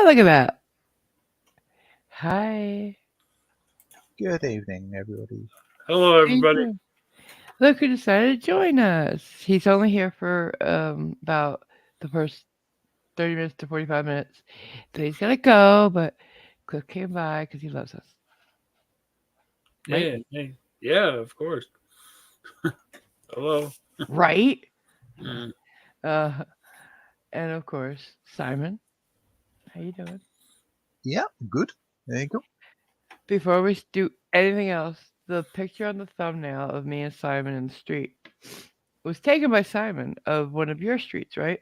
look at that. Hi. Good evening, everybody. Hello, How you everybody. doing? Look who decided to join us. He's only here for about the first 30 minutes to 45 minutes. Then he's gonna go, but Cliff came by because he loves us. Right? Yeah, hey, yeah, of course. Hello. Right? Mm. Uh and of course, Simon. How you doing? Yeah, good. There you go. Before we do anything else, the picture on the thumbnail of me and Simon in the street was taken by Simon of one of your streets, right?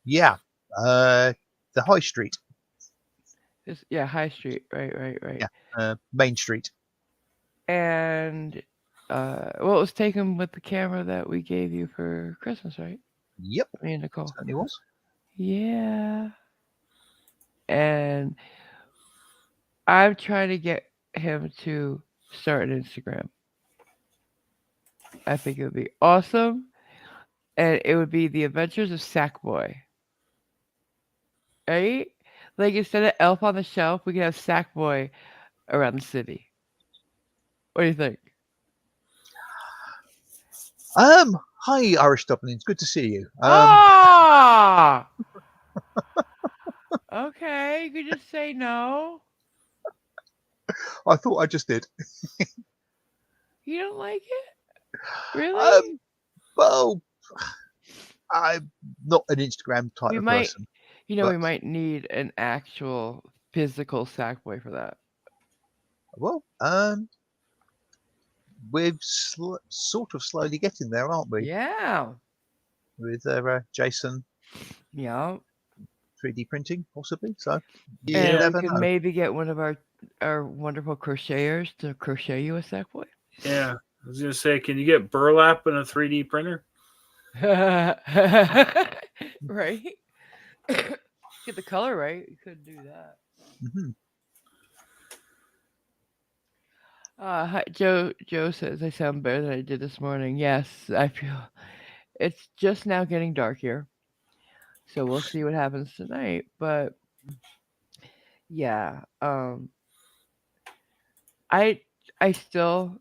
Yeah. Uh, the High Street. Yeah, High Street. Right. Yeah. Main Street. And well, it was taken with the camera that we gave you for Christmas, right? Yep. Me and Nicole. Certainly was. Yeah. And I'm trying to get him to start an Instagram. I think it would be awesome. And it would be the Adventures of Sackboy. Right? Like instead of Elf on the Shelf, we could have Sackboy around the city. What do you think? Hi, Irish Dubliners. Good to see you. Ah! Okay, you could just say no. I thought I just did. You don't like it? Really? Um, well, I'm not an Instagram type We of might, person, we but might need an actual physical Sackboy for that. well, we're sort of slowly getting there, aren't we? Yeah. With Jason Yeah. 3D printing, possibly. So you And Yeah, we never could know. maybe get one of our wonderful crocheters to crochet you a Sackboy. yeah. I was gonna say, can you get burlap in a 3D printer? Right? Get the color right. You could do that. Hmm. Hi, Joe says I sound better than I did this morning. Yes, I feel it's just now getting dark here, so we'll see what happens tonight. But yeah, I I still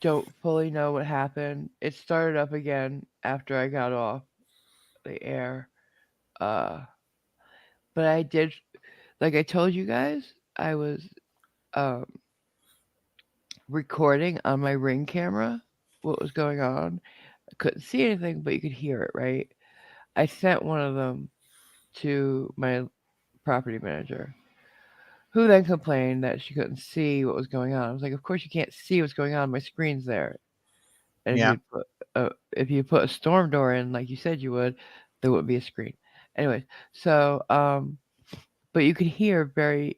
don't fully know what happened. It started up again after I got off the air. Uh, but I did, like I told you guys, I was um recording on my Ring camera what was going on. I couldn't see anything, but you could hear it, right? I sent one of them to my property manager, who then complained that she couldn't see what was going on. I was like, "Of course you can't see what's going on. My screen's there, and Yeah. if you put a storm door in like you said you would, there wouldn't be a screen." Anyways, so but you could hear very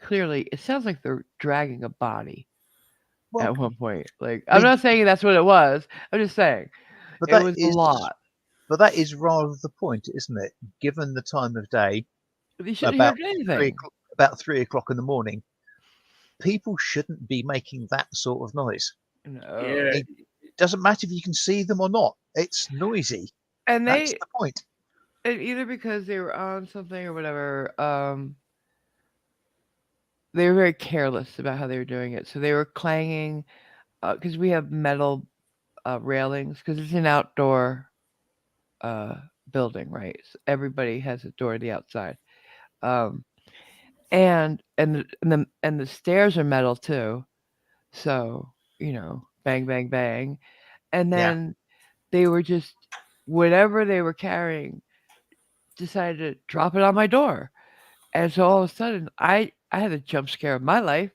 clearly. It sounds like they're dragging a body Well, at one point. Like I I'm mean, not saying that's what it was. I'm just saying but it that was a is, lot. that is rather the point, isn't it? Given the time of day, You shouldn't hear about anything. about 3 o'clock in the morning, people shouldn't be making that sort of noise. Yeah, No. It doesn't matter if you can see them or not. It's noisy. And That's the point. either because they were on something or whatever, they were very careless about how they were doing it. So they were clanging, because we have metal railings, because it's an outdoor uh, building, right? So everybody has a door to the outside, um, and the stairs are metal too. So bang, bang, bang, and Yeah. then they were just whatever they were carrying decided to drop it on my door. And so all of a sudden, I had a jump scare of my life,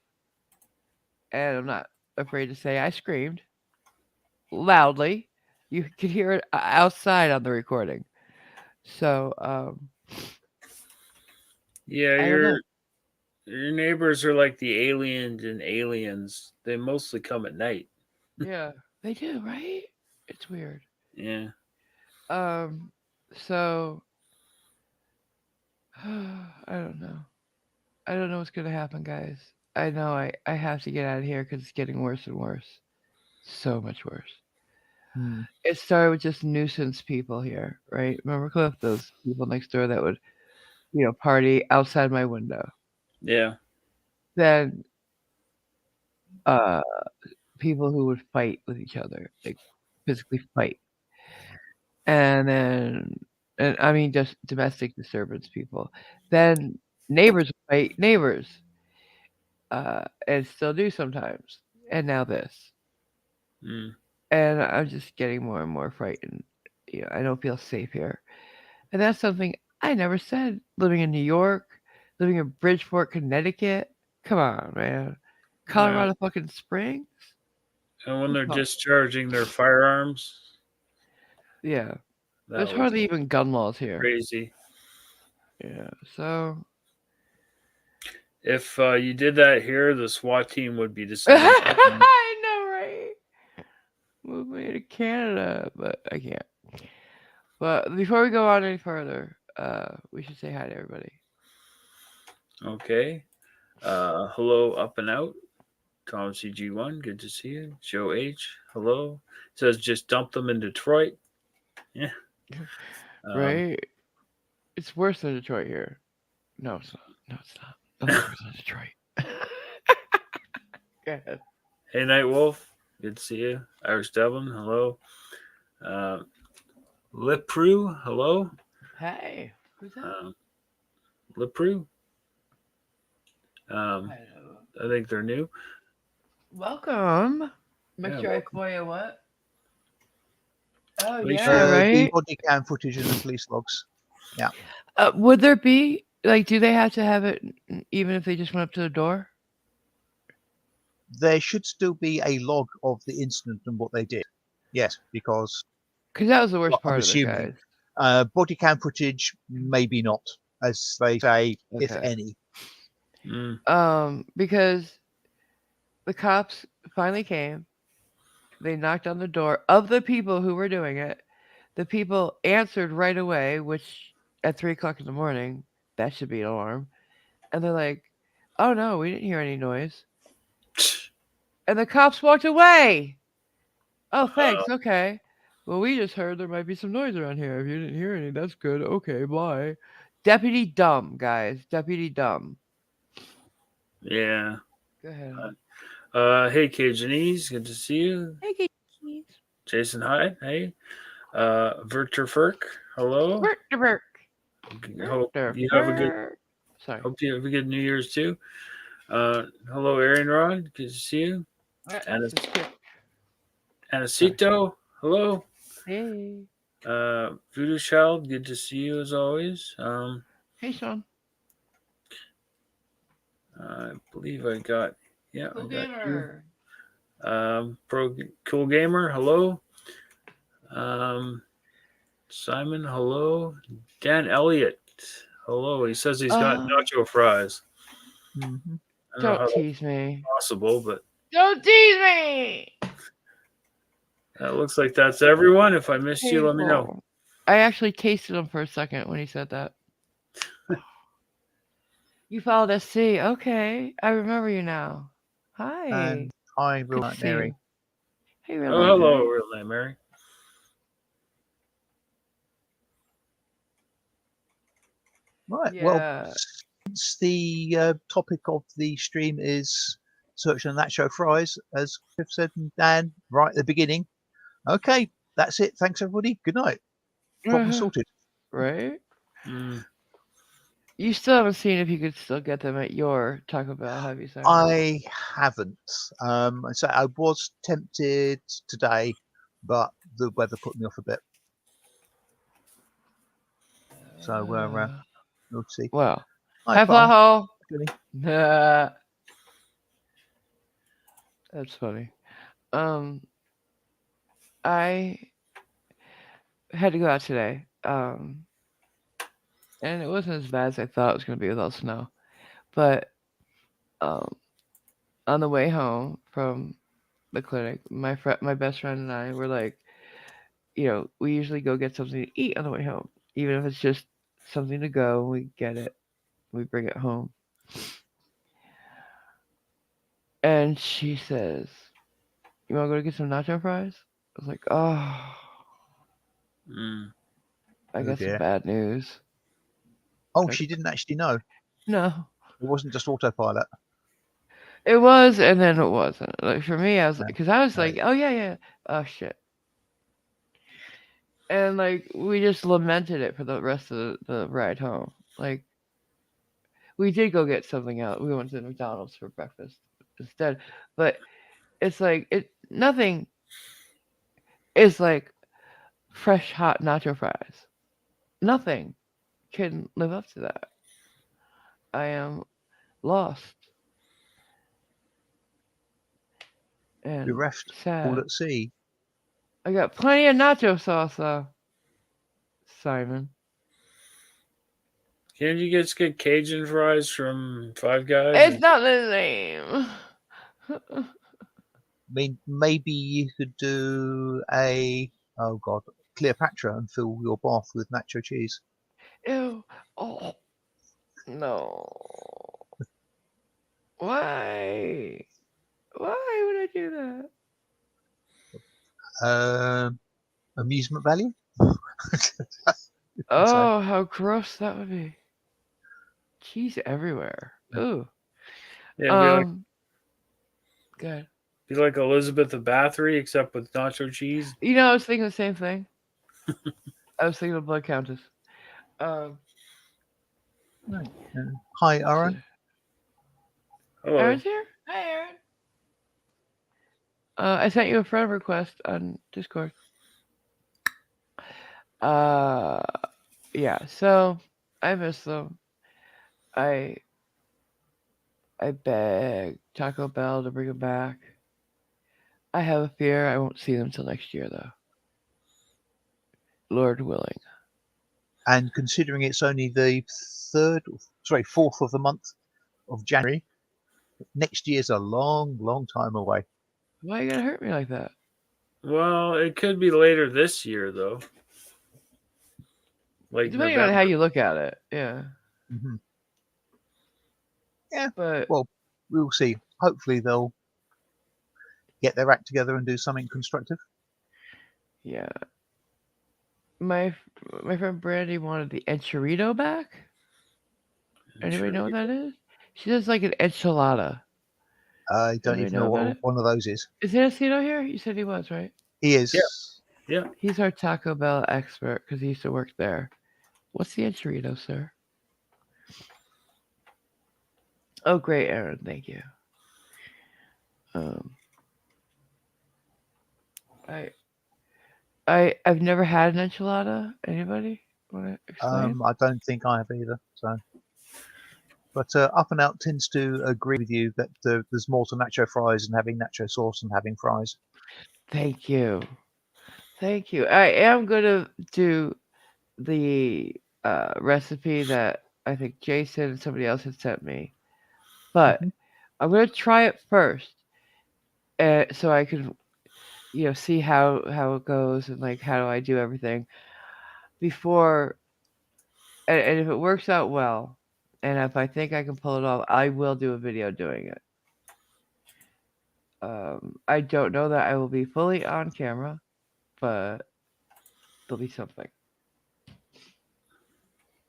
and I'm not afraid to say I screamed loudly. You could hear it outside on the recording. So yeah. I don't know. Your neighbors are like the aliens and aliens. They mostly come at night. Yeah, they do, right? It's weird. Yeah. Um, so I don't know. I don't know what's gonna happen, guys. I know I have to get out of here because it's getting worse and worse. So much worse. Hmm. It started with just nuisance people here, right? Remember, Cliff, those people next door that would party outside my window. Yeah. Then uh, people who would fight with each other, like physically fight, and then and I mean just domestic disturbance people. Then neighbors would fight neighbors, and still do sometimes. And now this, Mm. and I'm just getting more and more frightened. I don't feel safe here, and that's something I never said. Living in New York, living in Bridgeport, Connecticut. Come on, man. Yeah. Colorado fucking Springs. And when they're Come on. discharging their firearms, Yeah, that there's was hardly even gun laws here. crazy. Yeah, so If you did that here, the SWAT team would be descending. I know, right? Move me to Canada, but I can't. But before we go on any further, we should say hi to everybody. Okay. Hello, Up and Out. Tom CG1, good to see you. Joe H, hello. Says just dump them in Detroit. Yeah. Right? It's worse than Detroit here. No, it's not. No, it's not. Nothing's worse than Detroit. Go ahead. Hey, Night Wolf, good to see you. Irish Devlin, hello. Uh, Lipru, hello. Hey, who's that? Lipru, I I think they're new. Welcome. Make Yeah, sure I welcome. call you what? Oh Make yeah, sure- The right. body cam footage and the police logs. Yeah. Would there be like? Do they have to have it even if they just went up to the door? There should still be a log of the incident and what they did. Yes, because Because that was the worst I'm part of it, assuming guys. body cam footage, maybe not, as they say, if Okay. any. Because the cops finally came. They knocked on the door of the people who were doing it. The people answered right away, which at 3 o'clock in the morning, that should be an alarm. And they're like, "Oh no, we didn't hear any noise." And the cops walked away. Oh, thanks. Okay. Well, we just heard there might be some noise around here. If you didn't hear any, that's good. Okay, bye. Deputy Dumb, guys. Deputy Dumb. Yeah. Go ahead. Hey, Cajunese, good to see you. Hey, Keith. Jason Hyde, hey. Verter Ferk, hello. Work the work. Hope The you have a good. work. Sorry. Hope you have a good New Year's too. Hello, Aaron Rod, good to see you. That's a kick. Anacito, hello. Hey. Voodoo Child, good to see you as always. Hey, Sean. I believe I got, yeah, Cool I got gamer. you. Pro Cool Gamer, hello. Simon, hello. Dan Elliott, hello. He says he's got nacho fries. Mm-hmm. I don't know how Don't that's tease me. possible, but Don't tease me. that looks like that's everyone. If I missed you, let me know. Painful. I actually tasted him for a second when he said that. You followed SC. Okay. I remember you now. Hi. And hi, Good Real to Night see you. Mary. Hey, real Oh, life, hello, Mary. real name Mary. Right. Well, Yeah. since the topic of the stream is search and Nacho fries, as Cliff said and Dan right at the beginning. Okay, that's it. Thanks, everybody. Good night. Problem sorted. Right? Mm. You still haven't seen if you could still get them at your Taco Bell, have you, sir? I haven't. So I was tempted today, but the weather put me off a bit. So we'll see. Well, Hi, hi, Paul. Flaho. Jenny. That's funny. I had to go out today. And it wasn't as bad as I thought it was going to be without snow. But um, on the way home from the clinic, my best friend and I were like, we usually go get something to eat on the way home, even if it's just something to go. We get it, we bring it home. And she says, "You want to go get some nacho fries?" I was like, "Oh, Mm. I Oh got some dear. bad news." Oh, she didn't actually know. No, It wasn't just autopilot. it was, and then it wasn't. Like for me, I was No. because I was No. like, oh yeah, oh shit, and like we just lamented it for the rest of the ride home. Like we did go get something else. We went to McDonald's for breakfast instead, but it's like it nothing is like fresh hot nacho fries. Nothing can live up to that. I am lost and Bereft, all sad. at sea. I got plenty of nacho sauce though, Simon. Can't you just get Cajun fries from Five Guys? It's not the same. I mean, maybe you could do a Cleopatra and fill your bath with nacho cheese. Ew. Oh no. Why? Why would I do that? Amusement value. Oh, how gross that would be. Cheese everywhere. Ooh. Yeah, Good. be like Elizabeth the Bathory, except with nacho cheese. You know, I was thinking the same thing. I was thinking of Blood Countess. Right. Hi, Aaron. Hello. Aaron's here? Hi, Aaron. I sent you a friend request on Discord. Uh, yeah, so I miss them. I I beg Taco Bell to bring them back. I have a fear I won't see them till next year, though. Lord willing. And considering it's only the 4th of the month of January, next year's a long, long time away. Why you gotta hurt me like that? Well, it could be later this year, though. Like Depending on how you look at it, yeah. Mm-hmm. Yeah, But well, we'll see. Hopefully they'll get their act together and do something constructive. yeah, my friend Brandy wanted the enchilada back. Anybody know what that is? She does like an enchilada. I don't Anybody even know about what it? one of those is. Is Anacito here? You said he was, right? He is. Yeah. He's our Taco Bell expert because he used to work there. What's the enchilada, sir? Oh, great, Aaron. Thank you. I've never had an enchilada. Anybody want to explain? I don't think I have either. So, but Up and Out tends to agree with you that there's more to nacho fries and having nacho sauce and having fries. Thank you. Thank you. I am gonna do the recipe that I think Jason and somebody else had sent me, but Mhm. I'm gonna try it first, so I can see how it goes and like how do I do everything before, and if it works out well, and if I think I can pull it off, I will do a video doing it. I don't know that I will be fully on camera, but there'll be something.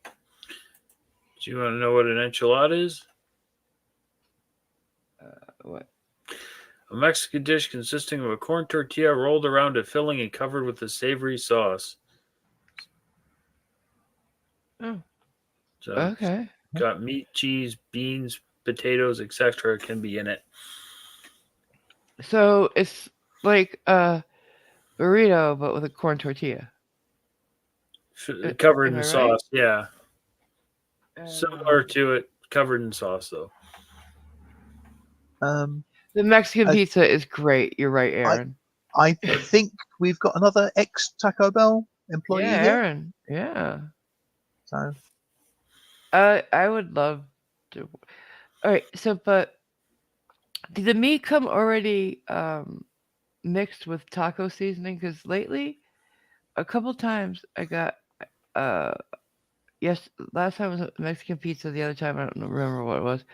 Do you want to know what an enchilada is? What? A Mexican dish consisting of a corn tortilla rolled around a filling and covered with a savory sauce. Oh, So okay. got meat, cheese, beans, potatoes, etc. can be in it. So it's like a burrito, but with a corn tortilla. Covered Am in I right? sauce, yeah. Similar to it, covered in sauce, though. The Mexican I- pizza is great. You're right, Aaron. I think we've got another ex Taco Bell employee Yeah, here. Aaron. Yeah. So I would love to. All right. So, but did the meat come already mixed with taco seasoning? Because lately, a couple times I got uh yes, last time was a Mexican pizza. The other time I don't remember what it was,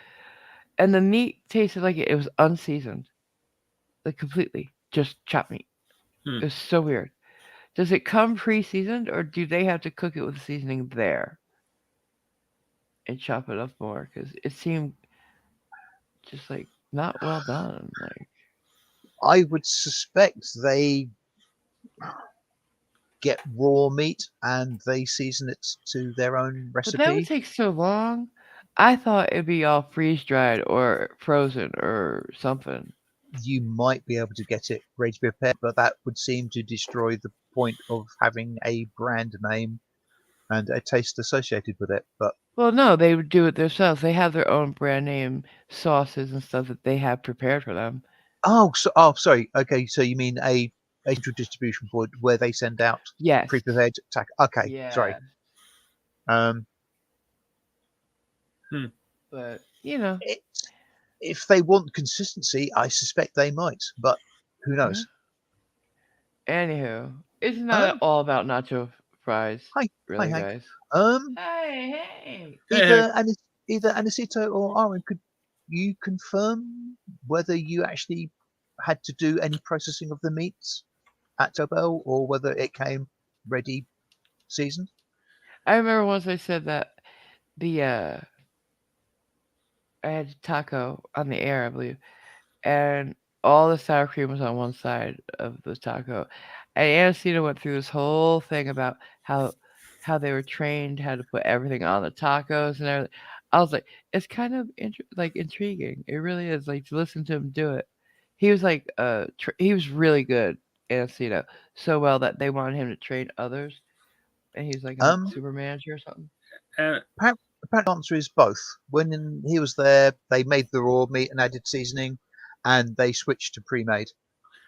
and the meat tasted like it was unseasoned, like completely just chopped meat. It was so weird. Does it come pre-seasoned, or do they have to cook it with seasoning there? and chop it up more because it seemed just like not well done. Like, I would suspect they get raw meat and they season it to their own but that would recipe. take so long. I thought it'd be all freeze dried or frozen or something. You might be able to get it ready to be prepared, but that would seem to destroy the point of having a brand name and a taste associated with it. But Well, no, they would do it themselves. They have their own brand name sauces and stuff that they have prepared for them. sorry. Okay, so you mean a central distribution point where they send out Yes. pre-prepared tack? Okay, sorry. Yeah. Um, Hmm. But, you know, it, if they want consistency, I suspect they might, but who yeah. knows? Anywho, it's not Um, all about nacho fries, hi, hi, really, Hank. guys. Um, Hey, hey. Hey, Hank. either Anacito or Aaron, could you confirm whether you actually had to do any processing of the meats at Tobel or whether it came ready seasoned? I remember once I said that the I had a taco on the air, I believe, and all the sour cream was on one side of the taco. And Anesita went through this whole thing about how they were trained how to put everything on the tacos and everything. I was like, it's kind of like intriguing. It really is, like, to listen to him do it. He was like, he was really good, Anesita, so well that they wanted him to train others, and he's like a Um, super manager or something. And apparent answer is both. When he was there, they made the raw meat and added seasoning, and they switched to pre-made.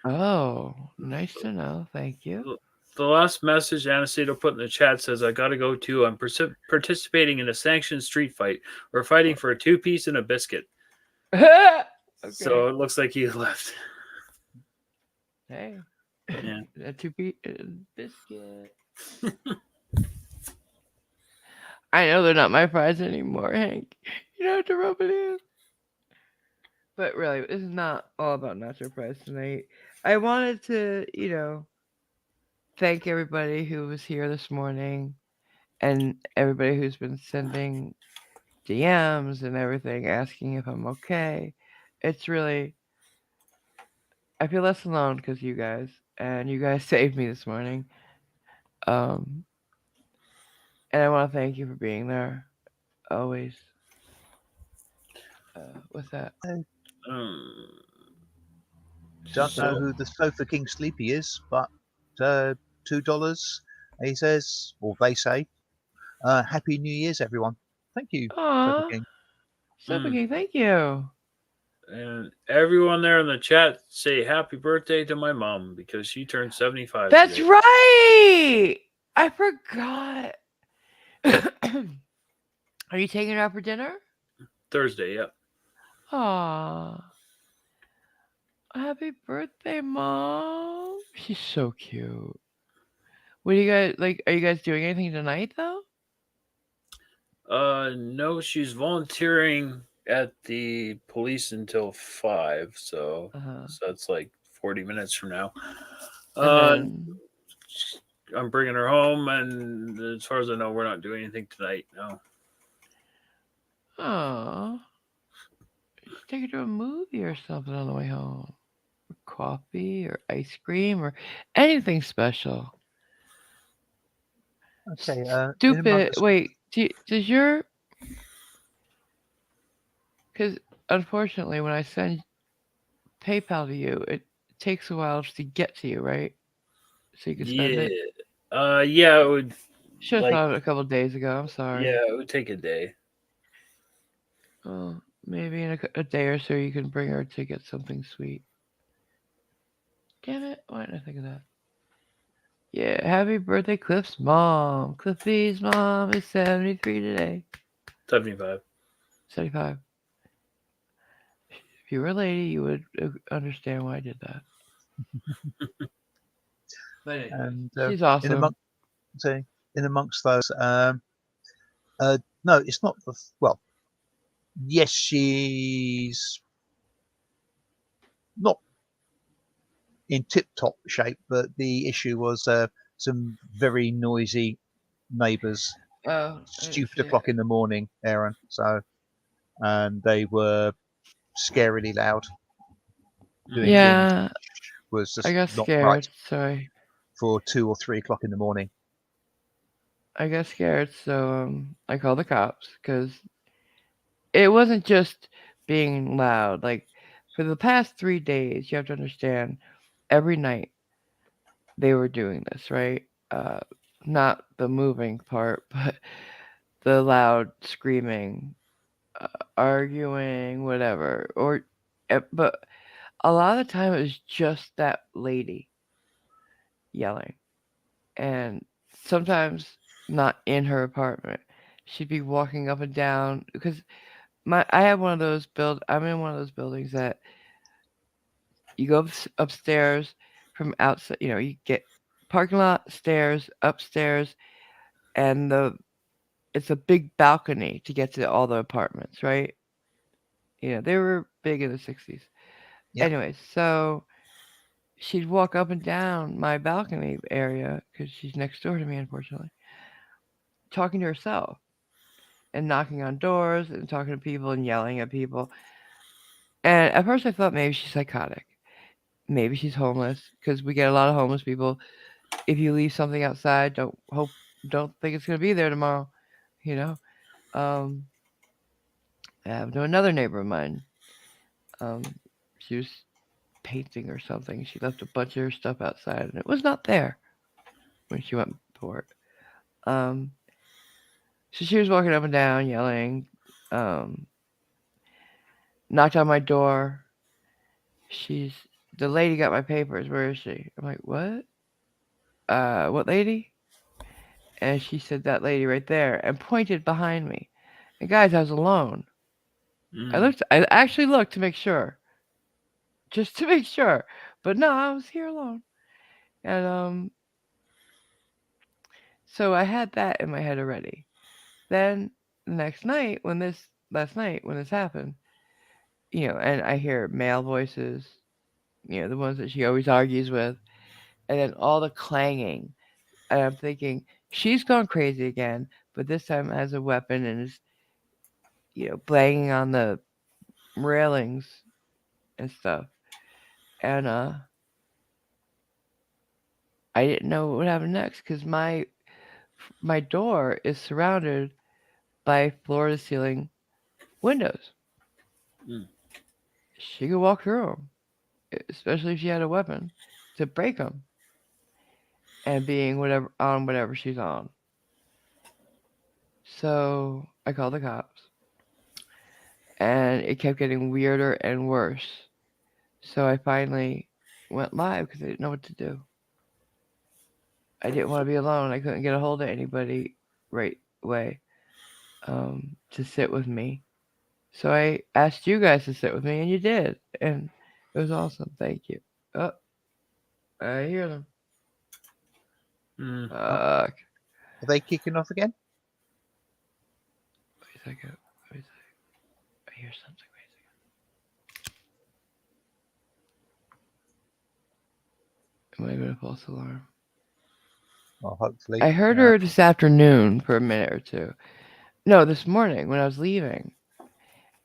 Oh, nice to know. Thank you. the last message Anastasia put in the chat says, I gotta go too. I'm participating in a sanctioned street fight. We're fighting for a 2-piece and a biscuit. Okay. So it looks like he left. Hey, Yeah. a two-piece biscuit. I know they're not my fries anymore, Hank. You don't have to rub it in. But really, this is not all about nacho fries tonight. I wanted to, thank everybody who was here this morning and everybody who's been sending DMs and everything asking if I'm okay. It's really, I feel less alone because you guys, and you guys saved me this morning. Um, and I want to thank you for being there always. What's that? Um, Don't know so who the Sofa King Sleepy is, but $2. He says, or they say, Happy New Year's, everyone. Thank you, Sofa Aw, King. Super mm, King, thank you. and everyone there in the chat say happy birthday to my mom because she turned 75 That's today. right. I forgot. Are you taking her out for dinner? Thursday, yeah. Aw, happy birthday, Mom. She's so cute. What do you guys like? Are you guys doing anything tonight though? No, she's volunteering at the police until 5, so Uh huh. that's like 40 minutes from now. And Uh, then, I'm bringing her home, and as far as I know, we're not doing anything tonight. No. oh, just take her to a movie or something on the way home. Or coffee or ice cream or anything special. Okay, in Stupid. amongst Wait, does your because unfortunately, when I send PayPal to you, it takes a while to get to you, right? So you can spend Yeah. it. Yeah, it would Should have like thought of it a couple of days ago. I'm sorry. yeah, it would take a day. Oh, maybe in a day or so you can bring her to get something sweet. Damn it! Why didn't I think of that? Yeah, happy birthday, Cliff's mom. Cliffy's mom is 73 today. 75. 75. If you were a lady, you would understand why I did that. But anyways, and she's in awesome. amongst in amongst those, no, it's not the well. Yes, she's not in tip-top shape, but the issue was some very noisy neighbours. Oh, I didn't stupid see it. o'clock in the morning, Aaron. So, and they were scarily loud. Mm. Doing things Yeah, was I just got not right scared. Sorry, for 2 or 3 o'clock in the morning. I got scared. So I called the cops because it wasn't just being loud. Like for the past 3 days, you have to understand. Every night they were doing this, right? Uh, not the moving part, but the loud screaming, arguing, whatever. But a lot of the time it was just that lady yelling, and sometimes not in her apartment. She'd be walking up and down because I have one of those I'm in one of those buildings that you go upstairs from outside. You know, you get parking lot, stairs, upstairs, and it's a big balcony to get to all the apartments, right? You know, they were big in the 60s. Yeah. Anyways, so she'd walk up and down my balcony area because she's next door to me, unfortunately, talking to herself and knocking on doors and talking to people and yelling at people. And at first I thought maybe she's psychotic. Maybe she's homeless because we get a lot of homeless people. If you leave something outside, don't think it's gonna be there tomorrow. You know. Um, I have to another neighbor of mine. Um, she was painting or something. She left a bunch of her stuff outside, and it was not there when she went for it. Um, so she was walking up and down, yelling. Um, knocked on my door. She's the lady got my papers. Where is she? I'm like, what? What lady? And she said that lady right there, and pointed behind me. And guys, I was alone. Mm. I actually looked to make sure, just to make sure. But no, I was here alone. And so I had that in my head already. Then the next night, last night when this happened, you know, and I hear male voices, you know, the ones that she always argues with, and then all the clanging. And I'm thinking, she's gone crazy again, but this time has a weapon and is, you know, banging on the railings and stuff. And I didn't know what would happen next because my door is surrounded by floor to ceiling windows. Mm. She could walk through them, especially if she had a weapon to break them and being whatever she's on. So I called the cops, and it kept getting weirder and worse. So I finally went live because I didn't know what to do. I didn't want to be alone. I couldn't get a hold of anybody right away to sit with me. So I asked you guys to sit with me, and you did, and it was awesome. Thank you. Oh, I hear them. Mm. Oh, Fuck. are they kicking off again? Wait a second. Wait a second. I hear something. Wait a second. It might have been a false alarm. Well, hopefully. I heard her this afternoon for a minute or two. No, this morning when I was leaving,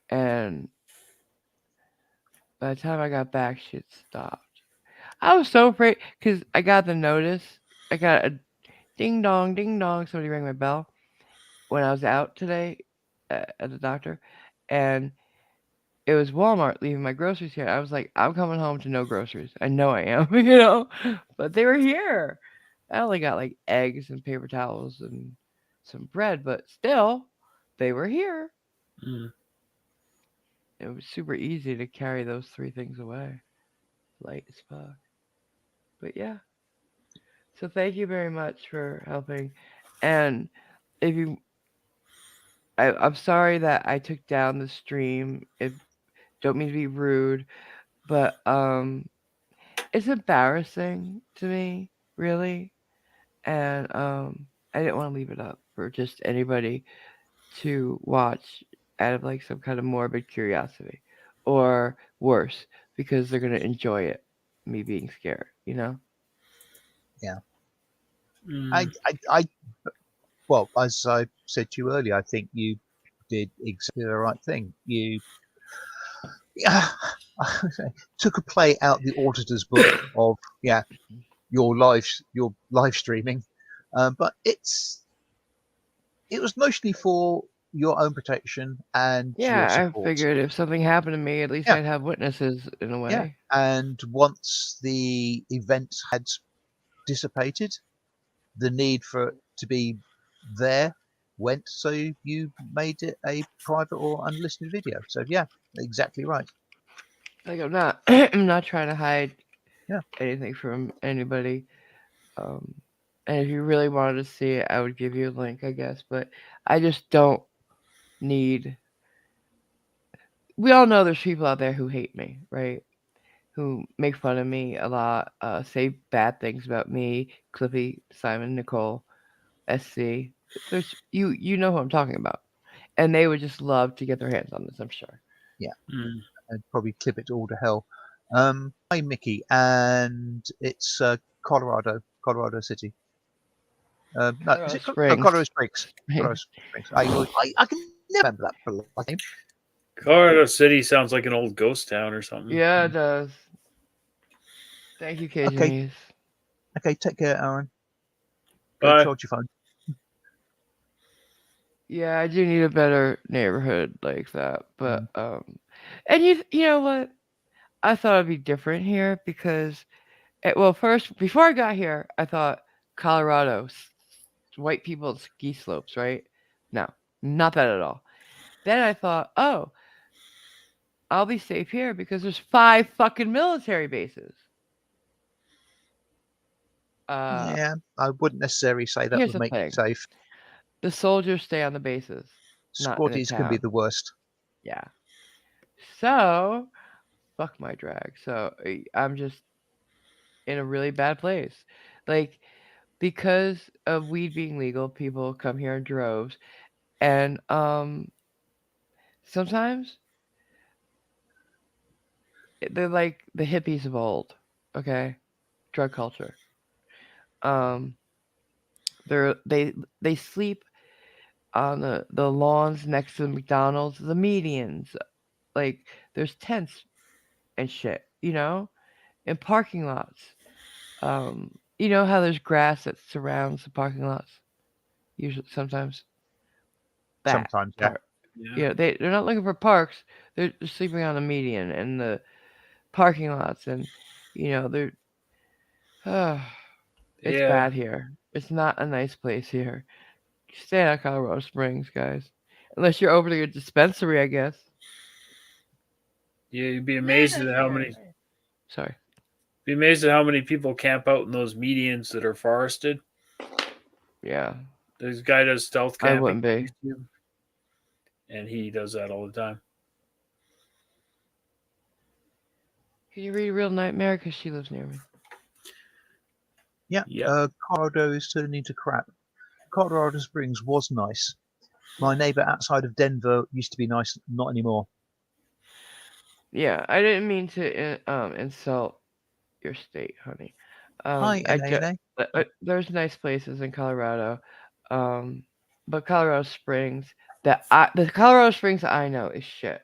and by the time I got back, she had stopped. I was so afraid because I got the notice. I got a ding dong. Somebody rang my bell when I was out today at the doctor, and it was Walmart leaving my groceries here. I was like, I'm coming home to no groceries. I know I am, you know, but they were here. I only got like eggs and paper towels and some bread, but still, they were here. Mm. It was super easy to carry those three things away. Light as fuck. But yeah. So thank you very much for helping. And if you I'm sorry that I took down the stream. It don't mean to be rude, but it's embarrassing to me, really. And I didn't want to leave it up for just anybody to watch out of like some kind of morbid curiosity or worse because they're going to enjoy it, me being scared, you know? Yeah. I, Mm. I, I, well, as I said to you earlier, I think you did exactly the right thing. You took a play out the auditor's book of your live streaming, but it was mostly for your own protection and your Yeah, I support. figured if something happened to me, at least Yeah, I'd have witnesses in a yeah. way. And once the event had dissipated, the need for it to be there went. So you made it a private or unlisted video. So yeah, exactly right. Like I'm not, I'm not trying to hide Yeah. anything from anybody. Um, and if you really wanted to see it, I would give you a link, I guess. But I just don't need. We all know there's people out there who hate me, right? Who make fun of me a lot, say bad things about me, Clippy, Simon, Nicole, SC. There's you know who I'm talking about, and they would just love to get their hands on this. I'm sure. Yeah. Mm. I'd probably clip it all to hell. Hi Mickey, and it's Colorado City. No, is Colorado it Springs. Colorado Springs? Colorado Springs. I can never remember that last name. Colorado City sounds like an old ghost town or something. Yeah, it does. Thank you, Okay, Cajunese. okay, take care, Aaron. Go Bye. charge your phone. Yeah, I do need a better neighborhood like that. But Mm. and you know what? I thought it'd be different here because well, first before I got here, I thought Colorado, white people at ski slopes, right? No, not that at all. Then I thought, oh, I'll be safe here because there's 5 fucking military bases. Uh, Yeah, I wouldn't necessarily say that here's would the make you thing: safe. the soldiers stay on the bases, not in the Scotties can be town. the worst. Yeah. So fuck my drag. So I'm just in a really bad place. Like because of weed being legal, people come here in droves, and sometimes they're like the hippies of old. Okay, drug culture. Um, they sleep on the lawns next to the McDonald's, the medians. Like there's tents and shit, in parking lots. You know how there's grass that surrounds the parking lots. Usually, sometimes that Sometimes, yeah. part. Yeah. You know, they're not looking for parks. They're sleeping on the median and the parking lots, and they're. It's Yeah. bad here. It's not a nice place here. Stay out of Colorado Springs, guys. Unless you're opening a dispensary, I guess. Yeah. You'd be amazed at how many. Sorry. Be amazed at how many people camp out in those medians that are forested. Yeah, This guy does stealth I camping wouldn't on be. YouTube, and he does that all the time. Can you read Real Nightmare? Because she lives near me. Yeah, Yep. Colorado is turning into crap. Colorado Springs was nice. My neighbor outside of Denver used to be nice, not anymore. Yeah, I didn't mean to insult your state, honey. Hi, I do, NANA. there's nice places in Colorado, um, but Colorado Springs, the Colorado Springs I know is shit.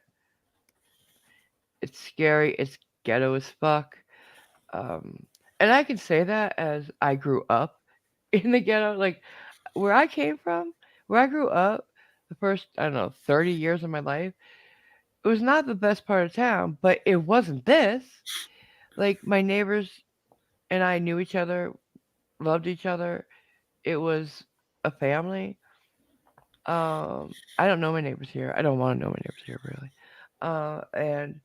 It's scary. It's ghetto as fuck. Um, and I can say that as I grew up in the ghetto, like where I came from, where I grew up, the first I don't know 30 years of my life, it was not the best part of town, but it wasn't this. Like my neighbors and I knew each other, loved each other. It was a family. I don't know my neighbors here. I don't want to know my neighbors here really. And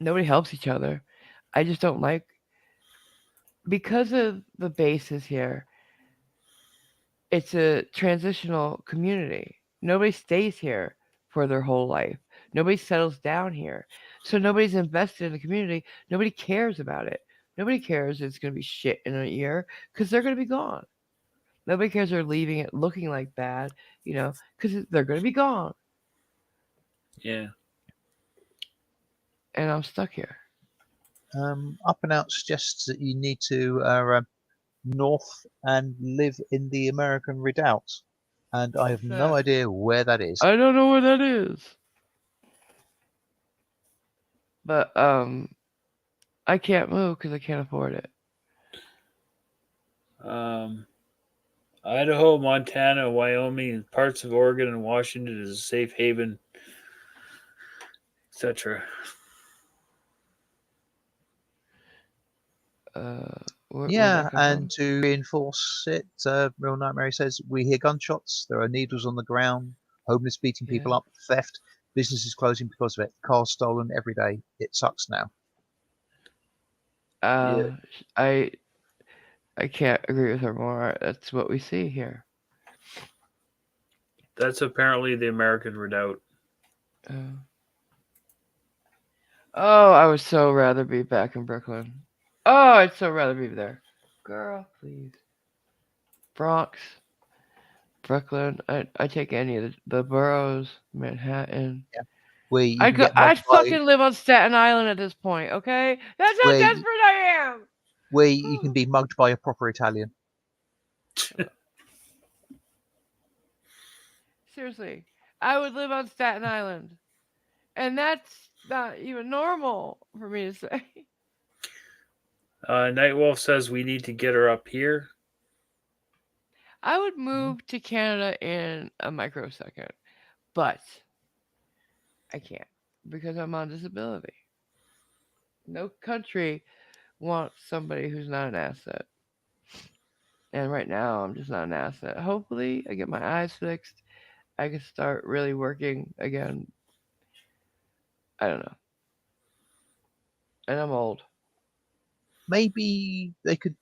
nobody helps each other. I just don't like because of the bases here. It's a transitional community. Nobody stays here for their whole life. Nobody settles down here. So nobody's invested in the community. Nobody cares about it. Nobody cares it's going to be shit in a year because they're going to be gone. Nobody cares they're leaving it looking like bad, because they're going to be gone. Yeah. And I'm stuck here. Up and Out suggests that you need to north and live in the American Redoubt. and I have What's no that? idea where that is. I don't know where that is. But I can't move because I can't afford it. Um, Idaho, Montana, Wyoming, and parts of Oregon and Washington is a safe haven, etc. Where'd Yeah, that come and from? to reinforce it, Real Nightmare says, we hear gunshots, there are needles on the ground, homeless beating Yeah. people up, theft, businesses closing because of it, cars stolen every day. It sucks now. Yeah, Uh, I I can't agree with her more. That's what we see here. that's apparently the American Redoubt. Uh, oh, I would so rather be back in Brooklyn. Oh, I'd so rather be there. Girl, please. Bronx, Brooklyn. I take any of the boroughs. Manhattan. Yeah. Where you I'd can go. get I'd mugged by, fucking live on Staten Island at this point. Okay, that's how where you, desperate I am. where you can be mugged by a proper Italian. Seriously, I would live on Staten Island, and that's not even normal for me to say. Nightwolf says we need to get her up here. I would move to Canada in a microsecond, but I can't because I'm on disability. No country wants somebody who's not an asset. And right now, I'm just not an asset. Hopefully, I get my eyes fixed. I can start really working again. I don't know. And I'm old. Maybe they could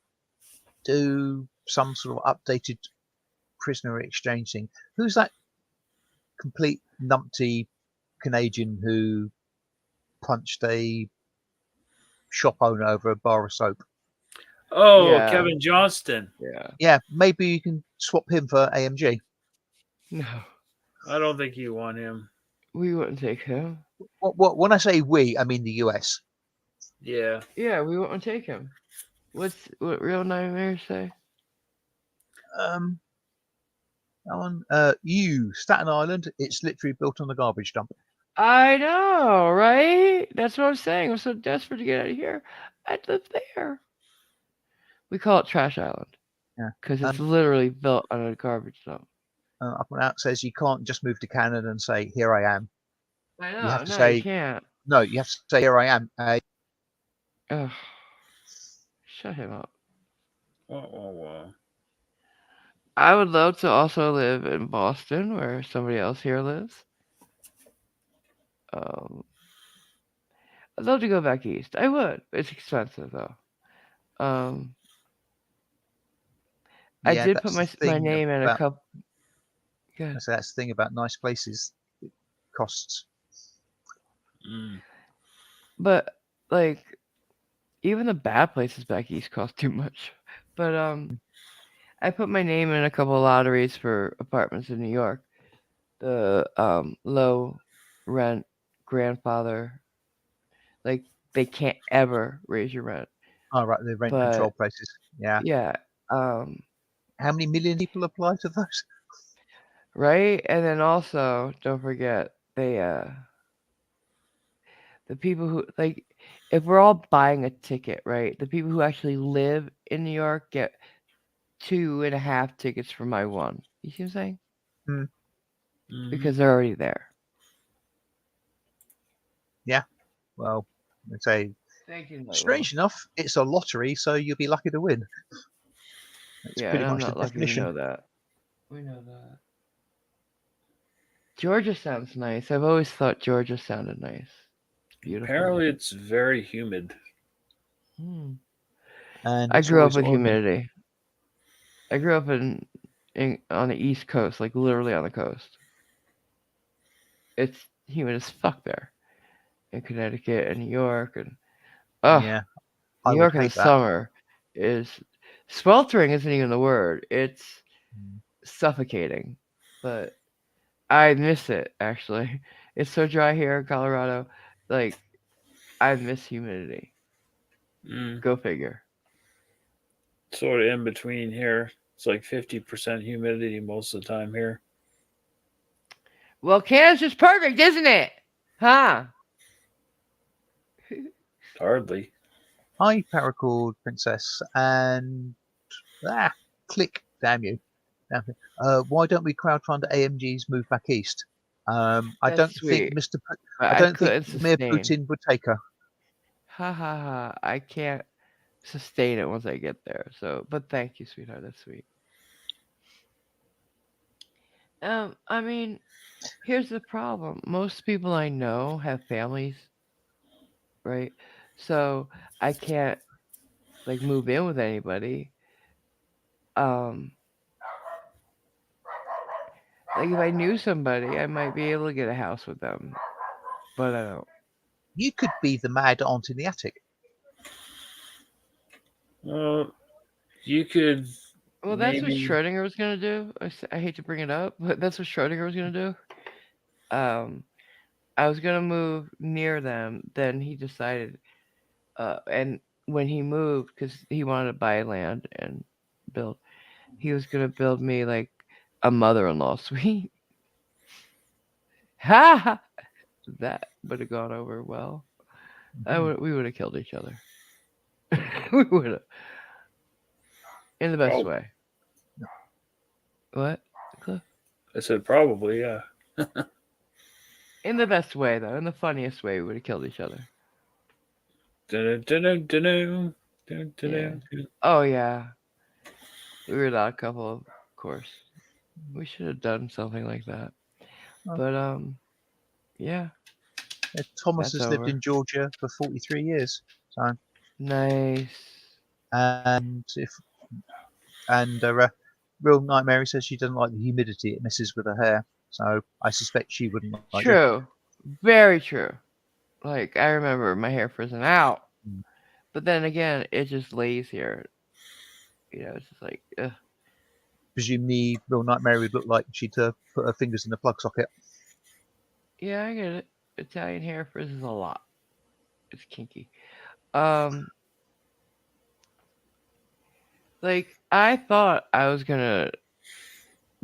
do some sort of updated prisoner exchange thing. Who's that complete numpty Canadian who punched a shop owner over a bar of soap? Oh, Yeah. Kevin Johnston. Yeah. Yeah, maybe you can swap him for AMG. No. I don't think you want him. We wouldn't take him. When I say we, I mean the US. Yeah. Yeah, we wouldn't take him. What real nightmares say? Um, Staten Island. It's literally built on a garbage dump. I know, right? That's what I'm saying. I'm so desperate to get out of here. I'd live there. We call it Trash Island Yeah. because it's literally built on a garbage dump. Up and out says you can't just move to Canada and say here I am. I You know. have to No, you say can't. no. You have to say here I am. Ugh. Shut him up. Oh. I would love to also live in Boston, where somebody else here lives. Um, I'd love to go back east. I would. It's expensive though. Um, I Yeah, did put that's the my thing name in a about. couple. Good. That's the thing about nice places. It costs. Mm. But like even the bad places back east cost too much. But I put my name in a couple of lotteries for apartments in New York. The low rent grandfather, like they can't ever raise your rent. Oh, right, the rent But control places. Yeah. yeah, um, How many million people apply to those? right. And then also don't forget the people who like if we're all buying a ticket, right? The people who actually live in New York get 2.5 tickets for my one. You see what I'm saying? Hmm. Mm-hmm. Because they're already there. Yeah. Well, I'd say Thank you, Nightwolf. strange enough, it's a lottery, so you'll be lucky to win. That's Yeah, pretty and I'm much the not lucky. We definition. know that. We know that. Georgia sounds nice. I've always thought Georgia sounded nice. Beautiful. Apparently, it's very humid. Hmm. And I it's grew up always with oily. humidity. I grew up in on the East Coast, like literally on the coast. It's humid as fuck there in Connecticut and New York, and ugh, Yeah, I New would York in the hate that. summer is sweltering. Isn't even the word. It's Mm. suffocating, but I miss it actually. It's so dry here in Colorado. Like I miss humidity. Mm. Go figure. Sort of in between here. It's like 50% humidity most of the time here. Well, Canada's perfect, isn't it? Huh? Hardly. Hi, Paracord Princess, and click. Damn you. Damn you. Why don't we crowdfund AMG's move back east? I That's don't think sweet. But I I don't think couldn't Vladimir sustain. Putin would take her. Ha ha ha. I can't sustain it once I get there. So, but thank you, sweetheart. That's sweet. I mean, here's the problem. Most people I know have families, right? So I can't like move in with anybody. Um, like if I knew somebody, I might be able to get a house with them, but I don't. You could be the mad aunt in the attic. Well, you could Well, that's what maybe. Schrodinger was gonna do. I hate to bring it up, but that's what Schrodinger was gonna do. Um, I was gonna move near them. Then he decided, and when he moved, because he wanted to buy land and build, he was gonna build me like a mother-in-law suite. Ha! Ha! That would have gone over well. Mhm. We would have killed each other. We would have, in the best Probably. way. What? Cliff? I said probably, yeah. In the best way, though. In the funniest way, we would have killed each other. Dun-dun-dun-dun-dun-dun. Yeah. Dun-dun-dun-dun. Oh yeah. We were that couple, of course. We should have done something like that. Oh, But yeah, Thomas that's has lived over. in Georgia for 43 years. So, Nice. and if and real Nightmare says she doesn't like the humidity; it messes with her hair. So I suspect she wouldn't like you. True. Very true. Like I remember my hair frizzing out, Mm. but then again, it just lays here. It's just like, ugh. Presumably, real Nightmare would look like she'd put her fingers in the plug socket. Yeah, I get it. Italian hair frizzes a lot. It's kinky. Um, like I thought I was gonna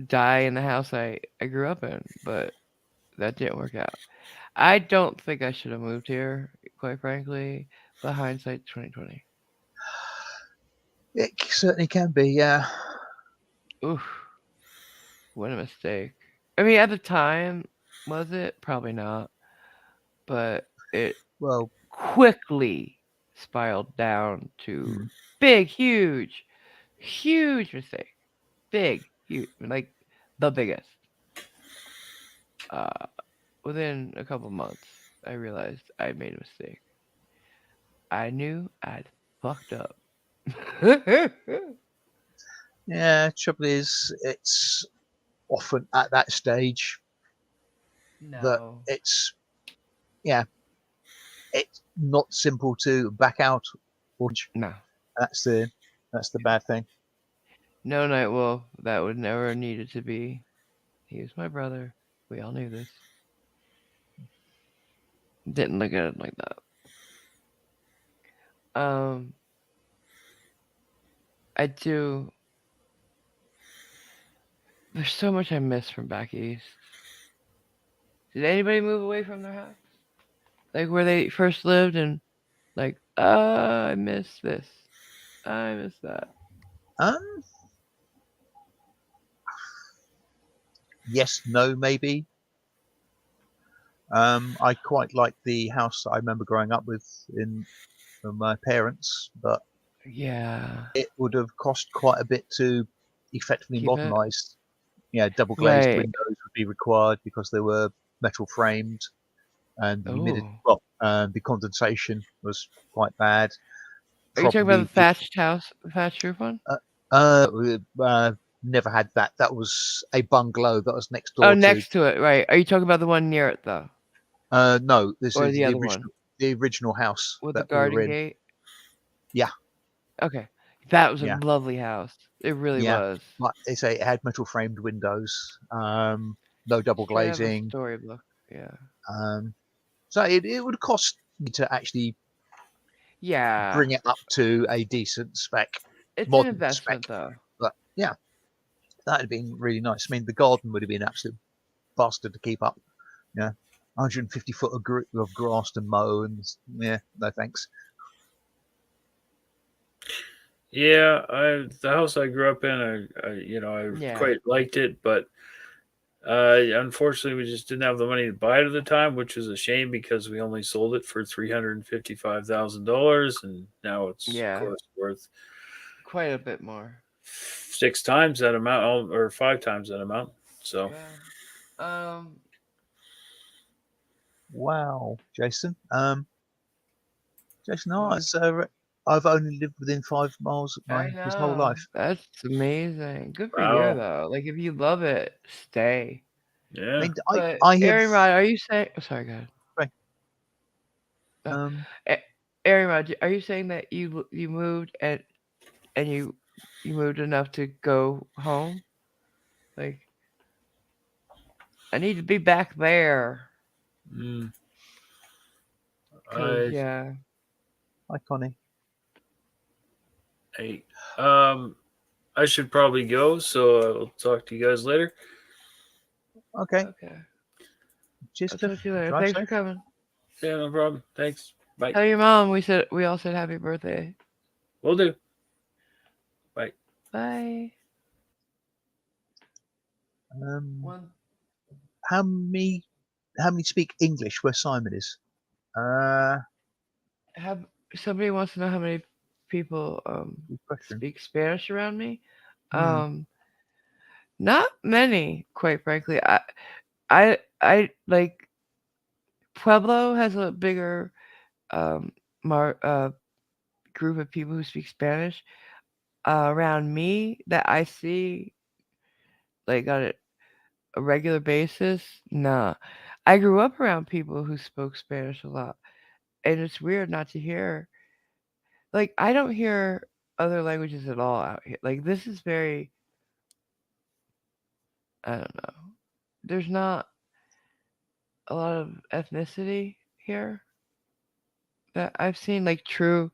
die in the house I grew up in, but that didn't work out. I don't think I should have moved here, quite frankly. But hindsight's 2020. It certainly can be. Yeah. Oof, what a mistake. I mean, at the time, was it? Probably not. But it Well, quickly spiraled down to mm, big, huge, huge mistake. Big, huge, like the biggest. Uh, Within a couple months, I realized I made a mistake. I knew I'd fucked up. yeah. Trouble is, it's often at that stage that No. it's yeah, it's not simple to back out. Or No. that's the bad thing. No, Night Wolf. That would never needed to be. He was my brother. We all knew this. Didn't look at it like that. I do. There's so much I miss from back east. Did anybody move away from their house? Like where they first lived and like, I miss this. I miss that. Um, yes, no, maybe. I quite like the house that I remember growing up with in my parents, but Yeah. it would have cost quite a bit to effectively Keep it. modernise. Yeah, double glazed Right. windows would be required because they were metal framed, and the Oh. humidity, the condensation was quite bad. Are you talking about Probably, the thatched house, the thatched roof one? uh, never had that. That was a bungalow that was next Oh, door to. next to it, right. Are you talking about the one near it though? No, this Or is the other one? the original house With the that we were garden in. gate? Yeah, Okay. That was a yeah, lovely house. It really yeah. was. Like they say, it had metal framed windows, no double Straight out of a glazing. storybook. Yeah. Um, so it would cost me to actually Yeah. bring it up to a decent spec, It's an modern spec. investment though. Yeah, that'd been really nice. I mean, the garden would have been absolute bastard to keep up. Yeah, 150 foot of grass to mow, and yeah, no thanks. Yeah, the house I grew up in, I Yeah. quite liked it, but unfortunately, we just didn't have the money to buy it at the time, which is a shame because we only sold it for $355,000, and now it's of Yeah. course worth Quite a bit more. 6 times that amount, or 5 times that amount. So Yeah. Um. Wow, Jason. Jason, What? I've only lived within 5 miles of I my his whole know. life. That's amazing. Good for you wow, though. Like if you love it, stay. I yeah. mean, But I have. Aaron Rod, are you saying? Oh, sorry, go ahead. Right, Uh, Um, Aaron Rod, are you saying that you moved and you moved enough to go home? Like I need to be back there. Mm, Cause I, yeah, hi, Connie. I, um, I should probably go. So I'll talk to you guys later. Okay, okay. cheers, I'll Cliff. talk to you later. Drive Thanks for safe. coming. Yeah, no problem. Thanks. Bye. Tell your mom we all said happy birthday. Will do. Bye. Bye. Um, One how many speak English where Simon is? Uh, have somebody wants to know how many people good question. speak Spanish around me. Hmm. Not many, quite frankly. I like Pueblo has a bigger um mar group of people who speak Spanish around me that I see like on a regular basis. Nah, I grew up around people who spoke Spanish a lot, and it's weird not to hear. Like I don't hear other languages at all out here. Like this is very, I don't know. There's not a lot of ethnicity here that I've seen, like true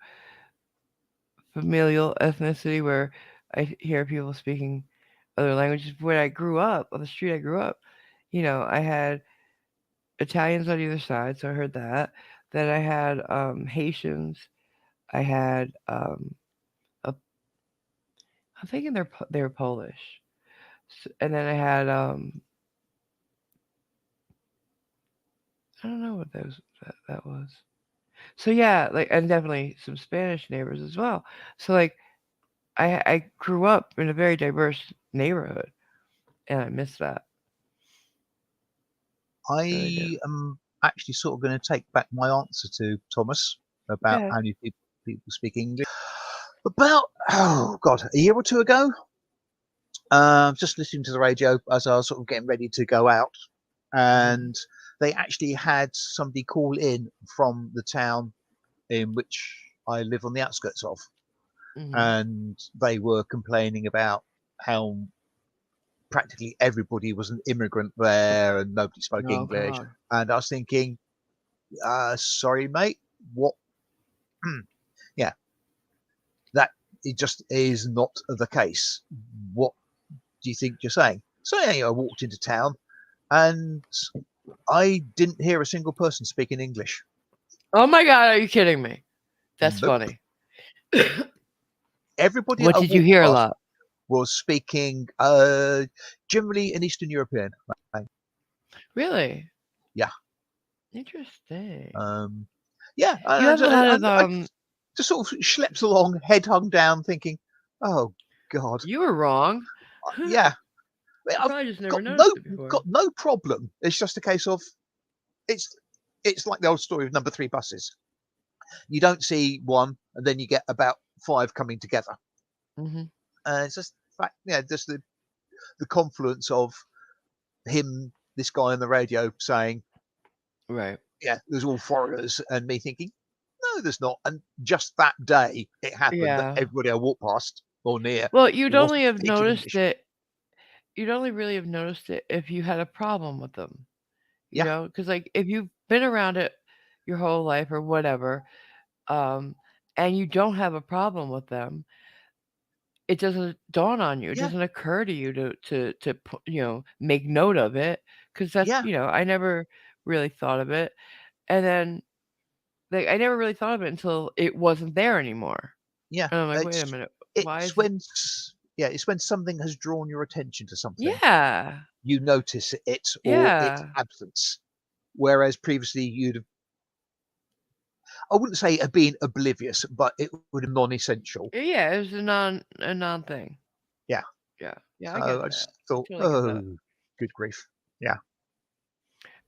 familial ethnicity where I hear people speaking other languages. When I grew up on the street, I grew up. I had Italians on either side, so I heard that. Then I had Haitians. I had a, I'm thinking they were Polish, and then I had I don't know what that was. So yeah, like and definitely some Spanish neighbors as well. So like I grew up in a very diverse neighborhood, and I miss that. Really do. I am actually sort of going to take back my answer to Thomas about Okay. how many people speak English. About, oh God, a year or two ago, just listening to the radio as I was sort of getting ready to go out, Mhm. and they actually had somebody call in from the town in which I live on the outskirts of, Mhm. and they were complaining about how practically everybody was an immigrant there and nobody spoke Oh English. God. And I was thinking, sorry, mate, what? Yeah, that it just is not the case. What do you think you're saying? So yeah, I walked into town and I didn't hear a single person speaking English. Oh my God, are you kidding me? That's Nope. funny. Everybody What that I did you walked hear a past lot? was speaking generally an Eastern European. Really? Yeah. Interesting. Um, yeah, You have a lot of I just sort of schlepped along, head hung down, thinking, "Oh God, You were wrong. yeah, You I've probably just never got noticed it before. no problem." It's just a case of it's it's like the old story of number three buses. You don't see one, and then you get about five coming together. Mhm. It's just fact, yeah, just the confluence of him, this guy on the radio saying, Right. "Yeah, there's all foreigners," and me thinking, "No, there's not." And just that day, it happened that Yeah. everybody I walked past or near Well, you'd only wasn't have speaking noticed English. it. You'd only really have noticed it if you had a problem with them. Yeah, Because like if you've been around it your whole life or whatever, um, and you don't have a problem with them, it doesn't dawn on you. It Yeah, doesn't occur to you to make note of it because that's yeah, I never really thought of it, and then like I never really thought of it until it wasn't there anymore, yeah. and I'm like, wait a minute, why It's is it? when it's when something has drawn your attention to something. Yeah, You notice it or its yeah, absence. Whereas previously you'd have, I wouldn't say have been oblivious, but it would have non-essential. yeah. It was a non thing. Yeah. Yeah, yeah, I get So I that. just thought, Totally get that. oh, good grief. Yeah.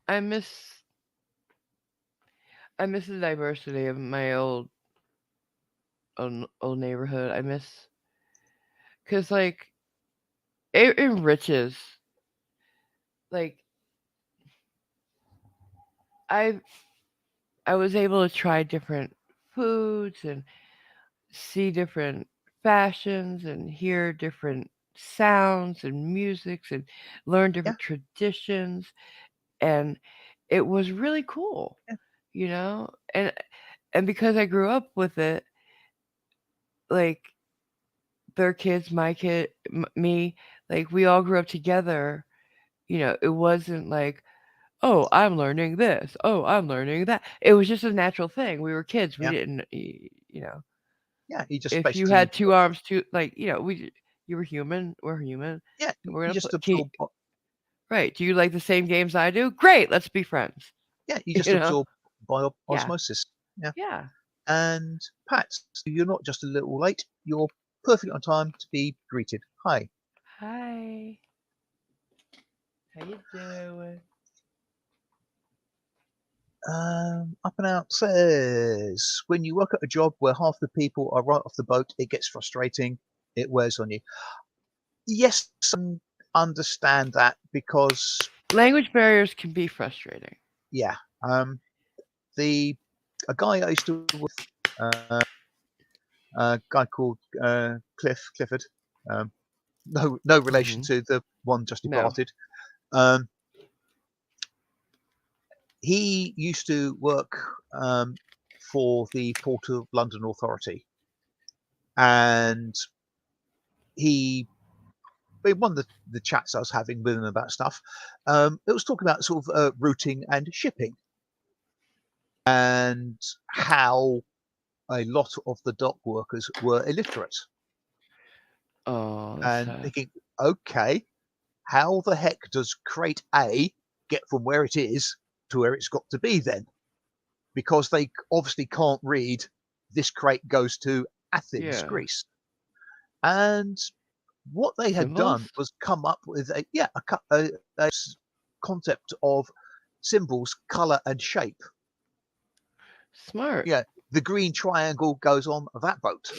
I miss the diversity of my old neighborhood. I miss because like it enriches. Like I I was able to try different foods and see different fashions and hear different sounds and musics and learn Yeah. different traditions, and it was really cool, Yeah. you know? And because I grew up with it, like their kids, my kid, me, like we all grew up together. It wasn't like, oh, I'm learning this. Oh, I'm learning that. It was just a natural thing. We were kids. We Yeah. didn't, you know, Yeah. You just if you basically, had two arms, two, like, you were human. We're human. yeah, We're you gonna just play. absorb, Right? Do you like the same games I do? Great. Let's be friends. yeah, you just You know? absorb by Yeah. osmosis. Yeah. Yeah. And Pat, you're not just a little late, you're perfect on time to be greeted. Hi. Hi. How you doing? Up and Out says, when you work at a job where half the people are right off the boat, it gets frustrating. It wears on you. Yes, understand that because, Language barriers can be frustrating. yeah, um, the a guy I used to work with, a guy called Clifford, um, no relation Hmm. to the one just No. departed. Um, he used to work for the Port of London Authority, and he one of the chats I was having with him about stuff, it was talking about sort of routing and shipping and how a lot of the dock workers were illiterate. Oh, that's And sad. thinking, okay, how the heck does crate A get from where it is to where it's got to be then? Because they obviously can't read this crate goes to Athens, Yeah. Greece. And what they had Symbols? done was come up with a concept of symbols, color, and shape. Smart. Yeah, the green triangle goes on that boat.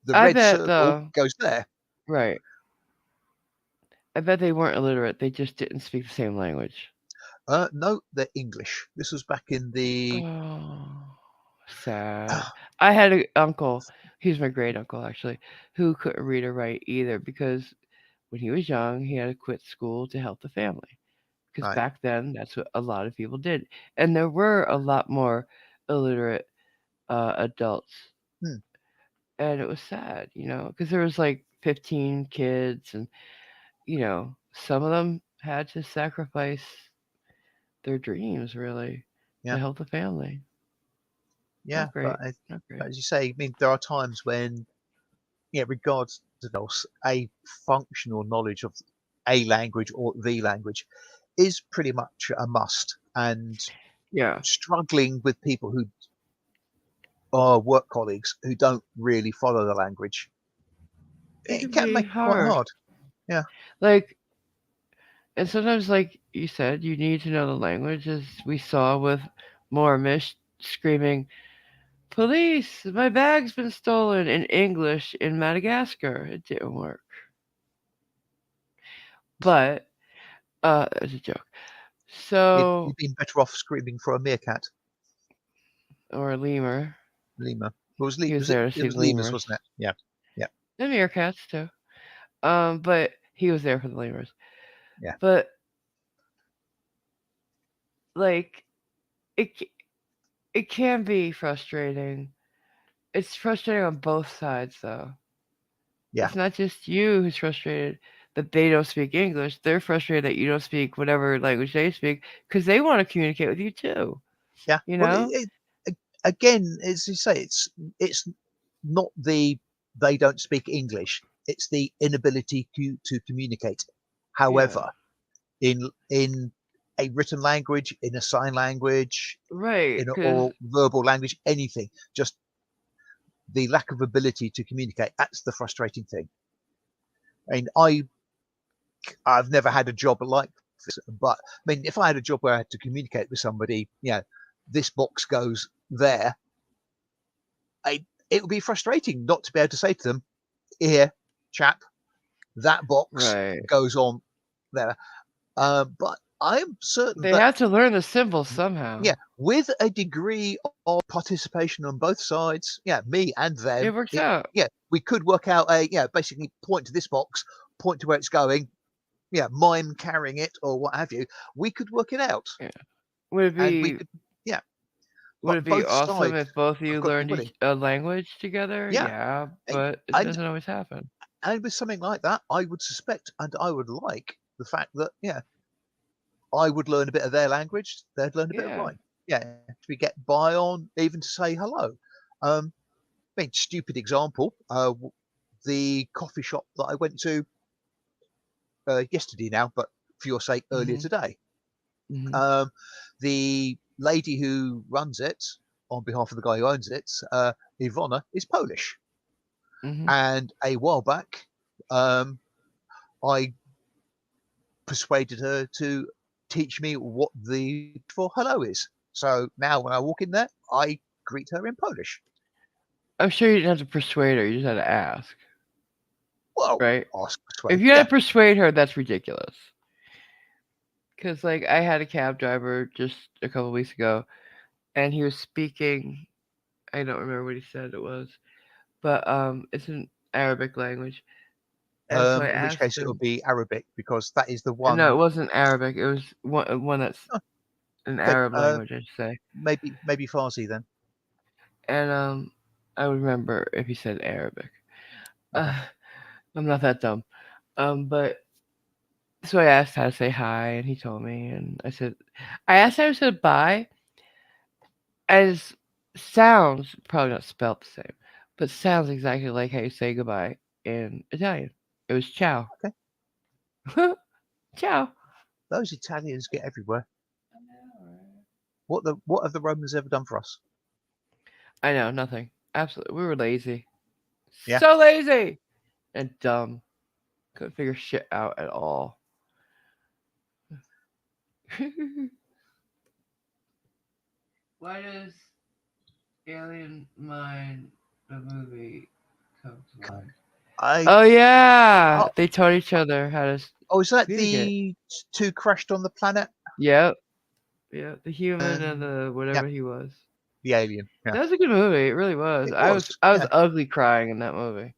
The I red bet circle though. goes there. Right. I bet they weren't illiterate. They just didn't speak the same language. No, they're English. This was back in the Oh, sad. I had an uncle, he was my great uncle actually, who couldn't read or write either because when he was young, he had to quit school to help the family. Because right. back then, that's what a lot of people did. And there were a lot more illiterate adults. Hmm, And it was sad, because there was like 15 kids, and, you know, some of them had to sacrifice their dreams really to yeah, help the family. yeah. Not great. But Not great. as you say, I mean, there are times when, yeah, regards to else, a functional knowledge of a language or the language is pretty much a must. And Yeah. struggling with people who are work colleagues who don't really follow the language, It it can can be make it quite hard. hard. Yeah, Like, and sometimes, like you said, you need to know the language, as we saw with Mormish screaming, "Police! My bag's been stolen!" in English in Madagascar. It didn't work. But, it was a joke. So, you'd been better off screaming for a meerkat, or a lemur. lemur. He was there to It see was the lemurs, lemurs. wasn't it? Yeah, yeah, And meerkats, too. But he was there for the lemurs. yeah, But, like, it, it can be frustrating. It's frustrating on both sides, though. Yeah. It's not just you who's frustrated that they don't speak English. They're frustrated that you don't speak whatever language they speak because they want to communicate with you too. Yeah. You Well, know? again, as you say, it's not they don't speak English. It's the inability to communicate. Yeah. However, in a written language, in a sign language, Right. in a Because or verbal language, anything, just the lack of ability to communicate. That's the frustrating thing. I mean, I've never had a job like this, but I mean, if I had a job where I had to communicate with somebody, this box goes there. It would be frustrating not to be able to say to them, "Here, chap, that box right. goes on there." But I'm certain They that, have to learn the symbols somehow. with a degree of participation on both sides, me and It them, works out. we could work out basically point to this box, point to where it's going, mime carrying it or what have you. We could work it out, Yeah. Would it and we be could, yeah. would But it be both awesome sides if both of have you got to be learned willing. a language together? Yeah, Yeah, and but it and doesn't always happen. and with something like that, I would suspect and I would like the fact that I would learn a bit of their language, they'd learn a bit of Yeah. mine. To get by on, even to say hello. I mean, stupid example. The coffee shop that I went to yesterday now, but for your sake, earlier Mhm. today. Mhm. Um, the lady who runs it, on behalf of the guy who owns it, Ivona, is Polish. Mhm. And a while back, um, I persuaded her to teach me what the for hello is. So now when I walk in there, I greet her in Polish. I'm sure you didn't have to persuade her. You just had to ask, Well, right? ask, If persuade. you Yeah. had to persuade her, that's ridiculous. Because like I had a cab driver just a couple weeks ago, and he was speaking. I don't remember what he said it was, but it's an Arabic language. And so I In which asked case it him. would be Arabic because that is the No, it one. wasn't Arabic. It was one that's Oh, an okay, Arab language, I should say. maybe Farsi then. And I would remember if he said Arabic. Uh, Okay. I'm not that dumb. But so I asked how to say hi, and he told me, and I asked how to say bye, as sounds probably not spelled the same, but sounds exactly like how you say goodbye in Italian. It was ciao. Okay. Ciao. Those Italians get everywhere. What have the Romans ever done for us? I know nothing. Absolutely, we were lazy, Yeah. so lazy and dumb. Couldn't figure shit out at all. Why does Alien Mind the movie come to mind? I Oh yeah, oh, they taught each other how to is that communicate. the two crashed on the planet Yep, yep. The human and and the yeah, whatever he was. the alien. Yeah, That was a good movie. It really was. it I was was. I was Yeah. ugly crying in that movie.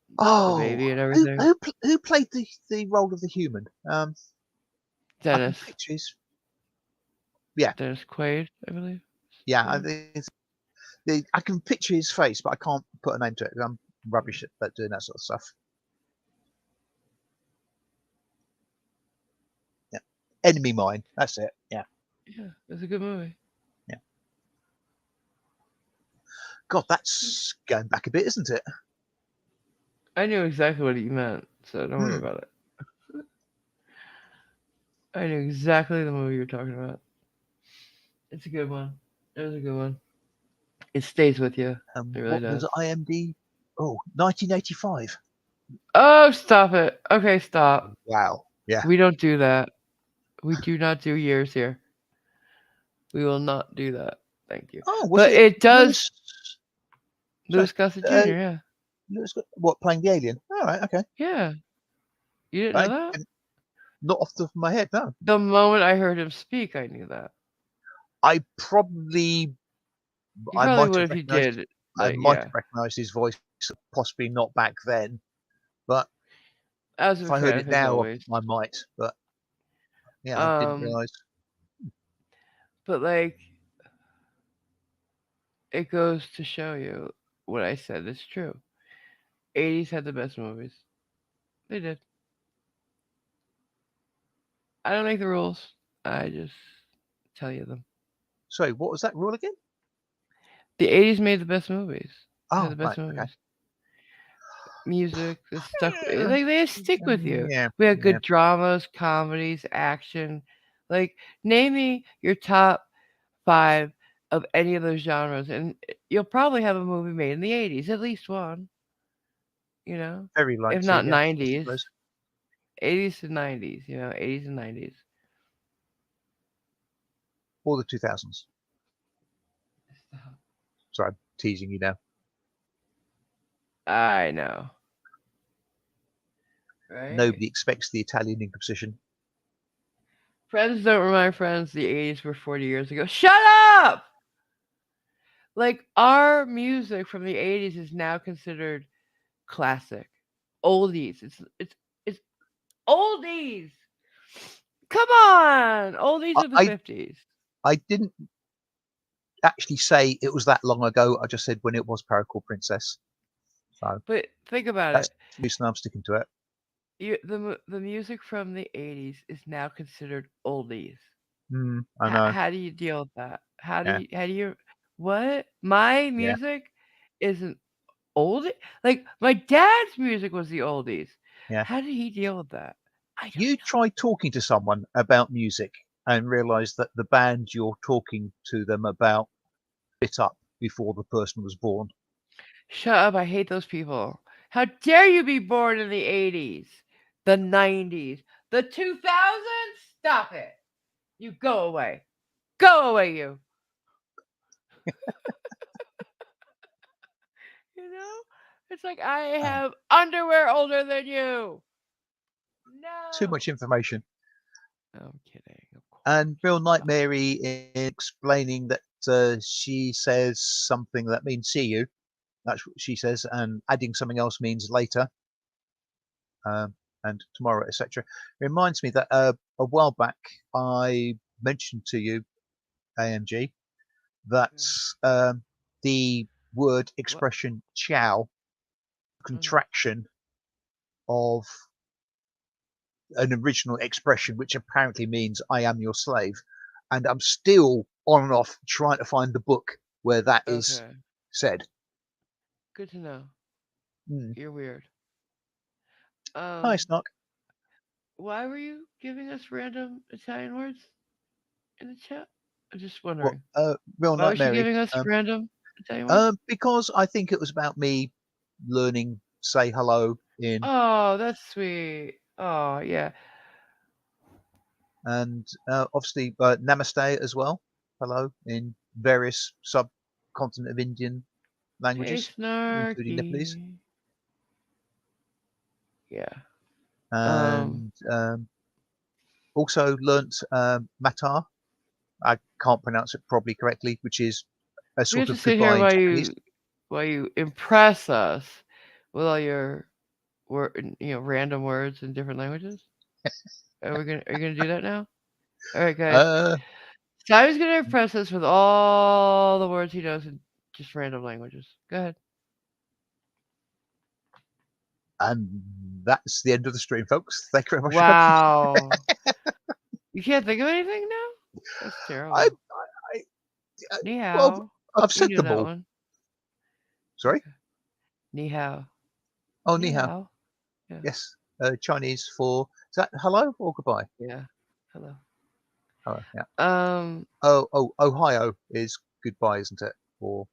The Oh, baby and everything. who played the role of the human? I can Dennis. picture his. Yeah, Dennis Quaid, I believe. yeah. I can picture his face, but I can't put a name to it. I'm rubbish at doing that sort of stuff. Yeah, Enemy Mine. That's it. Yeah, Yeah, it was a good movie. yeah. God, that's going back a bit, isn't it? I knew exactly what you meant, so don't worry Hmm. about it. I knew exactly the movie you're talking about. It's a good one. It was a good one. It stays with you. It really What does. was IMD? Oh, 1985. Oh, stop it. Okay, stop. Wow. Yeah. We don't do that. We do not do years here. We will not do that. Thank you. Oh, was But it it does. Lewis? Sorry, Louis Gossett uh, Jr., yeah. Lewis. What, playing the alien? All right. Okay. Yeah. You didn't know I that? didn't, not off the top of my head. No. The moment I heard him speak, I knew that. I probably. You I probably might would have if you recognised. did. I Like, might yeah. have recognised his voice. Possibly not back then, but I was a if big I heard fan of it his now, always. I might. But yeah, I didn't Um, realise. but like, it goes to show you what I said is true. 80s had the best movies. They did. I don't make the rules. I just tell you them. Sorry, what was that rule again? The 80s made the best movies. Had Oh, the best right. Okay. movies. Music, the stuck. Yeah. Like they stick with you. Yeah. We had Yeah. good dramas, comedies, action. Like name me your top 5 of any of those genres, and you'll probably have a movie made in the 80s, at least one. You know, Very if likely. not Yeah. I 90s, suppose. 80s to 90s. 80s and 90s. Or the 2000s. Sorry, I'm teasing you now. I know, right? Nobody expects the Italian Inquisition. Friends don't remind friends the 80s were 40 years ago. Shut up! Like our music from the 80s is now considered classic. Oldies. It's oldies. Come on. Oldies I, are the I 50s. I didn't actually say it was that long ago. I just said when it was Paracord Princess. So But think about that's it. the reason I'm sticking to it. The music from the 80s is now considered oldies. I know. How do you deal with that? Yeah. How do you what? My Yeah. music isn't old. Like my dad's music was the oldies. Yeah. How did he deal with that? I don't You try talking to someone about music and realize that the band you're talking to them about split up before the person was born. Shut up, I hate those people. How dare you be born in the 80s, the 90s, the 2000s? Stop it. You go away. Go away, you. You know? It's like I Uh, have underwear older than you. too No. much information. I'm kidding, of And course. Real Nightmare explaining that she says something that means see you. That's what she says, and adding something else means later, and tomorrow, etc. Reminds me that a while back I mentioned to you, AMG, that Yeah. the word What? expression "chow" Mm. contraction of an original expression, which apparently means "I am your slave," and I'm still on and off trying to find the book where that is Okay. said. Good to know. Mm. You're weird. Hi, Um, Snark. why were you giving us random Italian words in the chat? I'm just Well, wondering. Real Why was she Nightmare. giving us random Italian words? Because I think it was about me learning say hello in, Oh, that's sweet. Oh, yeah. and obviously namaste as well. Hello in various subcontinent of Indian Hey, languages, including Nepalese, Snarky. Yeah. Um, and also learnt matar. I can't pronounce it probably correctly, which is a we have sort to of sit here goodbye in Japanese. while you impress us with all your random words in different languages. Are you gonna do that now? All right, guys. Uh, Simon's gonna impress us with all the words he knows in just random languages. Go ahead. and that's the end of the stream, folks. Thank you very much for coming. Wow. You can't think of anything now? That's I, terrible. I, Ni well, hao. I've You said knew them that all. one. Sorry. Ni hao. Oh, Ni ni hao. hao. Yeah. Yes, Chinese for is that hello or goodbye? Yeah. Hello. Hello, yeah. Um, Ohio is goodbye, isn't it? Or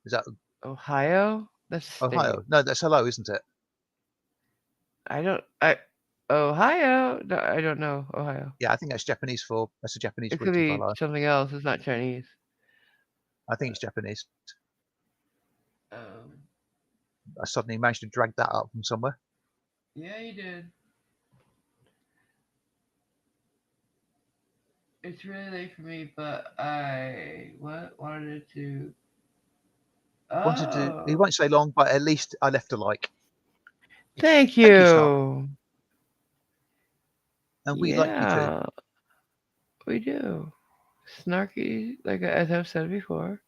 is that Ohio. That's a state. Ohio? No, that's hello, isn't it? I don't. I Ohio. No, I don't know Ohio. Yeah, I think that's a Japanese It could greeting for be hello. something else. It's not Chinese. I think it's Japanese. Um, I suddenly managed to drag that up from somewhere. yeah, you did. It's really late for me, but I wanted to. Wanted to. He Oh, won't say long, but at least I left a like. thank Thank you, Snark, you. and we like you too. Yeah, we do. Snarky, like as I've said before,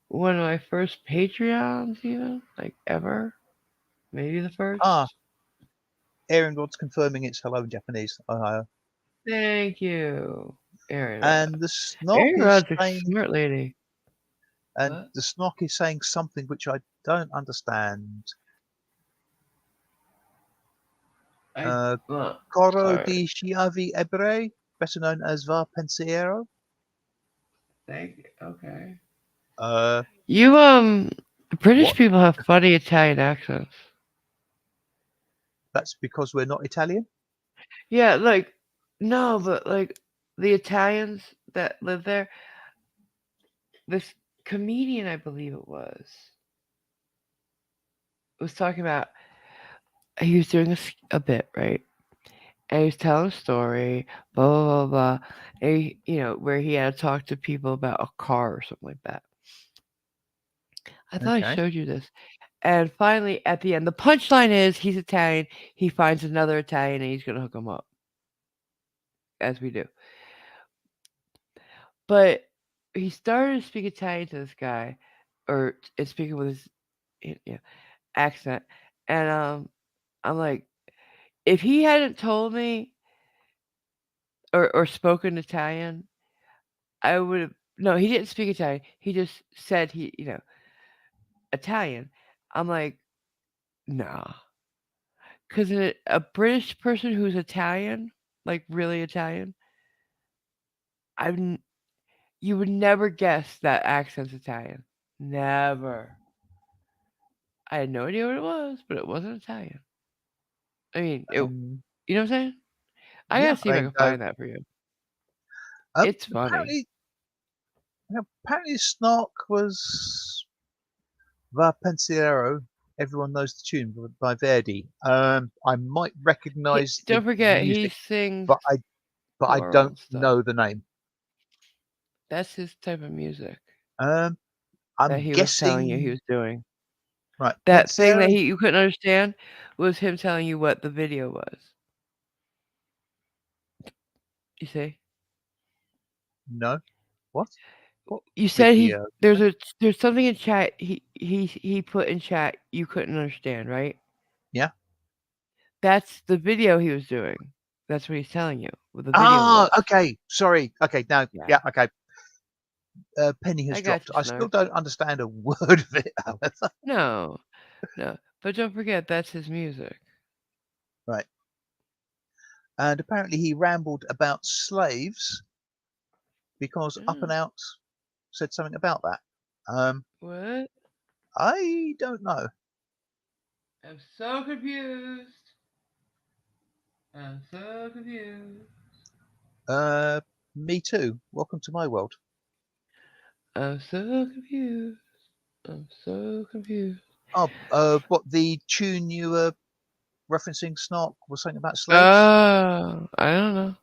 one of my first Patreons, even like ever. Maybe the first. Aaron Rod's confirming it's hello in Japanese. Thank you, Aaron Rod. And the snog Aaron is Rod's a saying, smart lady. and What? the snog is saying something which I don't understand. Coro Sorry. di Chiavi Ebre, better known as Va Pensiero. Thank you. Okay. Uh, You British what? people have funny Italian accents. That's because we're not Italian. Yeah, like no, but like the Italians that live there, this comedian, I believe it was talking about he was doing a bit, right? And he was telling a story, blah blah blah blah, and where he had to talk to people about a car or something like that. I thought I Okay. showed you this. And finally, at the end, the punchline is he's Italian. He finds another Italian and he's gonna hook him up, as we do. But he started to speak Italian to this guy, or speaking with his accent, and I'm like, if he hadn't told me or spoken Italian, I would have. No, he didn't speak Italian. He just said Italian. I'm like, nah, because a British person who's Italian, like really Italian, I've you would never guess that accent's Italian. Never. I had no idea what it was, but it wasn't Italian. I mean, Um, you know what I'm saying? I yeah. gotta see if I can find that for you. It's funny. Apparently, Snark was Va Pensiero. Everyone knows the tune by Verdi. I might recognise the Don't forget, he music, sings but I choral don't and stuff. know the name. That's his type of music Um, that I'm he was telling you he guessing was doing. right. That thing that Pensiero? you couldn't understand was him telling you what the video was. You see? No. What? What You said video? there's something in chat he put in chat you couldn't understand, right? Yeah. That's the video he was doing. That's what he's telling you what the video was. Okay. Sorry. Okay. Now, Yeah. yeah. Okay. Penny has I got dropped. you, I Snark. still don't understand a word of it, however. No, no. But don't forget that's his music. Right. And apparently he rambled about slaves because Up and Mm. Out said something about that. What? I don't know. I'm so confused. I'm so confused. Me too. Welcome to my world. I'm so confused. I'm so confused. What the tune you were referencing, Snark, was something about slaves? I don't know.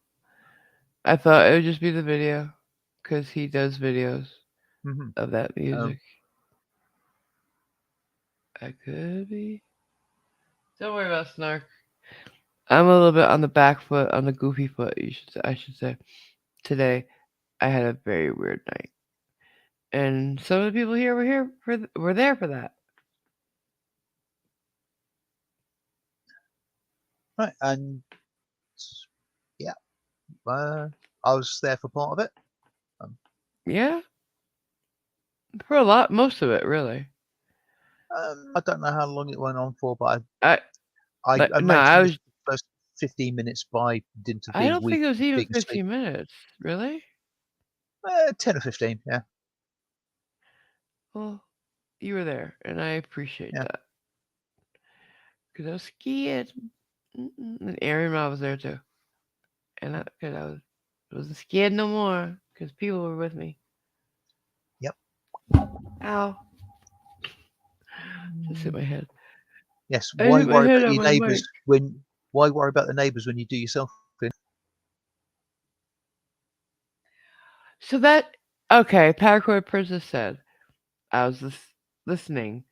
I thought it would just be the video, cause he does videos Mm-hmm. of that music. I could be. Don't worry about Snark. I'm a little bit on the back foot, on the goofy foot. I should say. Today, I had a very weird night, and some of the people here were there for that. Right, and yeah, I was there for part of it. Yeah, for a lot, most of it, really. I don't know how long it went on for, but I I like no, managed to miss the first 15 minutes by dint of I being don't weak, think it was even being asleep. 15 minutes, really. 10 or 15, yeah. Well, you were there, and I appreciate Yeah. that. Cause I was skiing, and Aaron Ma was there too, and cause I wasn't scared no more, cause people were with me. Yep. Ow! Just hit my head. Yes. I Why hit my worry head about on your my neighbours mic. when? Why worry about the neighbours when you do yourself? So that okay, Paracord Princess said I was listening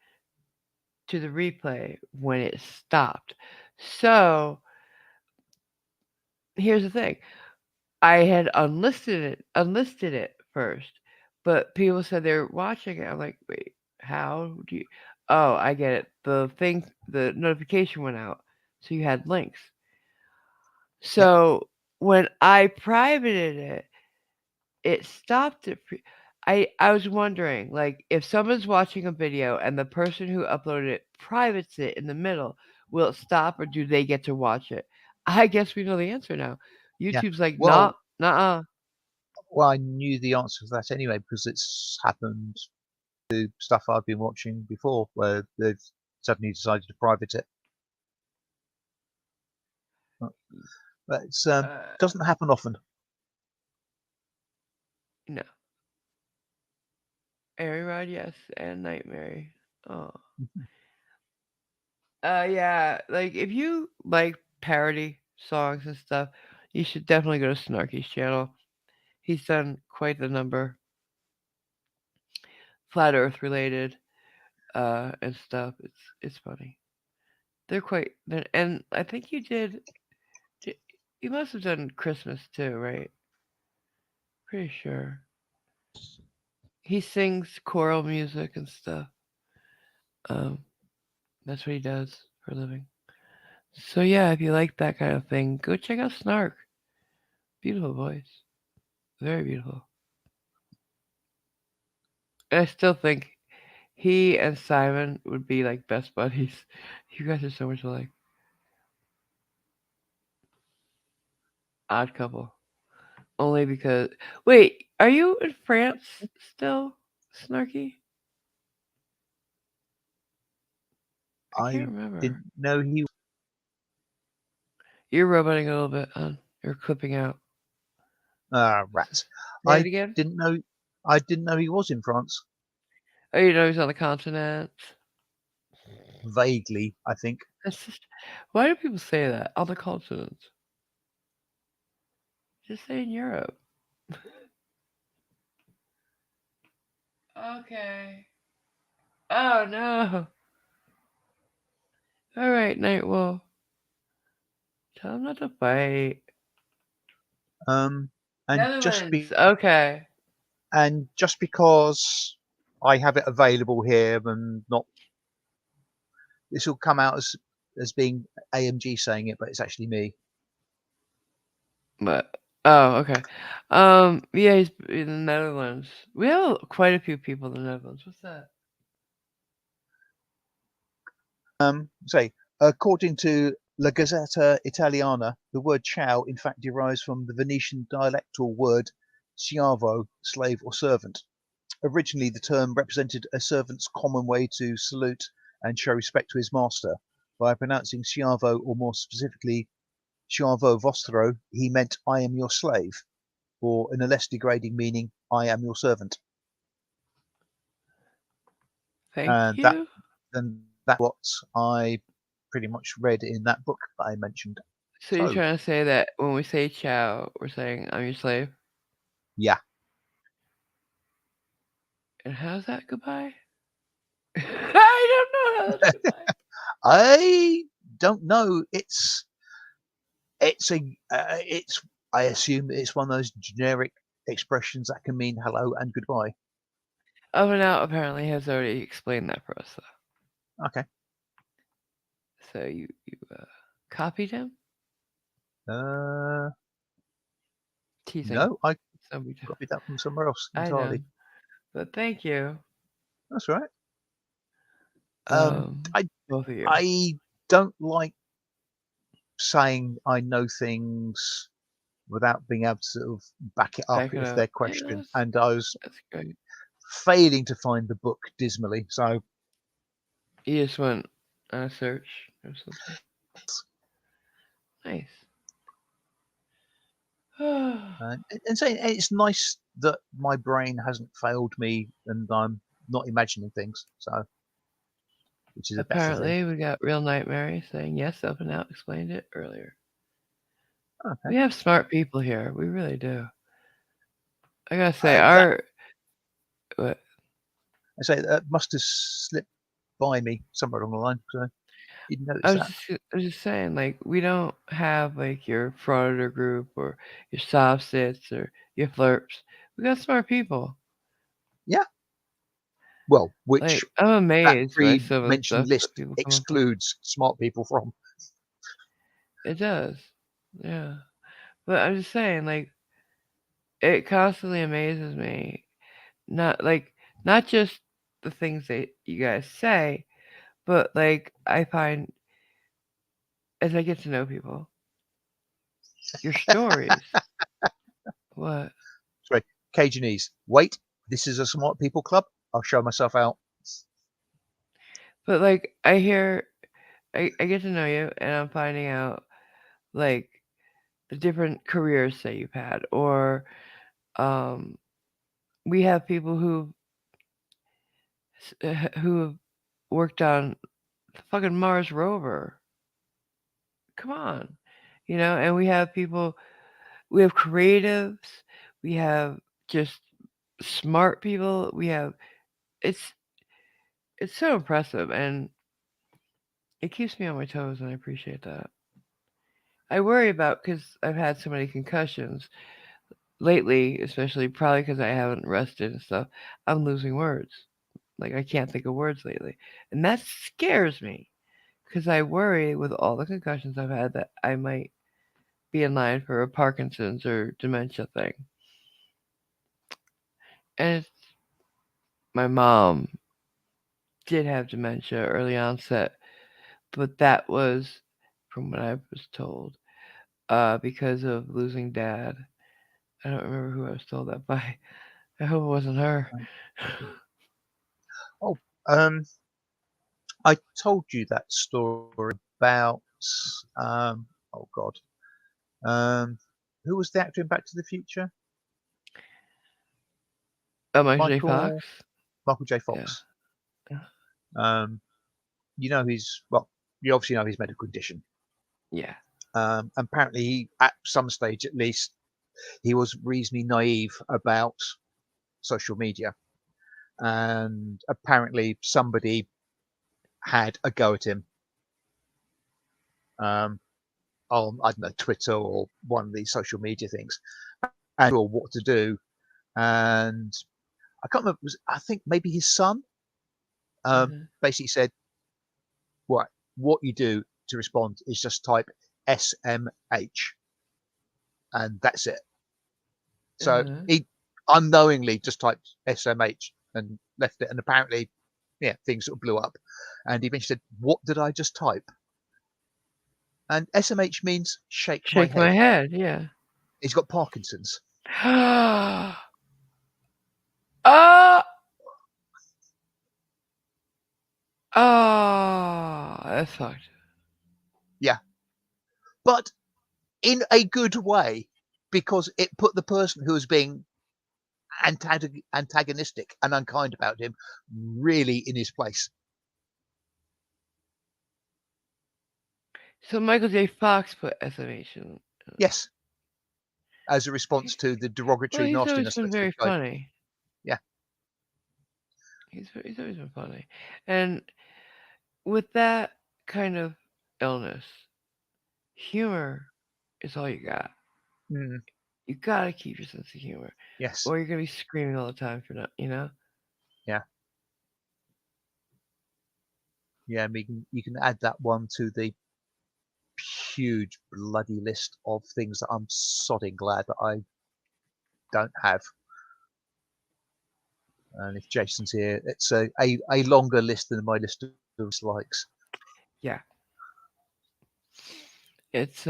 to the replay when it stopped. So here's the thing. I had unlisted it first, but people said they were watching it. I'm like, wait, how do you? Oh, I get it. The notification went out, so you had links. Yep. So when I privated it, it stopped it. I was wondering, like, if someone's watching a video and the person who uploaded it privates it in the middle, will it stop or do they get to watch it? I guess we know the answer now. Yeah. YouTube's like, nah, Well, nah. well, I knew the answer to that anyway because it's happened to stuff I've been watching before where they've suddenly decided to private it. But it's doesn't happen often. No. Airy Rod, yes, and Nightmare. Oh. Yeah, like if you like parody songs and stuff, you should definitely go to Snarky's channel. He's done quite the number, flat Earth related, and stuff. It's funny. They're quite, and I think di- you must have done Christmas too, right? Pretty sure. He sings choral music and stuff. Um, that's what he does for a living. So yeah, if you like that kind of thing, go check out Snark. Beautiful voice, very beautiful. And I still think he and Simon would be like best buddies. You guys are so much alike. Odd couple. Only because. Wait, are you in France still, Snarky? I can't I remember. didn't know he. You're roboting a little bit, hon. You're clipping out. Rats. Say it I again. didn't know. I didn't know he was in France. Oh, you know he's on the continent. Vaguely, I think. That's just. Why do people say that? On the continent. Just say in Europe. Okay. Oh no. All right, Night Wolf. Tell him not to fight. Um, and just Netherlands. be Okay. and just because I have it available here and not, this will come out as being AMG saying it, but it's actually me. But oh, okay. Yeah, he's in the Netherlands. We have quite a few people in the Netherlands. What's that? Say, according to La Gazzetta Italiana, the word ciao in fact derives from the Venetian dialectal word schiavo, slave or servant. Originally, the term represented a servant's common way to salute and show respect to his master. By pronouncing schiavo, or more specifically, schiavo vostro, he meant I am your slave, or in a less degrading meaning, I am your servant. Thank And that you. and that's what I pretty much read in that book that I mentioned. So you're So trying to say that when we say ciao, we're saying I'm your slave? yeah, And how's that goodbye? I don't know how that's goodbye. I don't know. It's a it's I assume it's one of those generic expressions that can mean hello and goodbye. Up and Out apparently has already explained that for us, though. Okay. So you copied him? Uh, Teasing. no, I Somebody. copied that from somewhere else I know. entirely. But thank you. That's right. Um, I both of you. I don't like saying I know things without being able to sort of back it up Back it if up. they're Yeah, questioned. And I was that's great. failing to find the book dismally. So You just went on a search or something. Nice. and saying it's nice that my brain hasn't failed me and I'm not imagining things. So which is a better thing. Apparently, we got Real Nightmare saying yes, Up and Out explained it earlier. Okay. We have smart people here. We really do. I gotta say, That our what, I say that must have slipped by me somewhere along the line. So didn't I notice was that. I was just saying, like, we don't have like your frauditor group or your soft sits or your flirps. We got smart people. Yeah. Well, which Like, I'm that amazed by some of the pre-mentioned stuff list that people come up with. excludes smart people from. It does. Yeah. But I'm just saying, like, it constantly amazes me. Not just the things that you guys say, but like I find as I get to know people, your stories. What? Sorry, Cajunese. Wait, this is a smart people club. I'll show myself out. But like I get to know you and I'm finding out like the different careers that you've had or um we have people who have worked on the fucking Mars rover. Come on. And we have people, we have creatives, we have just smart people, we have it's it's so impressive and it keeps me on my toes and I appreciate that. I worry about because I've had so many concussions lately, especially probably because I haven't rested and stuff. I'm losing words. Like I can't think of words lately, and that scares me because I worry with all the concussions I've had that I might be in line for a Parkinson's or dementia thing. And my mom did have dementia early onset, but that was, from what I was told, because of losing dad. I don't remember who I was told that by. I hope it wasn't her. Oh, um, I told you that story about oh God, um, who was the actor in Back to the Future? Oh, Michael J. Fox? Michael Michael J. Yeah. Fox. Um, you know his well, you obviously know his medical condition. Yeah. Apparently, at some stage at least, he was reasonably naive about social media, and apparently somebody had a go at him um, on I don't know Twitter or one of these social media things, and or what to do. And I can't remember. I think maybe his son Hmm. basically said, "What you do to respond is just type SMH, and that's it." So Uh-huh. he unknowingly just typed SMH and left it, and apparently, yeah, things sort of blew up. And he eventually said, "What did I just type?" And SMH means shake my Shake my head. head. Yeah. He's got Parkinson's. Ah. Ah. That's fucked. Yeah, but in a good way, because it put the person who was being antagonistic and unkind about him really in his place. So Michael J. Fox put SMH in. Yes, as a He's, response to the well, derogatory he's always nastiness been that he very tried. funny. Yeah. He's always been funny. And with that kind of illness, humor is all you got. Mm, You gotta keep your sense of humor, yes. or you're gonna be screaming all the time for not. Yeah. Yeah. You can add that one to the huge bloody list of things that I'm sodding glad that I don't have. And if Jason's here, it's a longer list than my list of dislikes. Yeah, it's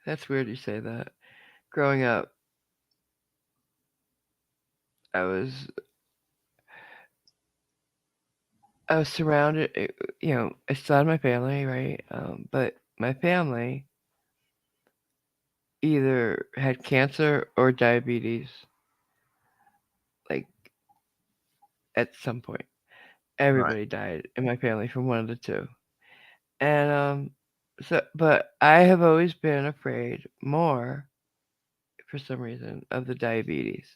that's weird you say that. Growing up, I was I was surrounded. I still had my family, right? But my family either had cancer or diabetes, like at some point. Right. Everybody died in my family from one of the two. And but I have always been afraid more for some reason of the diabetes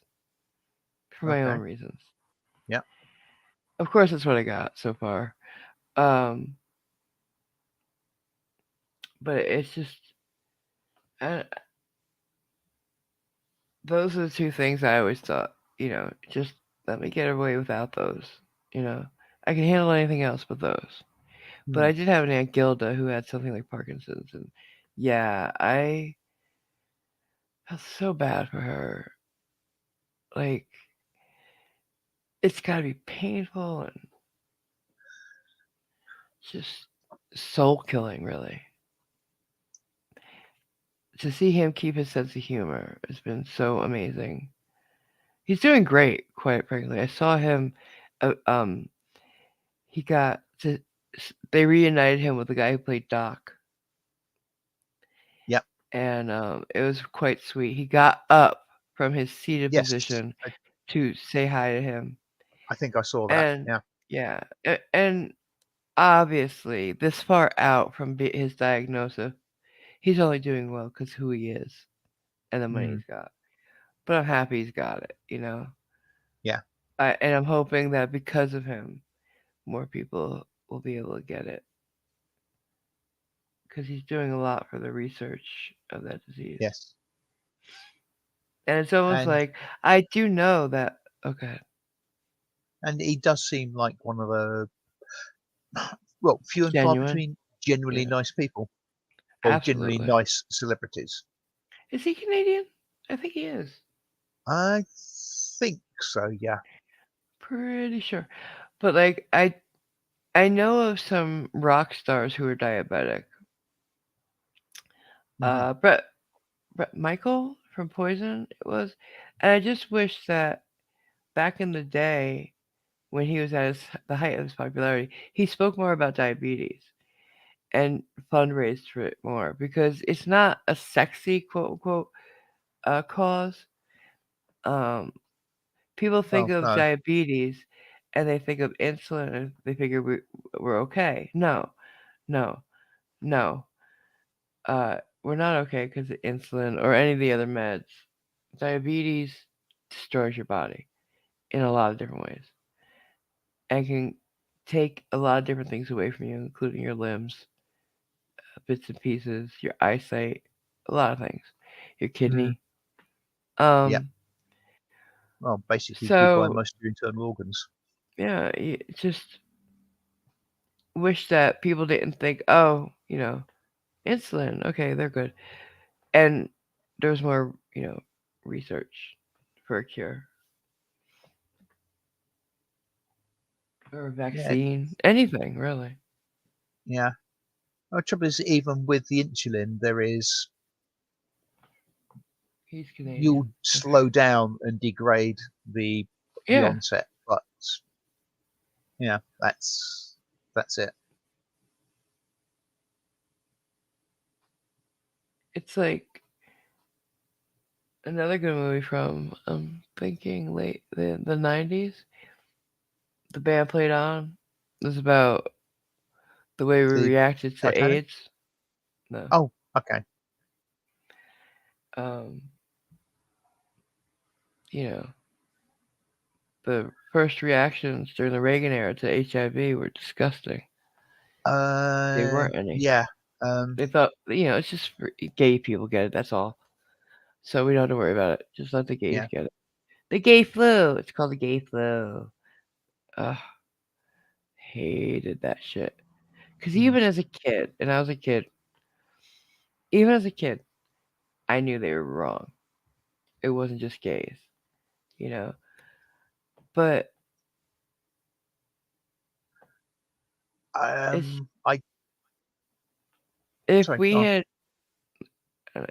for my own Okay. reasons. Yeah. Of course, that's what I got so far. Um, but it's just I, those are the two things I always thought. just let me get away without those. You know, I can handle anything else but those. But Hmm. I did have an Aunt Gilda who had something like Parkinson's, and yeah, I felt so bad for her. Like, it's got to be painful and just soul killing, really. To see him keep his sense of humor has been so amazing. He's doing great, quite frankly. I saw him. Uh, he got to. They reunited him with the guy who played Doc, Yep. and it was quite sweet. He got up from his seated Yes. position I, to say hi to him, I think I saw that. and Yeah. yeah, and obviously this far out from his diagnosis, he's only doing well because who he is and the money Mm, he's got. But I'm happy he's got it, you know. yeah. And I'm hoping that because of him, more people will be able to get it because he's doing a lot for the research of that disease. Yes. And it's almost And like I do know that. Okay, he does seem like one of the well, few and far genuine. between genuinely Yeah, nice people or genuinely absolutely. nice celebrities. Is he Canadian? I think he is. I think so. Yeah. Pretty sure. But like I know of some rock stars who are diabetic. Hmm. Brett Michael from Poison it was, and I just wish that back in the day when he was at the height of his popularity, he spoke more about diabetes and fundraised for it more because it's not a sexy quote unquote cause. Um, People think Oh of no. diabetes and they think of insulin and they figure we're okay. No, no, no. We're not okay because of insulin or any of the other meds. Diabetes destroys your body in a lot of different ways and can take a lot of different things away from you, including your limbs, bits and pieces, your eyesight, a lot of things, your Mm, kidney. yeah. Um, Well, basically, goodbye so most of your internal organs. yeah, just wish that people didn't think, oh, insulin, okay, they're good, and there's more, research for a cure or a Yeah. vaccine, anything really. Yeah. The trouble is, even with the insulin, there is He's Canadian. you'll Okay. slow down and degrade the Yeah, onset, but yeah, that's it. it's like another good movie from thinking late the 90s. The band played on. It was about the way we The reacted to Titanic. AIDS. No. Oh, okay. Um, you know, the first reactions during the Reagan era to HIV were disgusting. They weren't any. Yeah. They thought, it's just for gay people get it. That's all. So we don't have to worry about it. Just let the gays Yeah. get it. The gay flu. It's called the gay flu. Ugh, hated that shit. Because Mm. even as a kid, and I was a kid, even as a kid, I knew they were wrong. It wasn't just gays, you know. But it's I if sorry. we Go on. had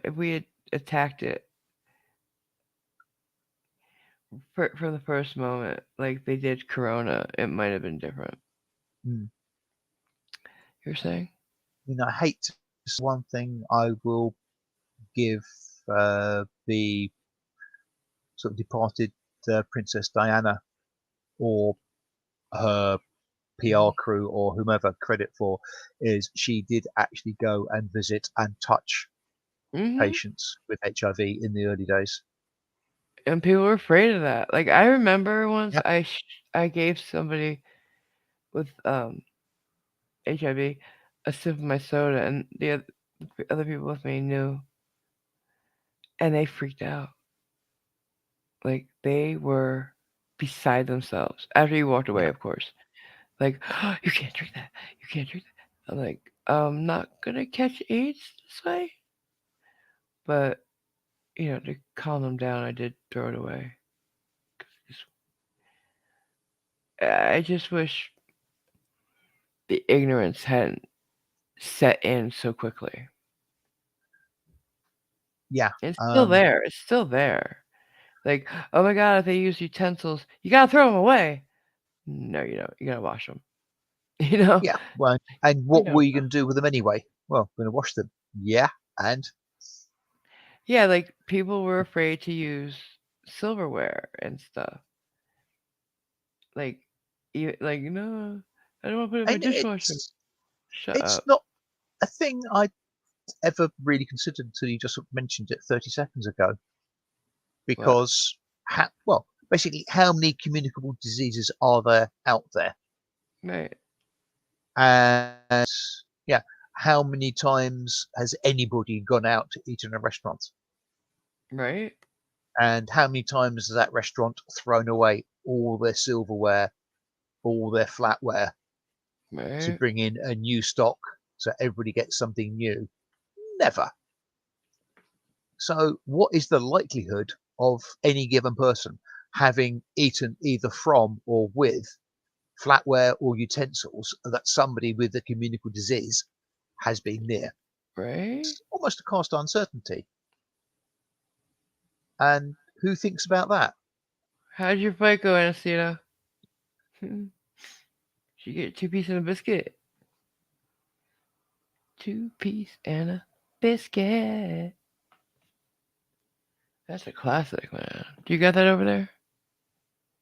if we had attacked it from the first moment, like they did Corona, it might have been different. Mm. You're saying? I hate to say one thing. I will give the sort of departed Princess Diana or her PR crew or whomever credit for is she did actually go and visit and touch Mm-hmm. patients with HIV in the early days. And people were afraid of that. Like I remember once Yeah. I gave somebody with HIV a sip of my soda, and the other people with me knew, and they freaked out. Like they were beside themselves after you walked away, Yeah. of course. Like, oh, you can't drink that. You can't drink that. I'm like, I'm not gonna catch AIDS this way. But to calm them down, I did throw it away. 'Cause I just wish the ignorance hadn't set in so quickly. Yeah. It's still Um, there. It's still there. Like, oh my god, if they use utensils, you gotta throw them away. No, you don't. You gotta wash them. You know? yeah. Well, and You what know. were you going to do with them anyway? Well, going to wash them. Yeah. And Yeah, like people were afraid to use silverware and stuff. Like, no, I don't want to put it in my and dishwasher. Shut it's up. not a thing I ever really considered until you just mentioned it 30 seconds ago. What? Because, well, basically, how many communicable diseases are there out there? Right. And yeah, how many times has anybody gone out to eat in a restaurant? Right. And how many times has that restaurant thrown away all their silverware, all their flatware to Right. bring in a new stock so everybody gets something new? Never. So, what is the likelihood of any given person having eaten either from or with flatware or utensils that somebody with a communicable disease has been near? Right. It's almost a cast uncertainty. And who thinks about that? How'd your fight go, Anastasia? Did you get 2 piece and a biscuit? 2 piece and a biscuit. That's a classic, man. Do you got that over there?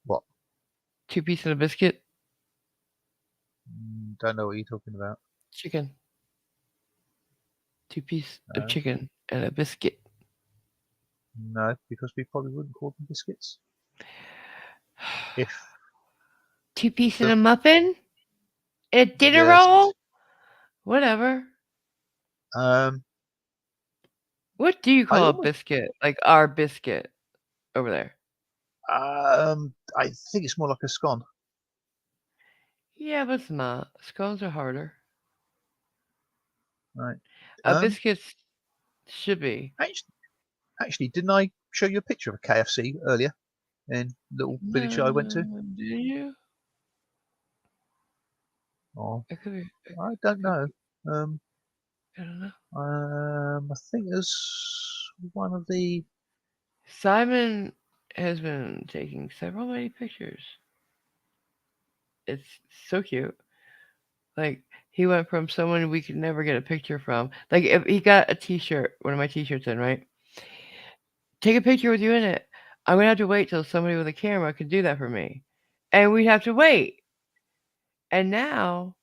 What? 2 piece and a biscuit? Don't know what you're talking about. Chicken. 2 piece of No, chicken and a biscuit. no, because we probably wouldn't call them biscuits. If 2 piece and the a muffin? A dinner yes, roll? Whatever. um, What do you I call a almost, biscuit? Like our biscuit over there. I think it's more like a scone. Yeah, but it's not. Scones are harder. Right. Um, Biscuits should be. actually, didn't I show you a picture of a KFC earlier in the little village I went to? No, do you? Oh, I could be. I I don't could know. be. Um, I don't know. I think there's one of the. Simon has been taking several many pictures. It's so cute. Like he went from someone we could never get a picture from. Like if he got a T-shirt, one of my T-shirts in, right? Take a picture with you in it. I'm gonna have to wait till somebody with a camera can do that for me, and we'd have to wait. And now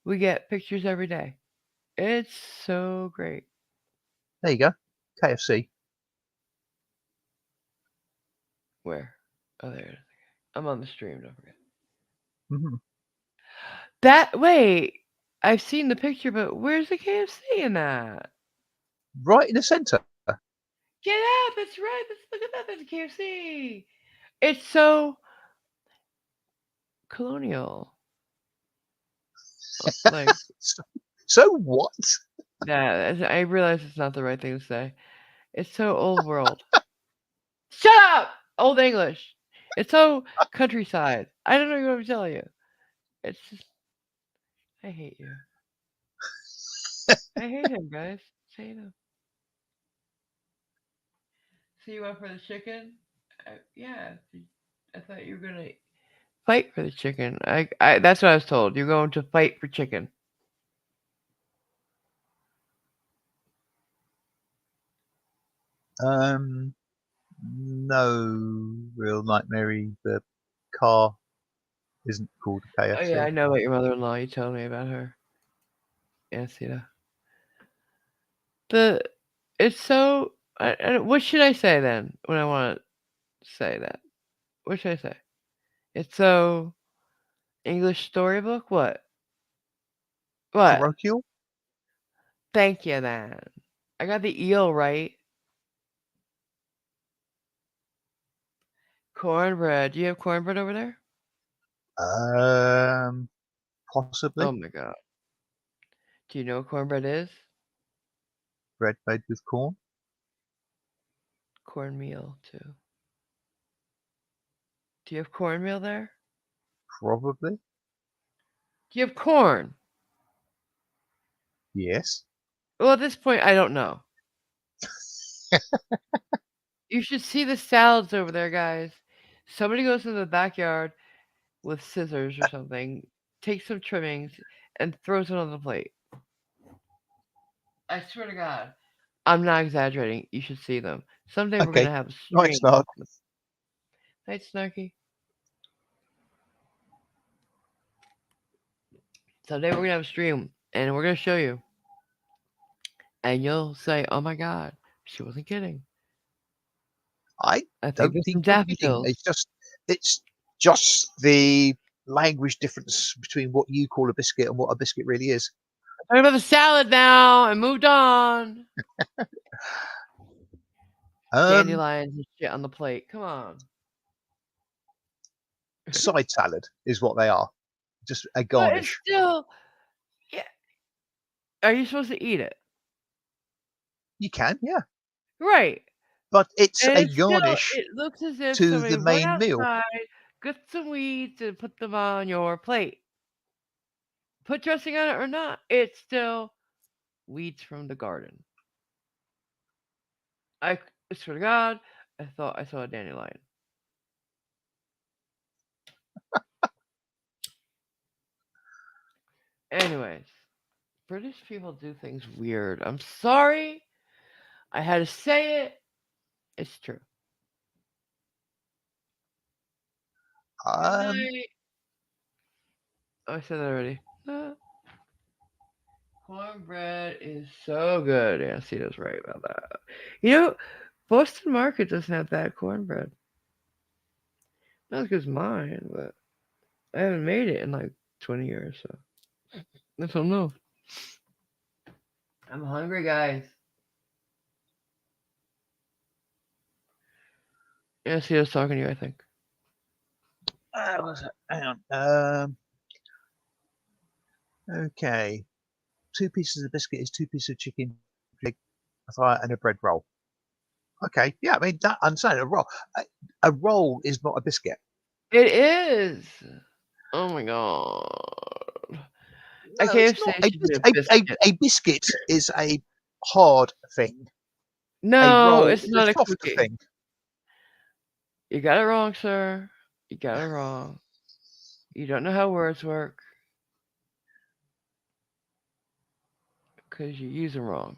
we get pictures every day. It's so great. There you go, KFC. Where? Oh, there it is. I'm on the stream. Don't forget. Hmm. That wait. I've seen the picture, but where's the KFC in that? Right in the centre. Get up! That's right. Let's look at that. That's KFC. It's so colonial. Like so, so what? that. I realize it's not the right thing to say. It's so old world. Shut up! Old English. It's so countryside. I don't know what I'm telling you. It's just I hate you. I hate him, guys. I hate him. So you went for the chicken? Yeah. I thought you were gonna fight for the chicken. That's what I was told. You're going to fight for chicken. Um, no real nightmare. The car isn't called a Oh yeah, KFC. I know about your mother-in-law. You told me about her. Yeah, see that. The it's so. What should I say then when I want to say that? What should I say? It's so English storybook. What? What? Parochial? Thank you then. I got the eel right. Cornbread. Do you have cornbread over there? Possibly Oh my god. Do you know what cornbread is? bread made with corn. Cornmeal too. Do you have cornmeal there? Probably. Do you have corn? Yes. Well, at this point, I don't know. You should see the salads over there, guys. Somebody goes in the backyard with scissors or something, takes some trimmings, and throws it on the plate. I swear to God. I'm not exaggerating. You should see them. Someday we're Okay. gonna have a Night stream. snark. Night Snarky. Someday we're gonna have a stream, and we're gonna show you, and you'll say, "Oh my God, she wasn't kidding." I I think don't there's some think you're kidding. daffodils. It's just the language difference between what you call a biscuit and what a biscuit really is. Talking about the salad now, and moved on. Um, Dandelions and shit on the plate. Come on. side salad is what they are. Just a But it's garnish. still, yeah. Are you supposed to eat it? You can, yeah. Right. But it's And a it's still, garnish it looks as if to somebody the went main meal. outside, got some weeds, and put them on your plate. Put dressing on it or not, it's still weeds from the garden. I swear to God, I thought I saw a dandelion. Anyways, British people do things weird. I'm sorry. I had to say it. It's true. Good Um, night. Oh, I said that already. Cornbread is so good. Yeah, Cito's right about that. You know, Boston Market doesn't have bad cornbread. Not as good as mine, but I haven't made it in like 20 years, so I don't know. I'm hungry, guys. Yeah, Cito's talking to you, I think. hang on. Okay. 2 pieces of biscuit is 2 pieces of chicken, egg, a fry, and a bread roll. Okay. Yeah, I mean, that, I'm saying a roll is not a biscuit. It is. Oh my god. I No, it's can't not. say it should be a biscuit. A biscuit is a hard thing. A No, roll it's is not a a softer cookie. thing. You got it wrong, sir. You got it wrong. You don't know how words work because you use them wrong.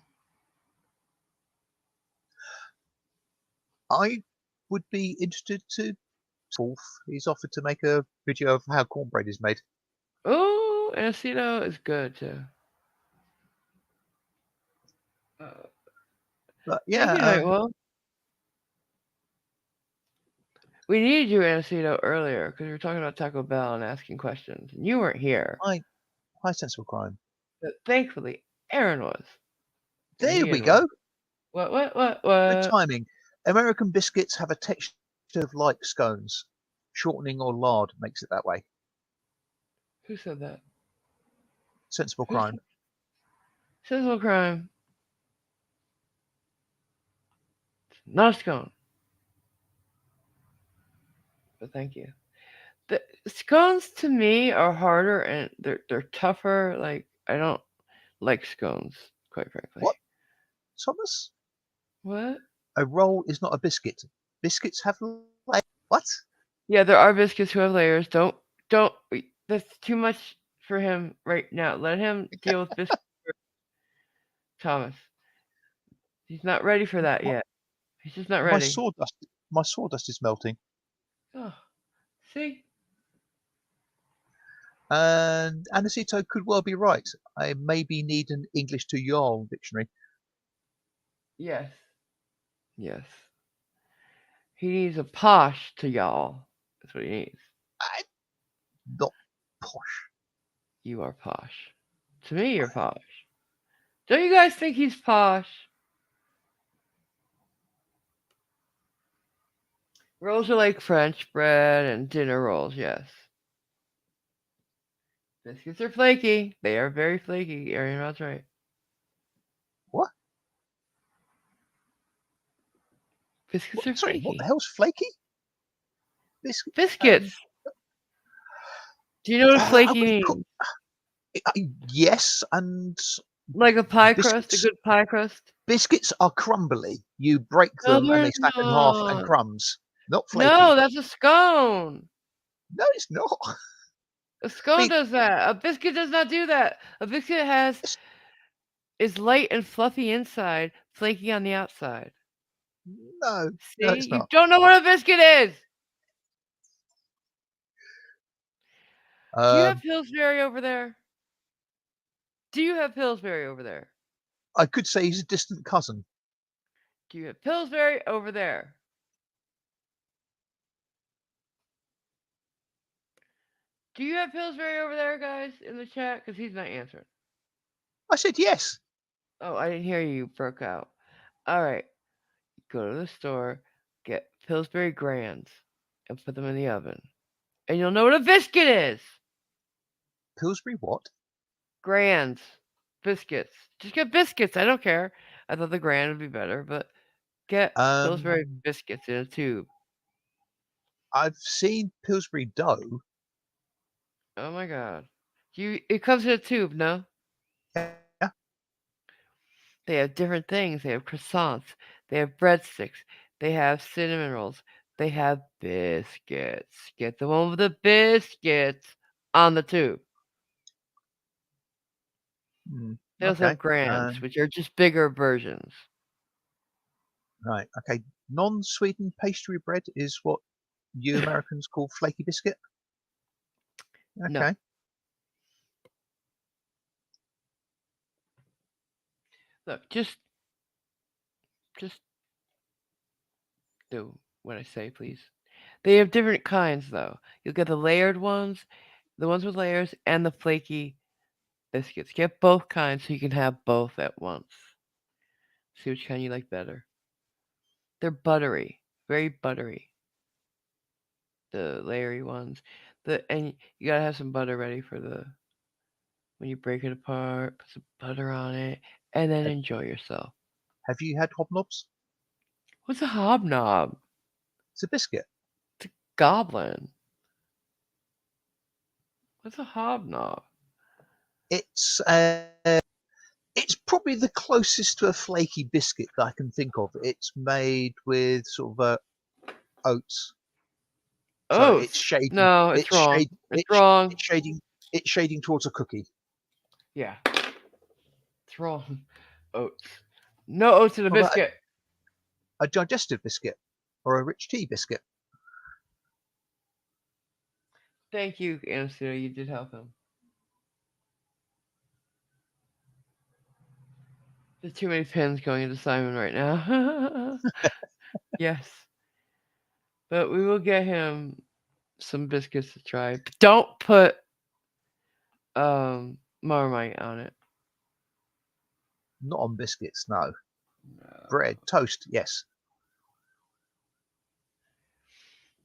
I would be interested to. Wolf, he's offered to make a video of how cornbread is made. Oh, and Cito is good too. Uh, But Thank you, yeah, Nightwell. We needed you, Anaceto, earlier because we were talking about Taco Bell and asking questions. And you weren't here. high sensible crime. But thankfully, Aaron was. And There we Ian was. go. Good What? timing. American biscuits have a texture of like scones. Shortening or lard makes it that way. Who said that? Sensible Who crime. said Sensible Crime? Not a scone. But thank you. The scones to me are harder and they're tougher. Like I don't like scones, quite frankly. What? Thomas? What? A roll is not a biscuit. Biscuits have like what? Yeah, there are biscuits who have layers. Don't. That's too much for him right now. Let him deal with biscuits, Thomas. He's not ready for that My, yet. He's just not my ready. sawdust is melting. Oh, see? And Anacito could well be right. I maybe need an English to y'all dictionary. Yes. Yes. He needs a posh to y'all. That's what he needs. Not posh. You are posh. To me, you're posh. Don't you guys think he's posh? Rolls are like French bread and dinner rolls, yes. Biscuits are flaky. They are very flaky. Arian Rod's right. What? Biscuits are Sorry, what the flaky. hell's flaky? Biscuit. Biscuits. Do you know what I flaky would put, means? yes, and Like a pie crust, a biscuits. good pie crust? Biscuits are crumbly. You break No, them and they're they snap in half and not. crumbs. Not No, flaky. that's a scone. No, it's not. A I scone mean, does that. A biscuit does not do that. A biscuit it's- is light and fluffy inside, flaky on the outside. no, no, See? it's You not. don't know what a biscuit is. Do you have Um, Pillsbury over there? Do you have Pillsbury over there? I could say he's a distant cousin. Do you have Pillsbury over there? Do you have Pillsbury over there, guys, in the chat? Because he's not answering. I said yes. Oh, I didn't hear you. You broke out. All right. Go to the store, get Pillsbury Grands, and put them in the oven. And you'll know what a biscuit is. Pillsbury what? Grands. Biscuits. Just get biscuits. I don't care. I thought the Grand would be better, but get Pillsbury Um, biscuits in a tube. I've seen Pillsbury dough. Oh my god. It comes in a tube, no? Yeah. They have different things. They have croissants. They have breadsticks. They have cinnamon rolls. They have biscuits. Get the one with the biscuits on the tube. They also Okay. have Grands, which are just bigger versions. Right. Okay. Non-sweetened pastry bread is what you Americans call flaky biscuit. No. Okay. Look, just do what I say, please. They have different kinds, though. You'll get the layered ones, the ones with layers, and the flaky biscuits. Get both kinds so you can have both at once. See which kind you like better. They're buttery, very buttery. The layery ones. And you gotta have some butter ready for the when you break it apart. Put some butter on it, and then Have, enjoy yourself. have you had hobnobs? What's a hobnob? It's a biscuit. It's a goblin. What's a hobnob? It's it's probably the closest to a flaky biscuit that I can think of. It's made with sort of oats, so Oats. it's shading. No, it's It's wrong. shade. It's wrong. It's shading. It's shading towards a cookie. Yeah, it's wrong. Oats. No oats in a What about biscuit. a digestive biscuit or a rich tea biscuit? Thank you, Anastasia. You did help him. There's too many pins going into Simon right now. Yes. But we will get him some biscuits to try. But don't put Marmite on it. Not on biscuits, no. No. Bread, toast, yes.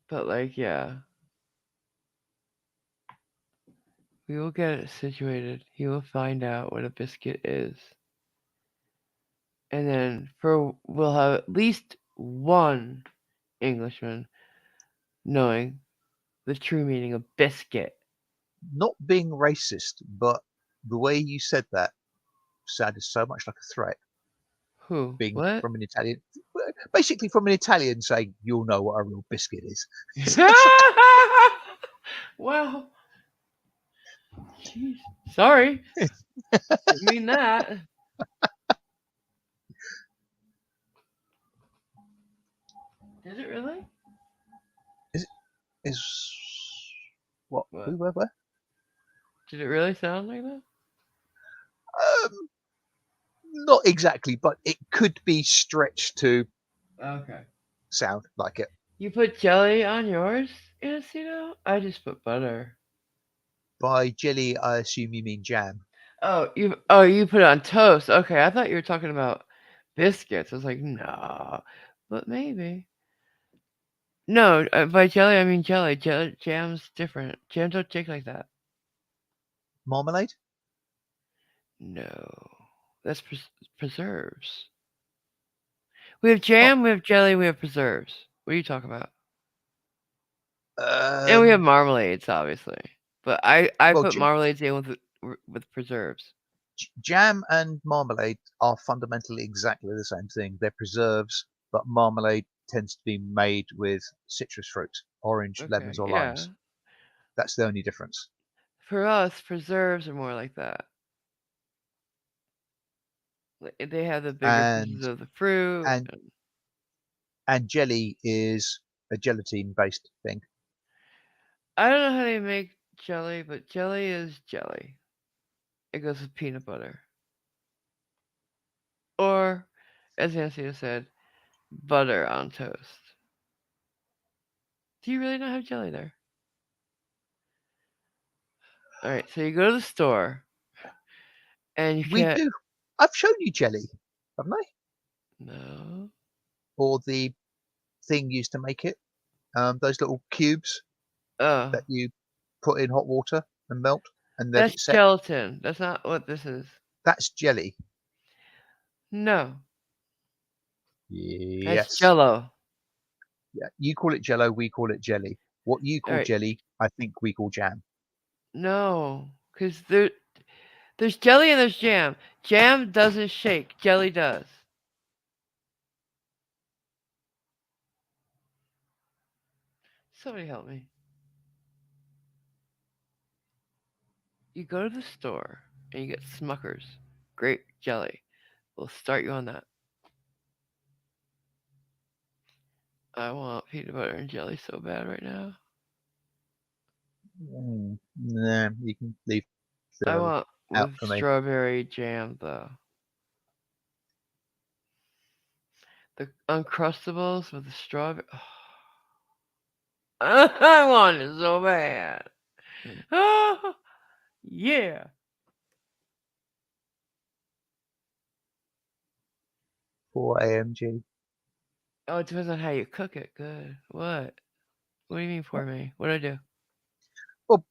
But like, yeah. We will get it situated. He will find out what a biscuit is. And then we'll have at least one Englishman knowing the true meaning of biscuit. Not being racist, but the way you said that sounded so much like a threat. Who? Being What? from an Italian, basically from an Italian saying, "You'll know what a real biscuit is." Wow. Jeez. Sorry. Didn't mean that. Did it really? Is what? What? Who? Where? Did it really sound like that? Not exactly, but it could be stretched to Okay. sound like it. You put jelly on yours, Inesito? I just put butter. By jelly, I assume you mean jam. You put it on toast. Okay, I thought you were talking about biscuits. I was like, no, but maybe. No, by jelly I mean jelly. Jam's different. Jam don't take like that. Marmalade? No, that's preserves. We have Oh, jam, we have jelly, we have preserves. What are you talking about? And we have um, marmalades, obviously. But I well, put marmalades in with preserves. jam and marmalade are fundamentally exactly the same thing. They're preserves, but marmalade tends to be made with citrus fruit, orange, Okay, lemons, or yeah. limes. That's the only difference. For us, preserves are more like that. They have the bigger And pieces of the fruit. and and jelly is a gelatine-based thing. I don't know how they make jelly, but jelly is jelly. It goes with peanut butter. Or, as Nancy has said, butter on toast. Do you really not have jelly there? Alright, so you go to the store and you We get. do. I've shown you jelly, haven't I? No. Or the thing used to make it. Those little cubes Oh. that you put in hot water and melt and let That's it set. gelatin. That's not what this is. That's jelly. No. That's Yes. jello. Yeah. You call it jello, we call it jelly. What you call Alright. jelly, I think we call jam. No. Because there's jelly and there's jam. Jam doesn't shake. Jelly does. Somebody help me. You go to the store and you get Smucker's grape jelly. We'll start you on that. I want peanut butter and jelly so bad right now. Nah, you can leave I them want out with for me. strawberry jam though. The Uncrustables with the strawberry. I want it so bad. Oh, yeah. For AMG. Oh, it depends on how you cook it. Good. What? What do you mean for me? What do I do? Well,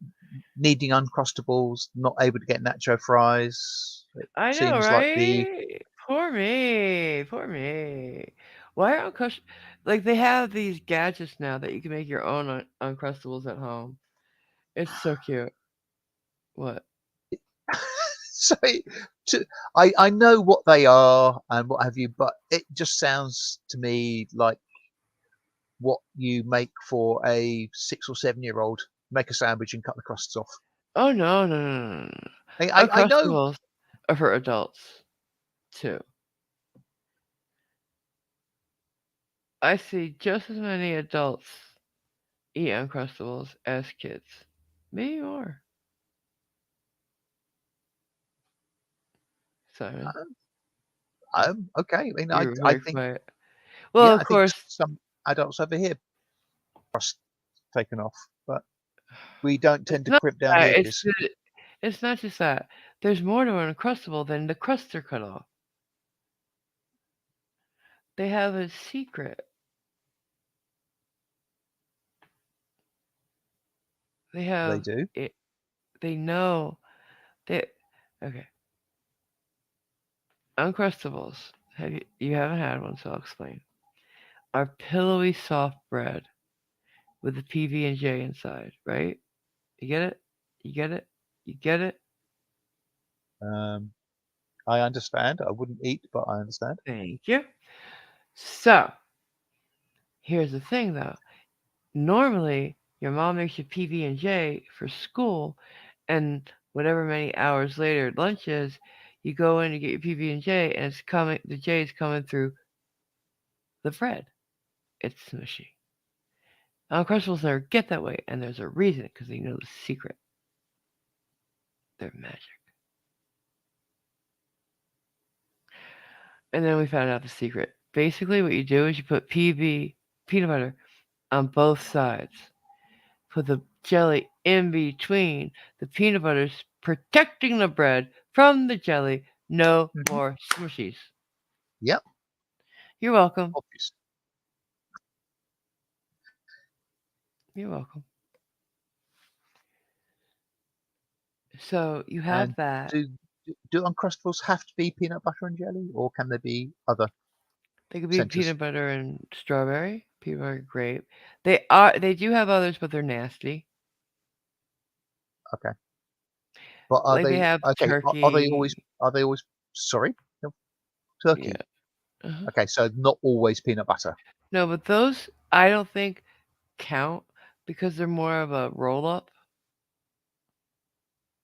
needing Uncrustables, not able to get Nacho fries. It I know, seems like the right? Poor me. Poor me. Why are like they have these gadgets now that you can make your own Uncrustables at home. It's so cute. What? so to, I know what they are and what have you, but it just sounds to me like what you make for a 6 or 7 year old. Make a sandwich and cut the crusts off. Oh no, no, no, no, no, no. I know. Uncrustables are for adults too. I see just as many adults eat Uncrustables as kids. Maybe more. Simon, Okay. I mean, you're I very think, quiet. Well, yeah, of I think course. some adults over here crust taken off, but we don't It's tend to not crimp down that. the edges. It's not just that. There's more to an Uncrustable than the crusts are cut off. They have a secret. They They have do. it. They know that. Okay, Uncrustables. You haven't had one, so I'll explain. Are pillowy soft bread with the PB and J inside, right? You get it? You get it? You get it? Um, I understand. I wouldn't eat, but I understand. Thank you. So here's the thing, though. Normally, your mom makes you PB and J for school, and whatever many hours later lunch is, you go in to get your PB and J, and it's coming. The J is coming through the bread. It's smushy. Uncrustables never get that way, and there's a reason because they know the secret. They're magic. And then we found out the secret. Basically, what you do is you put PB peanut butter on both sides. Put the jelly in between. The peanut butter's protecting the bread from the jelly. No Hmm. more smushies. Yep, You're welcome. obvious. You're welcome. So you have And that. do Uncrustables have to be peanut butter and jelly, or can there be other They could be centers? peanut butter and strawberry, peanut butter and grape. They do have others, but they're nasty. Okay, but are Like they they have okay? Are they always? turkey. Are they always? Sorry, no, Yeah. turkey. Uh-huh. Okay, so not always peanut butter. No, but those I don't think count because they're more of a roll up,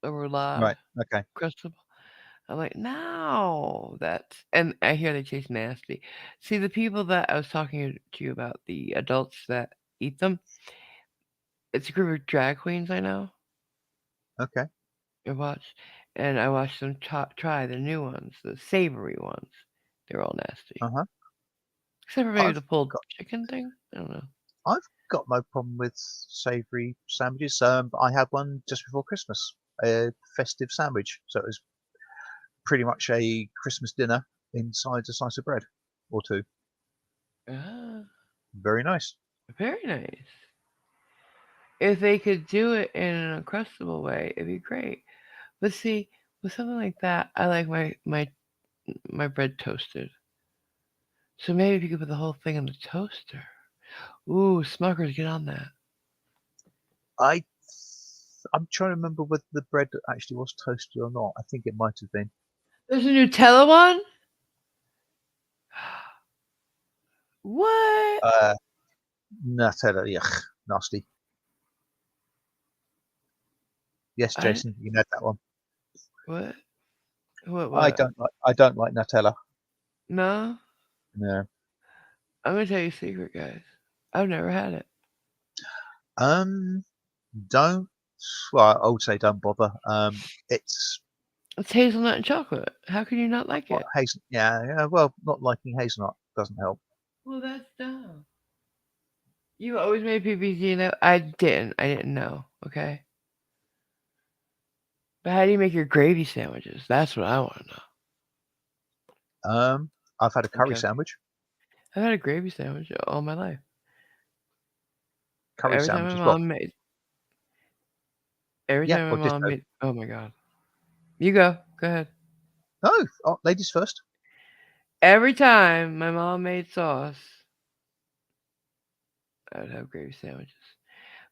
a roulade Right. Okay. crustable. I'm like, no, that's and I hear they taste nasty. See, the people that I was talking to you about, the adults that eat them, it's a group of drag queens I know. Okay. I watch, and I watched them try the new ones, the savory ones. They're all nasty, Uh huh. except for maybe I've the pulled got chicken thing. I don't know. I've got no problem with savoury sandwiches. I had one just before Christmas, a festive sandwich. So it was pretty much a Christmas dinner inside a slice of bread or two. Ah, Very nice. very nice. If they could do it in an uncrustable way, it'd be great. But see, with something like that, I like my bread toasted. So maybe if you could put the whole thing in the toaster. Ooh, Smuckers, get on that. I I'm trying to remember whether the bread actually was toasted or not. I think it might have been. There's a Nutella one. What? Uh, Nutella, yuck, nasty. Yes, I Jason, you can have that one. what? What? I don't like Nutella. No. No. I'm gonna tell you a secret, guys. I've never had it. Um, don't. Well, I would say don't bother. It's It's hazelnut and chocolate. How can you not like what it? hazel. Yeah, yeah. Well, not liking hazelnut doesn't help. Well, that's dumb. You always made PBG, and I didn't. I didn't know. Okay. But how do you make your gravy sandwiches? That's what I want to know. I've had a I'm curry joking. sandwich. I've had a gravy sandwich all my life. Curry Every time sandwich my as well. mom made. Every Yeah, time or my mom ditto. made. Oh my god. You go. Go ahead. No, oh, ladies first. Every time my mom made sauce, I would have gravy sandwiches.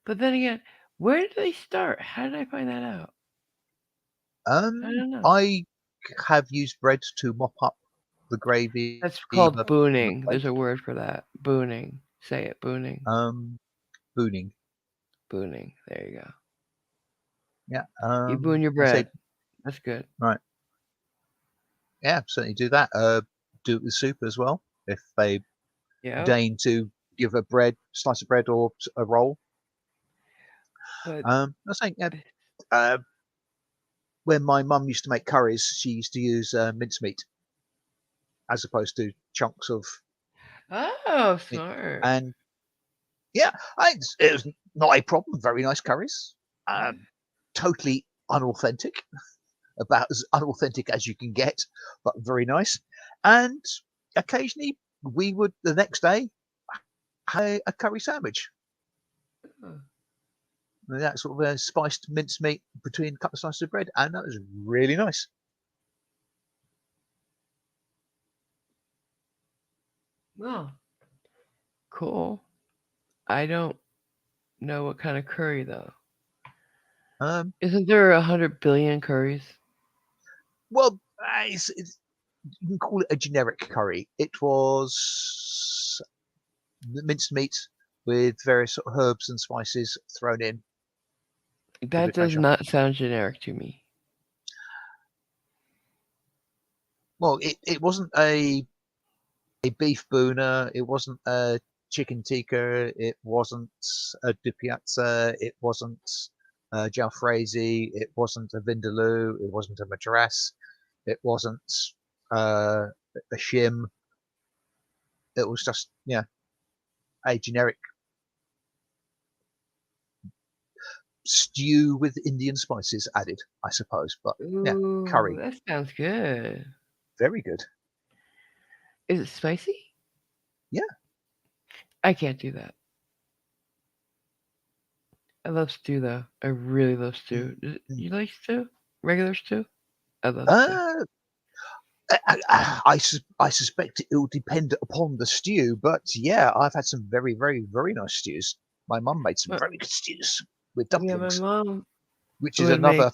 But then again, where did they start? How did I find that out? I don't know. I have used bread to mop up the gravy That's called on the booning. plate. There's a word for that. Booning. Say it. Booning. Um, Booning. Booning. There you go. Yeah. You boon your I say bread. That's good. right. Yeah, certainly do that. Do it with soup as well if they Yeah. deign to give a bread slice of bread or a roll. But I think uh, when my mum used to make curries, she used to use mincemeat as opposed to chunks of oh, meat. smart. And yeah, it was not a problem. Very nice curries. Uh, totally unauthentic, about as unauthentic as you can get, but very nice. And occasionally we would the next day have a curry sandwich. Oh, And that sort of spiced mincemeat between a couple of slices of bread, and that was really nice. well, cool. I don't know what kind of curry though. Um, Isn't there 100 billion curries? well, you can call it a generic curry. It was minced meat with various sort of herbs and spices thrown in for That good does measure. not sound generic to me. Well, it wasn't a beef booner. It wasn't a chicken tikka. It wasn't a di piazza. It wasn't a jalfrezi. It wasn't a vindaloo. It wasn't a madras. It wasn't uh, a shim. It was just a generic stew with Indian spices added, I suppose. But yeah, Ooh, curry, that sounds good. very good. Is it spicy? Yeah, I can't do that. I love stew though. I really love stew. Mm. You like stew? Regular stew? I love stew. Uh, I suspect it will depend upon the stew, but yeah, I've had some very, very, very nice stews. My mum made some But very good stews with yeah, my dumplings, mom which is would make another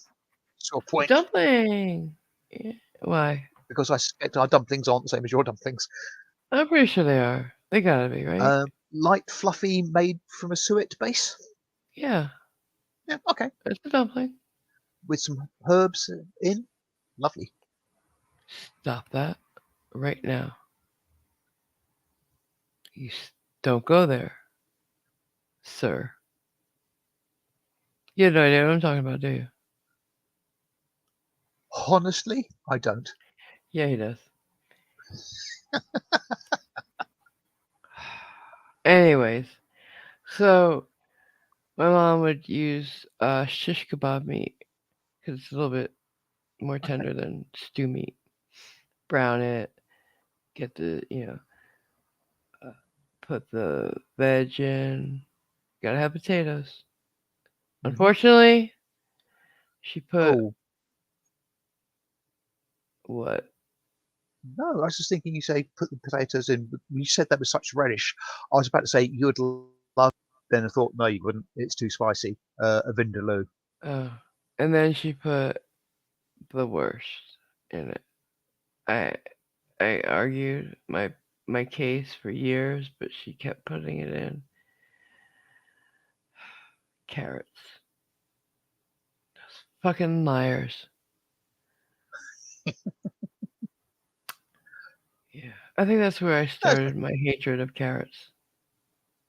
sore point dumpling. Yeah. Why? because I suspect our dumplings aren't the same as your dumplings. I'm pretty sure they are. They gotta be, right? Light, fluffy, made from a suet base. Yeah, Yeah, okay, it's a dumpling. with some herbs in. Lovely. Stop that right now. Don't go there, sir. You have no idea what I'm talking about, do you? Honestly, I don't. Yeah, he does. Anyways, so my mom would use shish kebab meat because it's a little bit more Okay. tender than stew meat. Brown it, get the uh, put the veg in. Gotta have potatoes. Hmm. Unfortunately, she put Oh what? no, I was just thinking. You say put the potatoes in. But you said that with such relish. I was about to say you'd love. Then I thought, no, you wouldn't. It's too spicy. A vindaloo. Oh, and then she put the worst in it. I I argued my case for years, but she kept putting it in. Carrots. Fucking liars. Yeah. I think that's where I There's, started my hatred of carrots.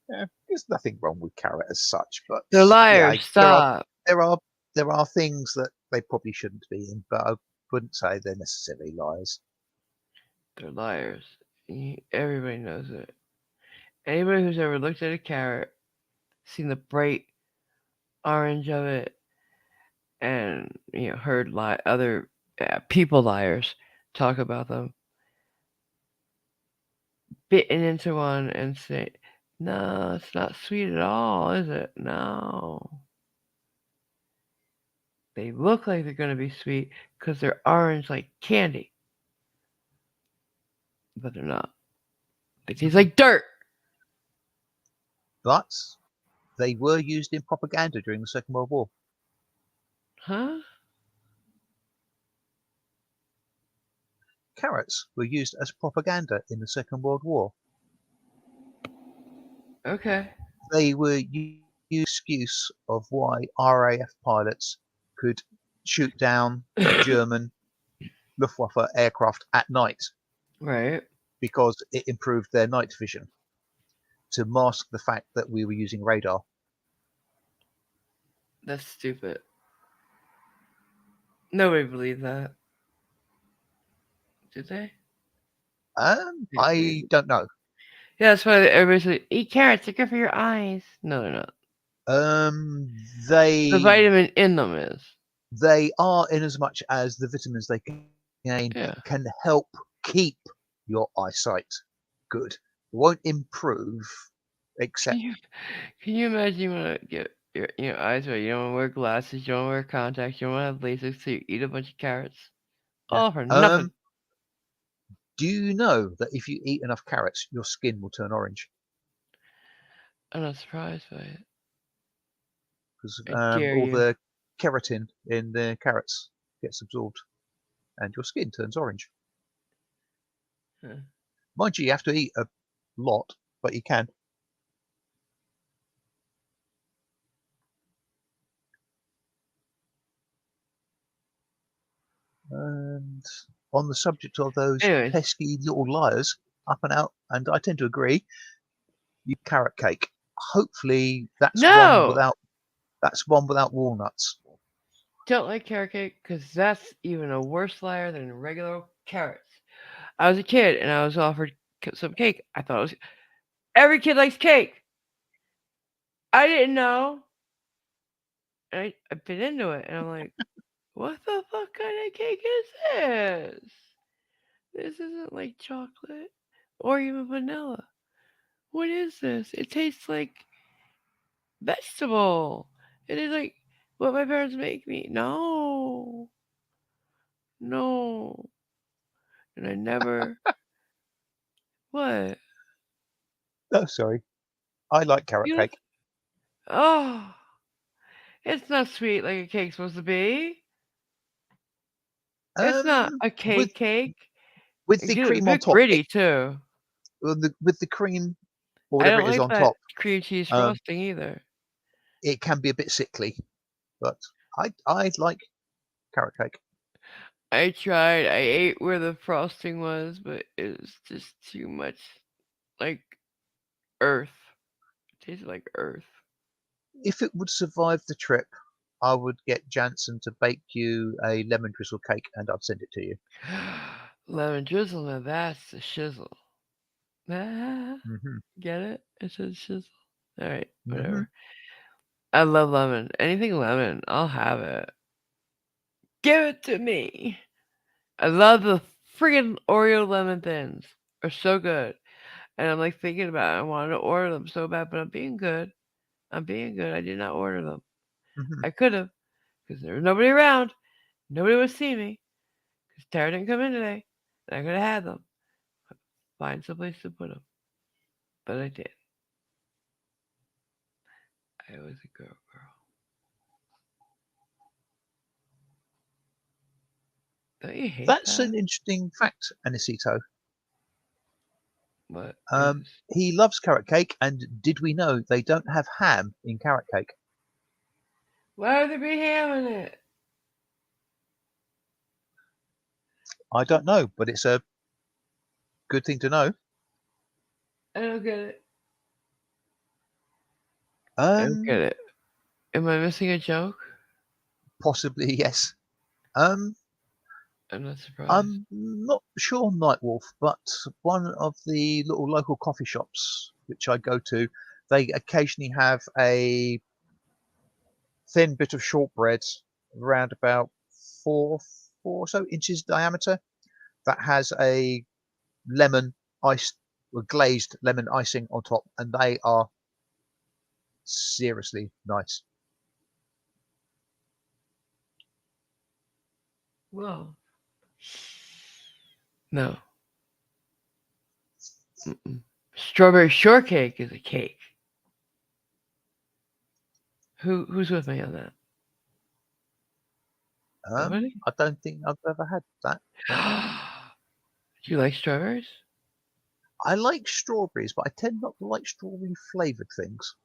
there's nothing wrong with carrot as such, but They're yeah, liars. Stop. there are there are things that they probably shouldn't be in, but I wouldn't say they're necessarily lies. They're liars. Everybody knows it. Anybody who's ever looked at a carrot, seen the bright orange of it, and heard other people liars talk about them, bitten into one and say, "No, it's not sweet at all, is it? No." They look like they're gonna be sweet because they're orange like candy, but they're not. They taste Mhm. like dirt. But they were used in propaganda during the Second World War. Huh? Carrots were used as propaganda in the Second World War. Okay. They were used excuse of why RAF pilots could shoot down German Luftwaffe aircraft at night Right. because it improved their night vision to mask the fact that we were using radar. That's stupid. Nobody believed that. Did they? I don't know. Yeah, that's why everybody's like, eat carrots, they're good for your eyes. No, they're not. Um, The they vitamin in them is. they are in as much as the vitamins they contain Yeah. can help keep your eyesight good. It won't improve, Can except you can you imagine you want to get your eyes right? You don't want to wear glasses, you don't want to wear contacts, you don't want to have LASIK, so you eat a bunch of carrots. yeah. All for nothing. Do you know that if you eat enough carrots, your skin will turn orange? I'm not surprised by it. Because I dare all you. the keratin in the carrots gets absorbed, and your skin turns orange. Huh. Mind you, you have to eat a lot, but you can. And on the subject of those Anyways, pesky little liars, up and out, and I tend to agree, you carrot cake. Hopefully no! that's one without walnuts. Don't like carrot cake because that's even a worse liar than regular carrots. I was a kid and I was offered some cake. I thought it was every kid likes cake. I didn't know. And I bit into it and I'm like, what the fuck kind of cake is this? This isn't like chocolate or even vanilla. What is this? It tastes like vegetable. It is like what my parents make me. No, no, and I never. What? Oh, sorry. I like carrot You? cake. Oh, it's not sweet like a cake's supposed to be. It's not Um, a with cake. with It the get a cream on bit top, gritty too. with the cream or I whatever don't it is like on that top, cream cheese um, frosting either. it can be a bit sickly. But I like carrot cake. I tried. I ate where the frosting was, but it was just too much like earth. It tasted like earth. If it would survive the trip, I would get Jansen to bake you a lemon drizzle cake, and I'd send it to you. Lemon drizzle, now that's the shizzle. Ah, Hmm. get it? It says shizzle. Alright, Hmm. whatever. I love lemon. Anything lemon, I'll have it. Give it to me. I love the friggin' Oreo lemon thins. They're so good. And I'm like thinking about it. I wanted to order them so bad, but I'm being good. I'm being good. I did not order them. Hmm. I could have, because there was nobody around. Nobody would see me. Because Tara didn't come in today. And I could have had them. Find someplace to put them. But I did. I was a girl. Don't you hate That's that? an interesting fact, Anisito. What Um, is? he loves carrot cake, and did we know they don't have ham in carrot cake? Why would there be ham in it? I don't know, but it's a good thing to know. I don't get it. I don't get Um, it. Am I missing a joke? Possibly yes. Um, I'm not surprised. I'm not sure, Nightwolf, but one of the little local coffee shops which I go to, they occasionally have a thin bit of shortbread around about four, 4 or so inches diameter that has a lemon iced or glazed lemon icing on top, and they are seriously nice. Well, no. Mm-mm. Strawberry shortcake is a cake. Who's with me on that? Nobody? I don't think I've ever had that. No. Do you like strawberries? I like strawberries, but I tend not to like strawberry flavored things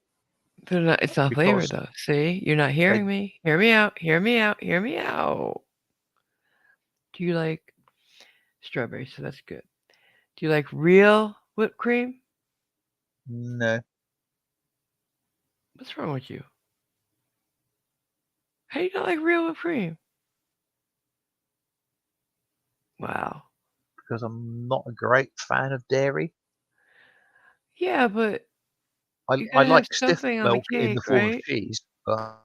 They're not. It's not flavored because though. See, you're not they hearing me. Hear me out. Hear me out. Hear me out. Do you like strawberries? So that's good. Do you like real whipped cream? no. What's wrong with you? How do you not like real whipped cream? Wow. Because I'm not a great fan of dairy. Yeah, but you I gotta have like stiff something on the milk in cake, the form of right? cheese, but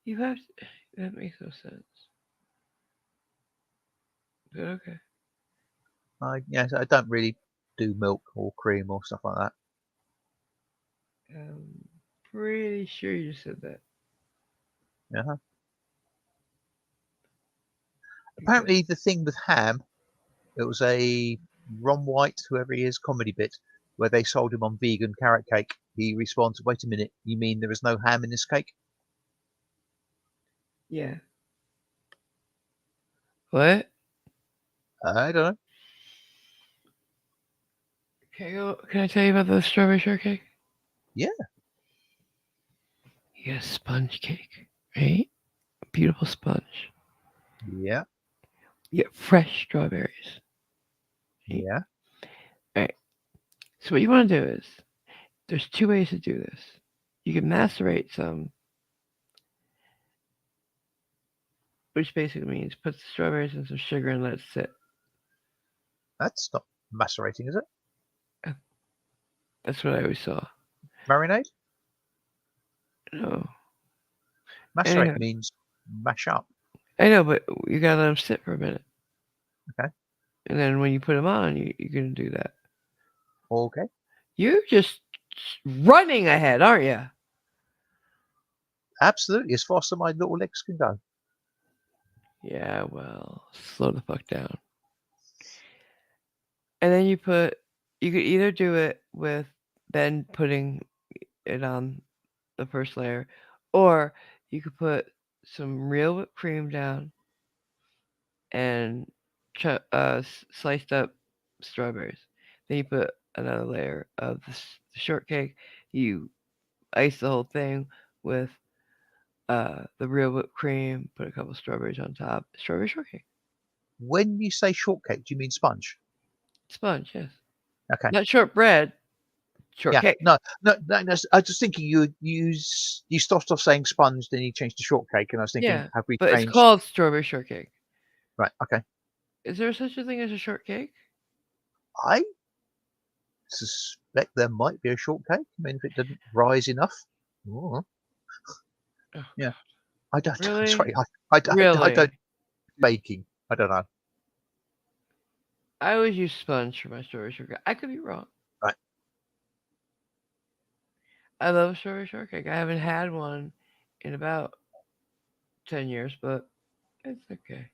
You have. That makes no sense. But okay. I don't really do milk or cream or stuff like that. Pretty sure you said that. Uh-huh. Because Apparently, the thing with ham, it was a Ron White, whoever he is, comedy bit where they sold him on vegan carrot cake. He responds, "Wait a minute, you mean there is no ham in this cake?" yeah. What? I don't know. Can I tell you about the strawberry shortcake? Yeah, You get a sponge cake, right? A beautiful sponge. yeah, You get fresh strawberries. Right? yeah. Right. So what you want to do is there's two ways to do this. You can macerate some, which basically means put the strawberries in some sugar and let it sit. That's not macerating, is it? Uh, That's what I always saw. Marinade? No. Macerate Anyhow, means mash up. I know, but you gotta let them sit for a minute. Okay. And then when you put them on, you're gonna do that. Okay. You're just running ahead, aren't you? Absolutely, as fast as my little legs can go. Yeah, well, slow the fuck down. And then you could either do it with then putting it on the first layer, or you could put some real whipped cream down and sliced up strawberries. Then you put another layer of the shortcake. You ice the whole thing with the real whipped cream. Put a couple strawberries on top. Strawberry shortcake. When you say shortcake, do you mean sponge? Sponge, yes. Okay. Not shortbread. Yeah. Shortcake. No. I was just thinking you started off saying sponge, then you changed to shortcake, and I was thinking, Yeah, have we but it's changed? called strawberry shortcake. Right. Okay. Is there such a thing as a shortcake? I suspect there might be a shortcake. I mean, if it didn't rise enough. Oh, Oh, yeah. I don't. really? Sorry. I Really? don't baking. I don't know. I always use sponge for my strawberry shortcake. I could be wrong. Right. I love strawberry shortcake. I haven't had one in about 10 years, but it's okay.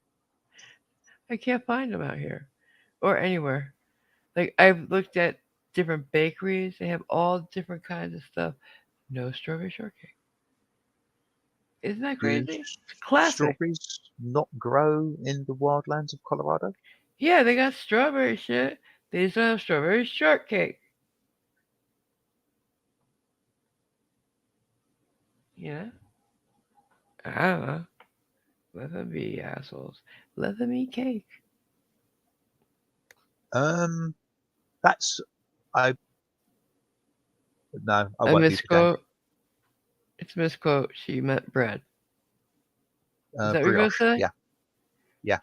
I can't find them out here or anywhere. Like, I've looked at different bakeries, they have all different kinds of stuff. No strawberry shortcake. Isn't that Do crazy? It's classic. strawberries not grow in the wildlands of Colorado? Yeah, they got strawberry shit. They just don't have strawberry shortcake. You know? I don't know. Let them be assholes. Let them eat cake. Um, that's I no, I A won't be misquote. pedantic. It's a misquote. She meant bread. Is that what you're going to Brioche. say? Yeah, yeah.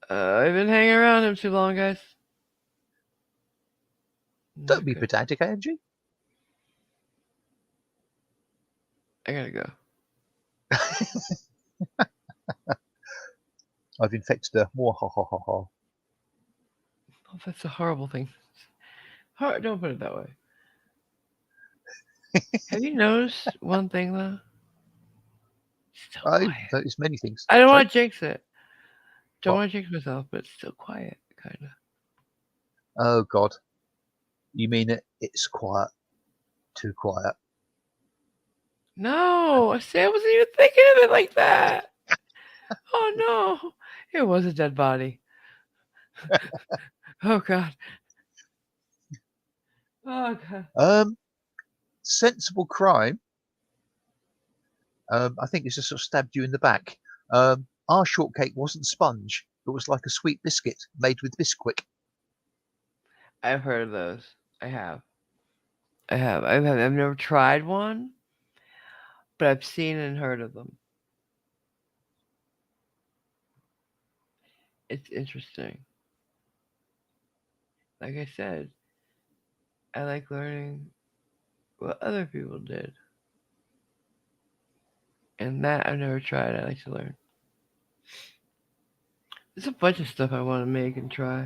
I've been hanging around him too long, guys. Not Don't be good. pedantic, AMG. I gotta go. I've infected her. More ha ha ha ha. Oh, that's a horrible thing. Don't put it that way. Have you noticed one thing though? It's still I quiet. noticed many things. I don't Sorry. want to jinx it. Don't What? want to jinx myself, but it's still quiet, kind of. Oh God. You mean it's quiet? Too quiet. No, I said I wasn't even thinking of it like that. Oh no, it was a dead body. Oh God. Oh God. Sensible crime. I think it's just sort of stabbed you in the back. Our shortcake wasn't sponge. It was like a sweet biscuit made with Bisquick. I've heard of those. I have. I have. I've never tried one, but I've seen and heard of them. It's interesting. Like I said, I like learning what other people did. And that I've never tried. I like to learn. There's a bunch of stuff I want to make and try.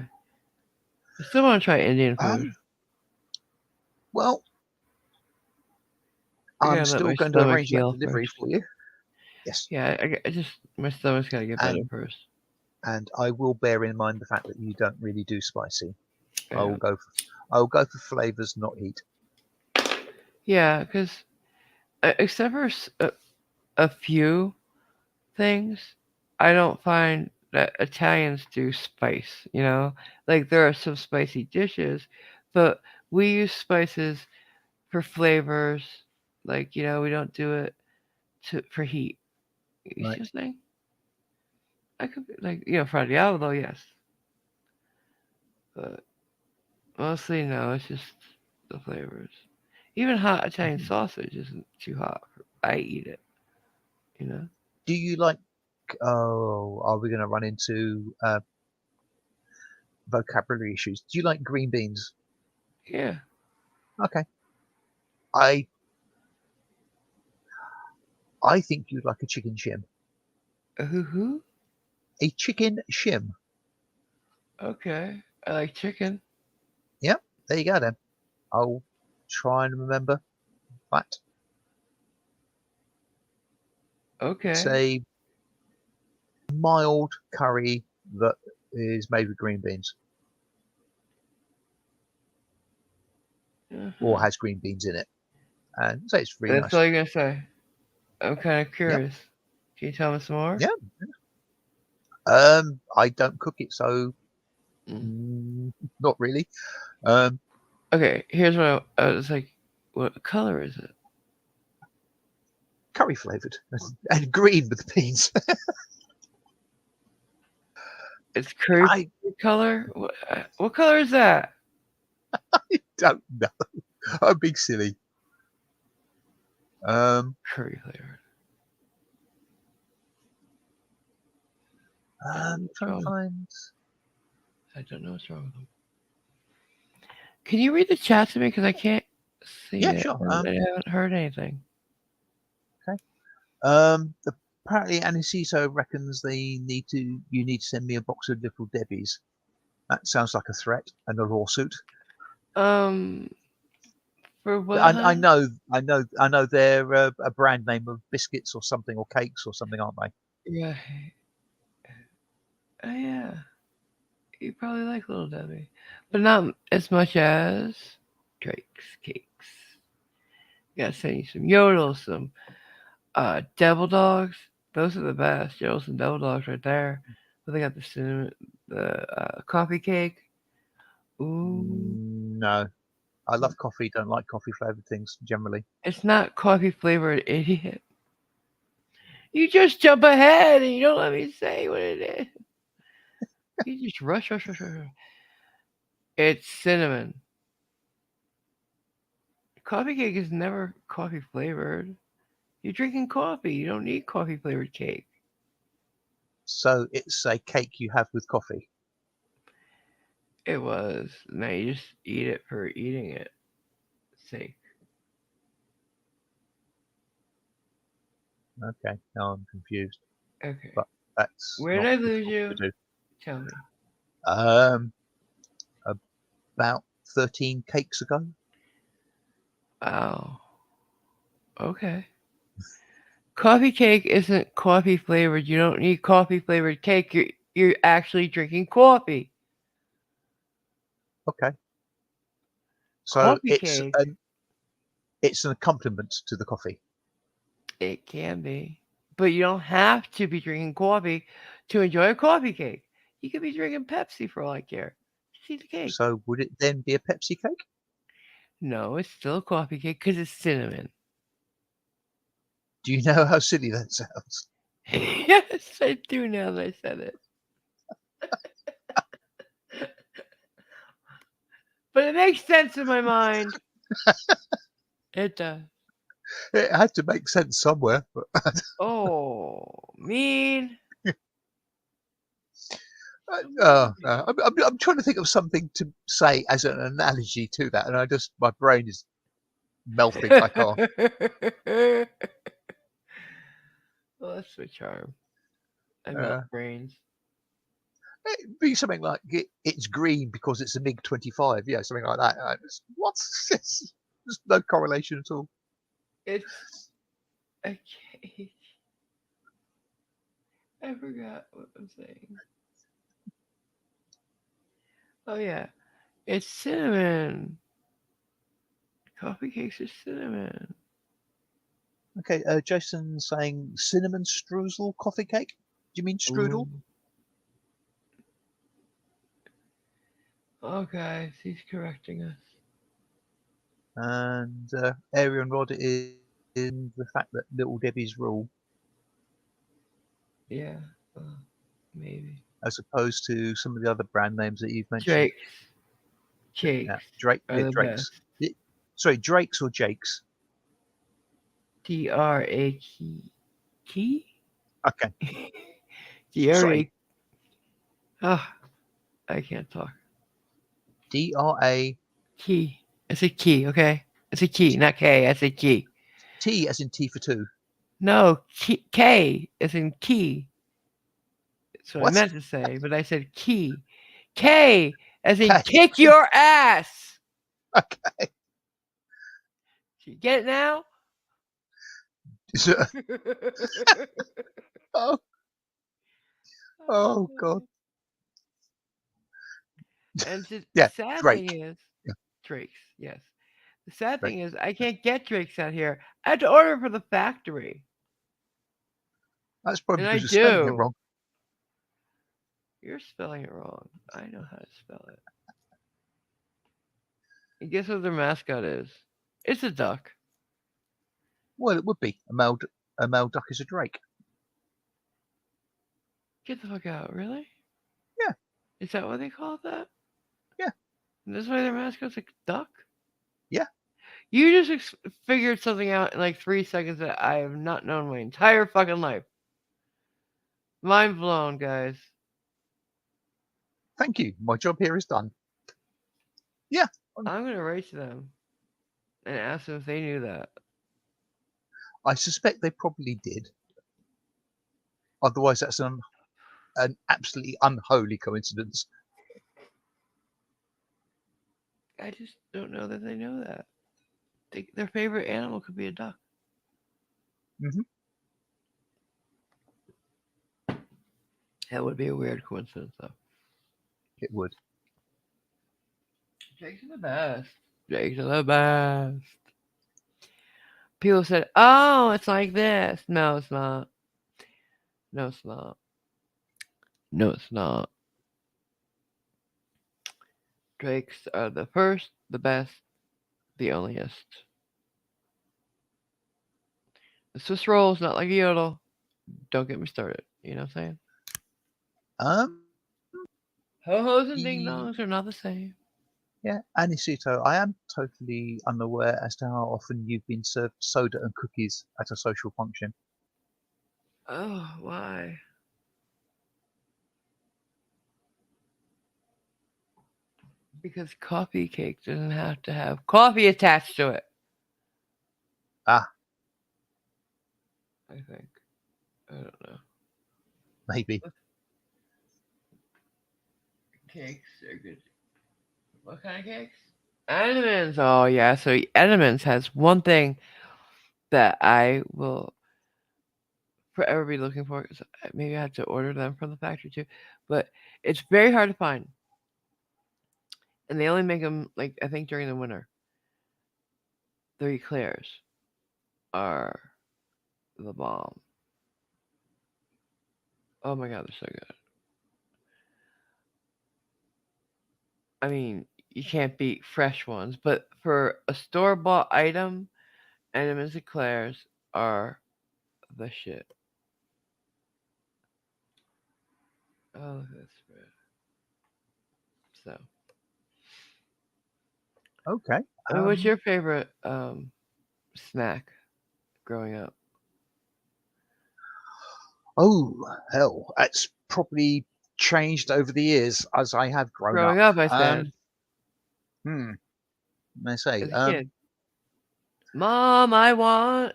I still want to try Indian food. Um, well, I I'm gotta let still my going to stomach arrange that heal delivery first. for you. Yes, Yeah, I just my stomach's gotta get better and first. I will bear in mind the fact that you don't really do spicy. I Yeah, will go for flavors, not heat. yeah, because except for a few things, I don't find that Italians do spice. You know, like there are some spicy dishes, but we use spices for flavors. Like we don't do it for heat. You see Right? what I'm saying? I could like Fra Diavolo, yes, but mostly no. It's just the flavors. Even hot Italian Mhm. sausage isn't too hot. I eat it. You know. Do you like? Oh, are we going to run into vocabulary issues? Do you like green beans? Yeah. Okay. I I think you'd like a chicken shim. Hoo. A chicken shim. Okay. I like chicken. Yep. There you go then. I'll try and remember that. It's Okay. a mild curry that is made with green beans or Uh-huh. has green beans in it, and so it's really That's nice. all you're gonna say. I'm kind of Yep. curious. Can you tell me some more? Yeah. I don't cook it, so Mm. not really. Um, Okay, here's what I was like. What color is it? curry flavored and green with the beans. It's curry I color. What color is that? don't know. I'm being silly. Curry flavored. What's Trying to wrong? find. I don't know what's wrong with them. Can you read the chat to me? Because I can't see Yeah, it. sure. And I haven't heard anything. Apparently Aniciso reckons you need to send me a box of Little Debbie's. That sounds like a threat and a lawsuit. Um, for what? I know they're a brand name of biscuits or something, or cakes or something, aren't they? Yeah. Oh yeah. You probably like Little Debbie, but not as much as Drake's cakes. Gotta send you some yodels, some devil dogs. Those are the best. Yodels and devil dogs right there. But they got the cinnamon, the coffee cake. Ooh, No, I love coffee. Don't like coffee flavored things generally. it's not coffee flavored, idiot. You just jump ahead and you don't let me say what it is. You just rush. It's cinnamon. Coffee cake is never coffee flavored. You're drinking coffee. You don't need coffee flavored cake. So it's a cake you have with coffee. It was. Now you just eat it for eating it sake. Okay, now I'm confused, Okay. but that's Where did not I lose difficult you? to do. Tell me. Um, about 13 cakes ago. Wow. Okay. Coffee cake isn't coffee flavored. You don't need coffee flavored cake. You're actually drinking coffee. Okay, so Coffee cake. it's an accompaniment to the coffee. It can be. But you don't have to be drinking coffee to enjoy a coffee cake. You could be drinking Pepsi for all I care. Just eat the cake. So would it then be a Pepsi cake? No, it's still a coffee cake because it's cinnamon. Do you know how silly that sounds? Yes, I do now that I said it. But it makes sense in my mind. It does. It had to make sense somewhere. But Oh, mean. I'm trying to think of something to say as an analogy to that, and my brain is melting. I can't. Well, that's the charm. I melt Uh, brains. It'd be something like it's green because it's a MiG-25. Yeah, something like that. What? There's no correlation at all. It's a cake. I forgot what I'm saying. Oh yeah, it's cinnamon. Coffee cakes are cinnamon. Okay, Jason's saying cinnamon streusel coffee cake. Do you mean strudel? Ooh. Oh guys, he's correcting us. And Arian Rod is in the fact that Little Debbie's rule, Yeah, maybe. as opposed to some of the other brand names that you've mentioned. Drake's cakes Yeah, are the best. Drake's. Sorry, Drake's or Jake's? DRA key? Okay, DRA. sorry, Ah, I can't talk. DRA Key. It's a key, okay? It's a key, not K. I said key. T as in T for two. No, K as in key. That's what I What? meant to say, but I said key. K as in K. kick your ass. Okay. You get it now? Oh, oh God. And the Yeah, sad Drake. thing is, Yeah, Drake's, yes. The sad Drake. thing is, I can't get Drake's out here. I had to order from the factory. That's probably And I because you're spelling it do. wrong. You're spelling it wrong. I know how to spell it. And guess what their mascot is? It's a duck. Well, it would be a male duck is a Drake. Get the fuck out, really? Yeah, Is that what they call that? yeah, And this is why their mascot's a duck? yeah. You just figured something out in like 3 seconds that I have not known my entire fucking life. Mind blown, guys. Thank you. My job here is done. Yeah, I'm gonna write to them and ask them if they knew that. I suspect they probably did. Otherwise, that's an absolutely unholy coincidence. I just don't know that they know that. Their favorite animal could be a duck. Hmm. That would be a weird coincidence, though. It would. Jake's the best. Jake's the best. People said, "Oh, it's like this." No, it's not. No, it's not. No, it's not. Drakes are the first, the best, the onlyest. The Swiss roll is not like a yodel. Don't get me started. You know what I'm saying? Um, Ho hos and ding y- dongs are not the same. yeah, Anisito, I am totally unaware as to how often you've been served soda and cookies at a social function. Oh, why? Because coffee cake doesn't have to have coffee attached to it. Ah, I think. I don't know. maybe. Cakes are good. What kind of cakes? Edmonds. Oh yeah. So Edmonds has one thing that I will forever be looking for. 'Cause maybe I had to order them from the factory too, but it's very hard to find, and they only make them like I think during the winter. The eclairs are the bomb. Oh my god, they're so good. I mean, you can't beat fresh ones, but for a store bought item, Edmonds eclairs are the shit. Oh, look at this spread. So, Okay. what's your favorite snack growing up? Oh, hell. That's probably changed over the years as I have grown up. Growing up, I said, Hmm. I say, as a kid, Mom, I want.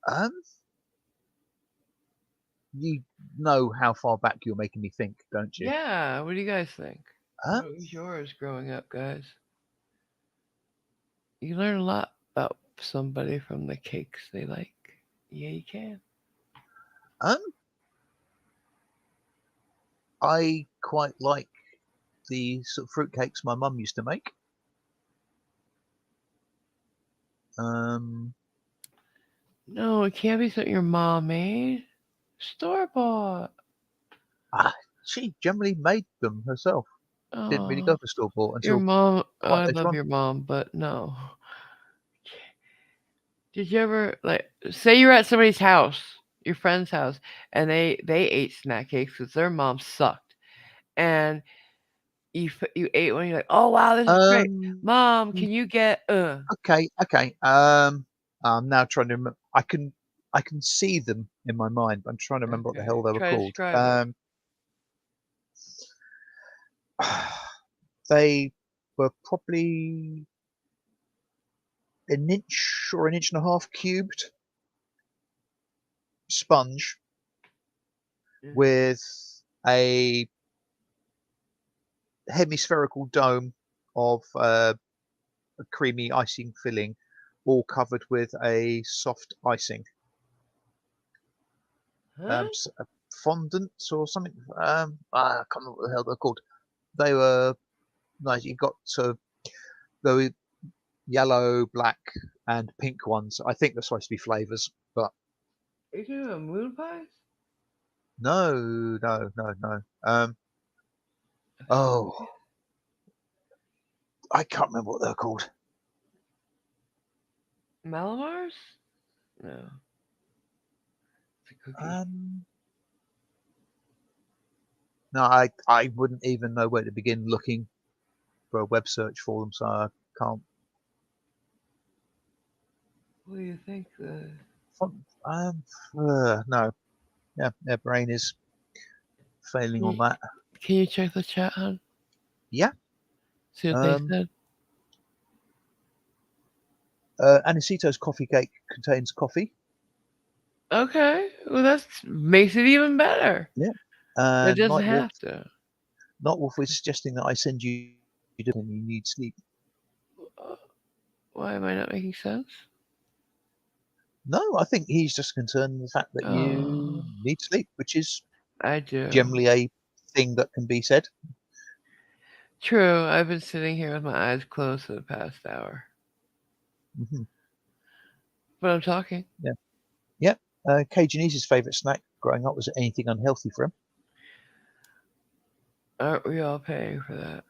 um, you know how far back you're making me think, don't you? Yeah, what do you guys think? Um, What was yours growing up, guys? You learn a lot about somebody from the cakes they like. Yeah, you can. um, I quite like the sort of fruitcakes my mum used to make. Um, No, it can't be something your mom made. Store bought. she generally made them herself. Didn't really go Oh, for store bought your until mom. Oh, quite I later love on. your mom, but no. Did you ever like say you're at somebody's house, your friend's house, and they ate snack cakes because their mom sucked, and you ate one, you're like, oh wow, this is great. Um, Mom, can you get okay. I'm now trying to remember. I can see them in my mind, but I'm trying to remember what the Okay, hell they were try to called. describe it. They were probably an inch or an inch and a half cubed sponge with a hemispherical dome of a creamy icing filling all covered with a soft icing, Huh? fondant or something. I can't remember what the hell they're called. They were like you got there were yellow, black, and pink ones. I think they're supposed to be flavors, but Are you talking about moon pies? no, no, no, no. Oh, I can't remember what they're called. Malamars? No. It's a cookie. No, I wouldn't even know where to begin looking for a web search for them, so I can't. What do you think? No, yeah, their brain is failing on that. Can you check the chat, hon? Yeah. See what they said. Anisito's coffee cake contains coffee. Okay, well that makes it even better. Yeah. It doesn't Nightwolf, have to. Nightwolf is suggesting that I send you when you need sleep. Why am I not making sense? No, I think he's just concerned with the fact that you need sleep, which is I do. generally a thing that can be said. True. I've been sitting here with my eyes closed for the past hour. Mm-hmm. But I'm talking. Yeah. Yeah. Cajunese favourite snack growing up was anything unhealthy for him. Aren't we all paying for that?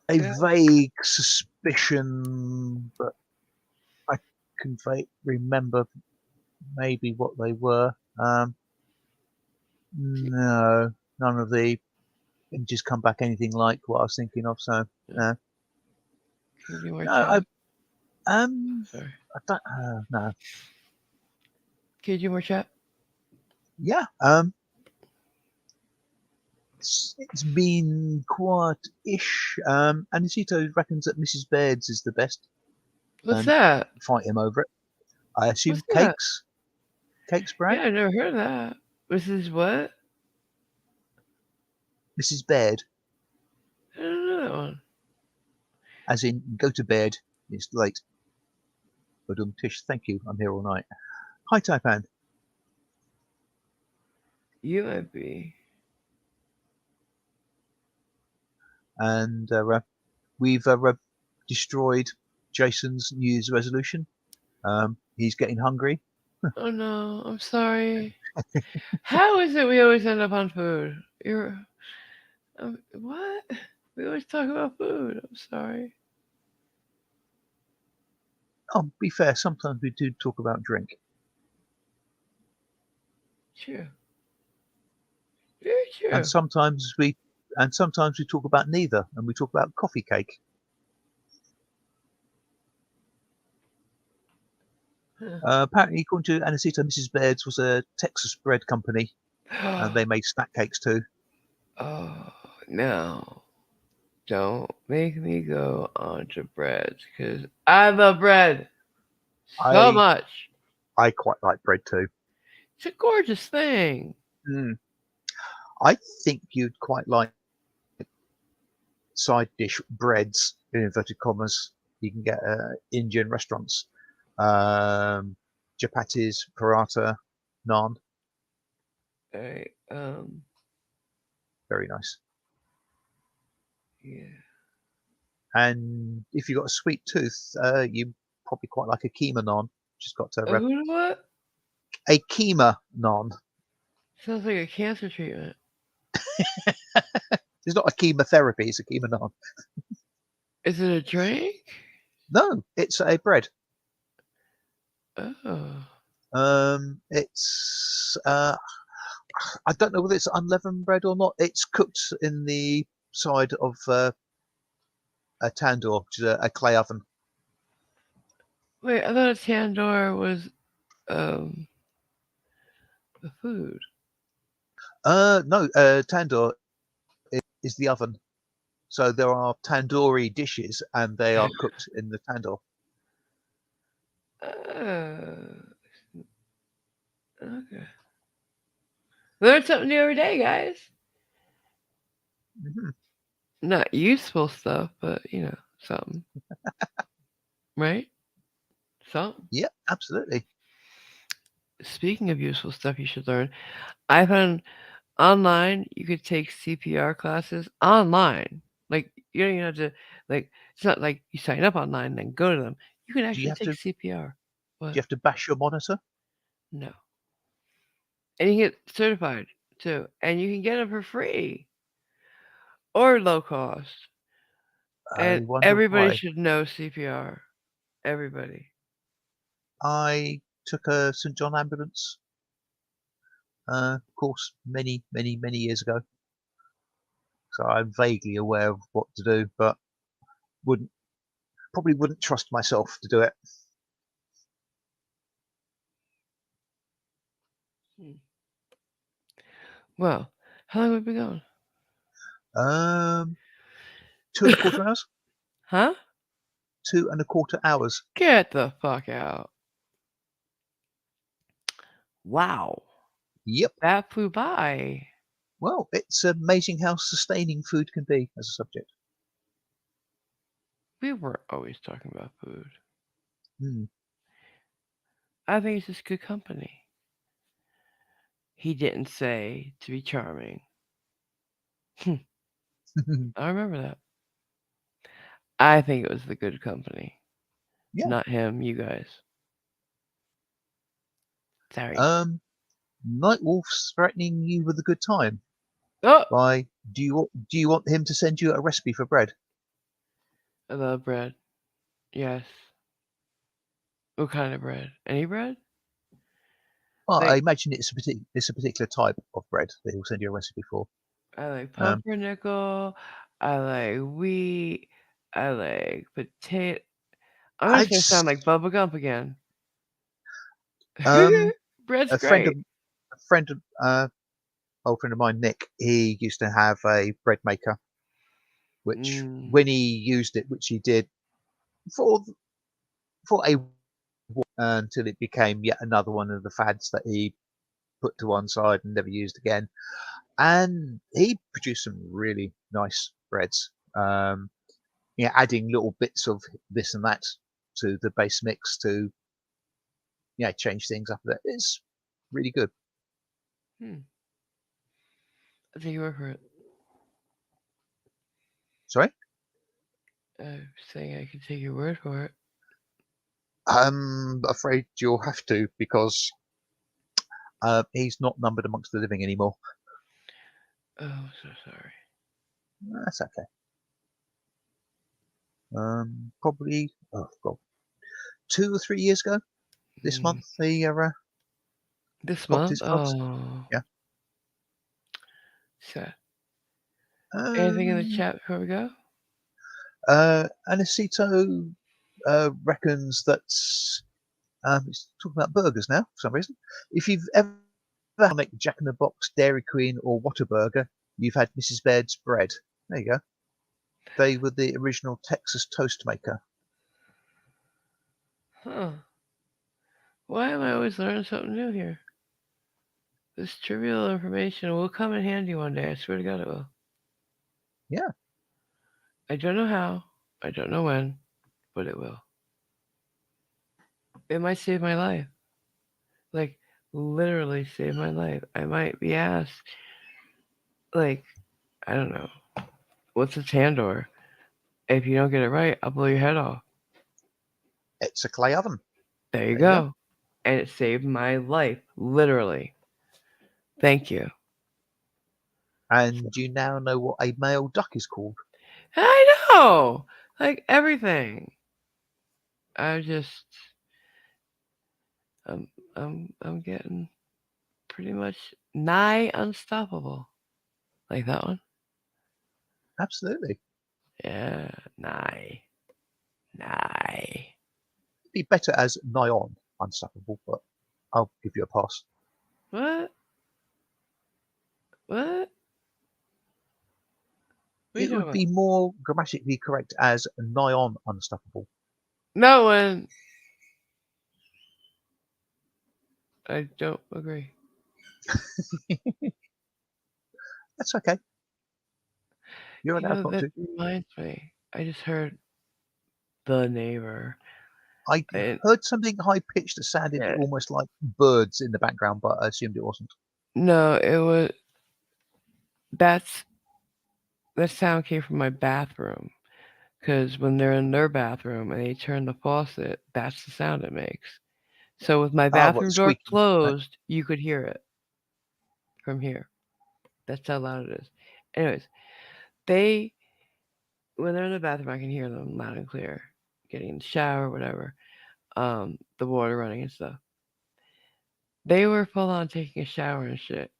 A vague suspicion, but I can remember maybe what they were. No, none of the images come back anything like what I was thinking of. So no. Can you do more No, chat? Sorry. I don't. No. Can you do more chat? Yeah. It's been quiet-ish. Anisito reckons that Mrs. Baird's is the best. What's that? Fight him over it. I assume What's that? cakes. Cakes brand. Yeah, I never heard of that. Mrs. What? Mrs. Baird. I don't know that one. As in, go to bed. It's late. Tish, thank you. I'm here all night. Hi, Taipan. You might be. And we've destroyed Jason's New Year's resolution. He's getting hungry. Oh no, I'm sorry. How is it we always end up on food? What? We always talk about food. I'm sorry. Oh, be fair. Sometimes we do talk about drink. True. Very true. And sometimes we talk about neither, and we talk about coffee cake. Apparently, according to Anisito, Mrs. Baird's was a Texas bread company, and they made snack cakes too. Oh no! Don't make me go on to bread, because I love bread so much. I quite like bread too. It's a gorgeous thing. I think you'd quite like side dish breads in inverted commas. You can get Indian restaurants, chapatis, paratha, naan. Alright, Very nice. yeah. And if you've got a sweet tooth, you probably quite like a keema naan. Just got to What? a keema naan. Sounds like a cancer treatment. It's not a chemotherapy, it's a keema naan. Is it a drink? No, it's a bread. Oh. It's I don't know whether it's unleavened bread or not. It's cooked in the side of a tandoor, which is a clay oven. Wait, I thought a tandoor was a food. No, tandoor is the oven. So there are tandoori dishes, and they are cooked in the tandoor. Okay. Learn something new every day, guys. Mhm. Not useful stuff, but something, right? Something. Yeah, absolutely. Speaking of useful stuff, you should learn. I found online you could take CPR classes online. Like you don't even have to like. It's not like you sign up online and then go to them. You can Do you actually have take to? CPR. Do What? you have to bash your monitor? No. And you get certified too, and you can get them for free or low cost. And I wonder everybody why. should know CPR. Everybody. I took a St John ambulance course many years ago, so I'm vaguely aware of what to do, but wouldn't probably wouldn't trust myself to do it. Hmm. Well, how long have we been going? 2.25 hours. Huh? 2.25 hours. Get the fuck out. Wow. Yep. That flew by. Well, it's amazing how sustaining food can be as a subject. We were always talking about food. Hmm. I think it's just good company. He didn't say to be charming. I remember that. I think it was the good company. Yeah. Not him, you guys. Sorry. Nightwolf's threatening you with a good time. Oh! By do you want him to send you a recipe for bread? I love bread. Yes. What kind of bread? Any bread? Well, I Like, imagine it's a particular type of bread that he'll send you a recipe for. I like Um, pumpernickel. I like wheat. I like potato. I'm I just gonna sound just like Bubba Gump again. um Bread's a friend of great. a friend of old friend of mine, Nick. He used to have a bread maker, which Mm. when he used it, which he did for for a until it became yet another one of the fads that he put to one side and never used again. And he produced some really nice breads. Adding little bits of this and that to the base mix to change things up a bit. It's really good. Hmm. I think you word for it. Sorry, I'm saying I can take your word for it. I'm afraid you'll have to because he's not numbered amongst the living anymore. Oh, so sorry. That's okay. Probably oh god, 2 or 3 years ago. This Mm. month he This popped month? his clogs. Oh, Yeah. sad. Anything in the Um, chat before we go? Anacito reckons that it's talking about burgers now for some reason. If you've ever had like Jack in the Box, Dairy Queen, or Whataburger, you've had Mrs. Baird's bread. There you go. They were the original Texas toast maker. Huh. Why am I always learning something new here? This trivial information will come in handy one day. I swear to God it will. Yeah, I don't know how. I don't know when, but it will. It might save my life. Like, literally save my life. I might be asked, like, I don't know, what's a tandoor? If you don't get it right, I'll blow your head off. it's a clay oven. There you There you go. go. And it saved my life, literally. Thank you. And you now know what a male duck is called. I know! Like, everything. I just, I'm, I'm getting pretty much nigh unstoppable. Like that one? Absolutely. Yeah, nigh. Nigh. Be better as nigh on unstoppable, but I'll give you a pass. What? What? What are you It talking would about? be more grammatically correct as nigh on unstoppable. No one. I don't agree. That's okay. You're You allowed know, not that to. reminds me. I just heard the neighbor. I And heard something high pitched that sounded yeah, almost like birds in the background, but I assumed it wasn't. no, it was that's that sound came from my bathroom. Because when they're in their bathroom and they turn the faucet, that's the sound it makes. So with my Ah, what the bathroom door squeaking? Right. closed, you could hear it from here. That's how loud it is. Anyways, they when they're in the bathroom, I can hear them loud and clear, getting in the shower, whatever. The water running and stuff. They were full on taking a shower and shit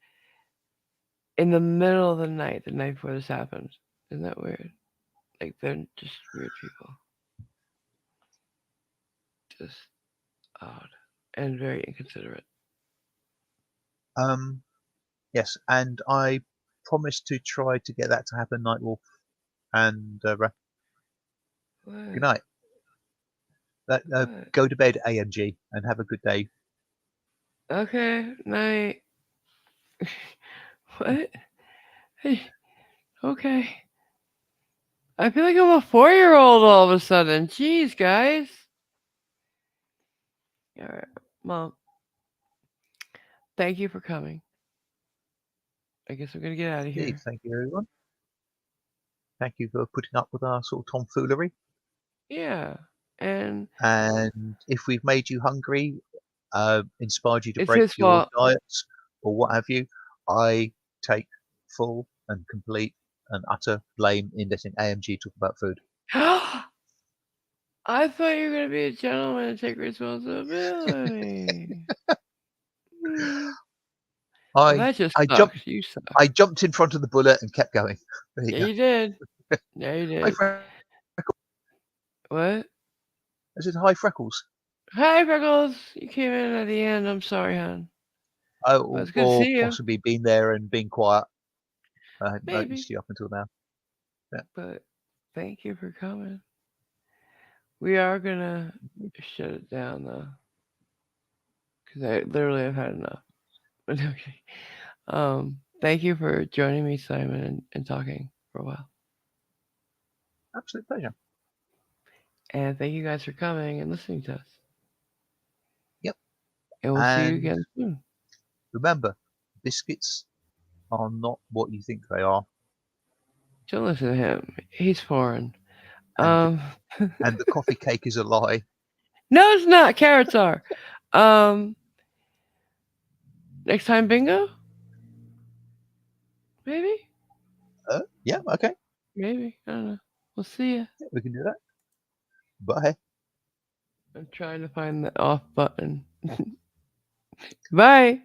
in the middle of the night before this happened. Isn't that weird? Like they're just weird people, just odd and very inconsiderate. Um, yes, and I promised to try to get that to happen, Nightwolf. And good What? night. What? Go to bed, AMG, and have a good day. Okay, night. What? Hey, okay. I feel like I'm a 4-year-old all of a sudden. Jeez, guys. All right, Mom. Thank you for coming. I guess we're gonna get out of Indeed, here. thank you, everyone. Thank you for putting up with our sort of tomfoolery. Yeah, and And if we've made you hungry, inspired you to it's break his your fault. diets or what have you, I take full and complete and utter blame in letting AMG talk about food. I thought you were gonna be a gentleman and take responsibility. Hmm. Well, I that just I sucks. jumped You suck. I jumped in front of the bullet and kept going. There you Yeah, go. you did. Yeah, you Hi, did. What? I said hi, Freckles. Hi, Freckles. You came in at the end. I'm sorry, hon. But Oh, it's good to or see you. possibly been there and being quiet. I hadn't Maybe. noticed you up until now. Yeah. But thank you for coming. We are gonna shut it down though, because I literally have had enough. But okay. Thank you for joining me, Simon, and talking for a while. Absolute pleasure. And thank you guys for coming and listening to us. Yep. And we'll see you And again soon. remember, biscuits are not what you think they are, Don't listen to him. He's foreign. and the, Um, and the coffee cake is a lie. no, it's not. Carrots are. Um, next time, bingo. Maybe. Yeah, okay, Maybe. I don't know. We'll see ya. yeah, we can do that. Bye. I'm trying to find the off button. Bye.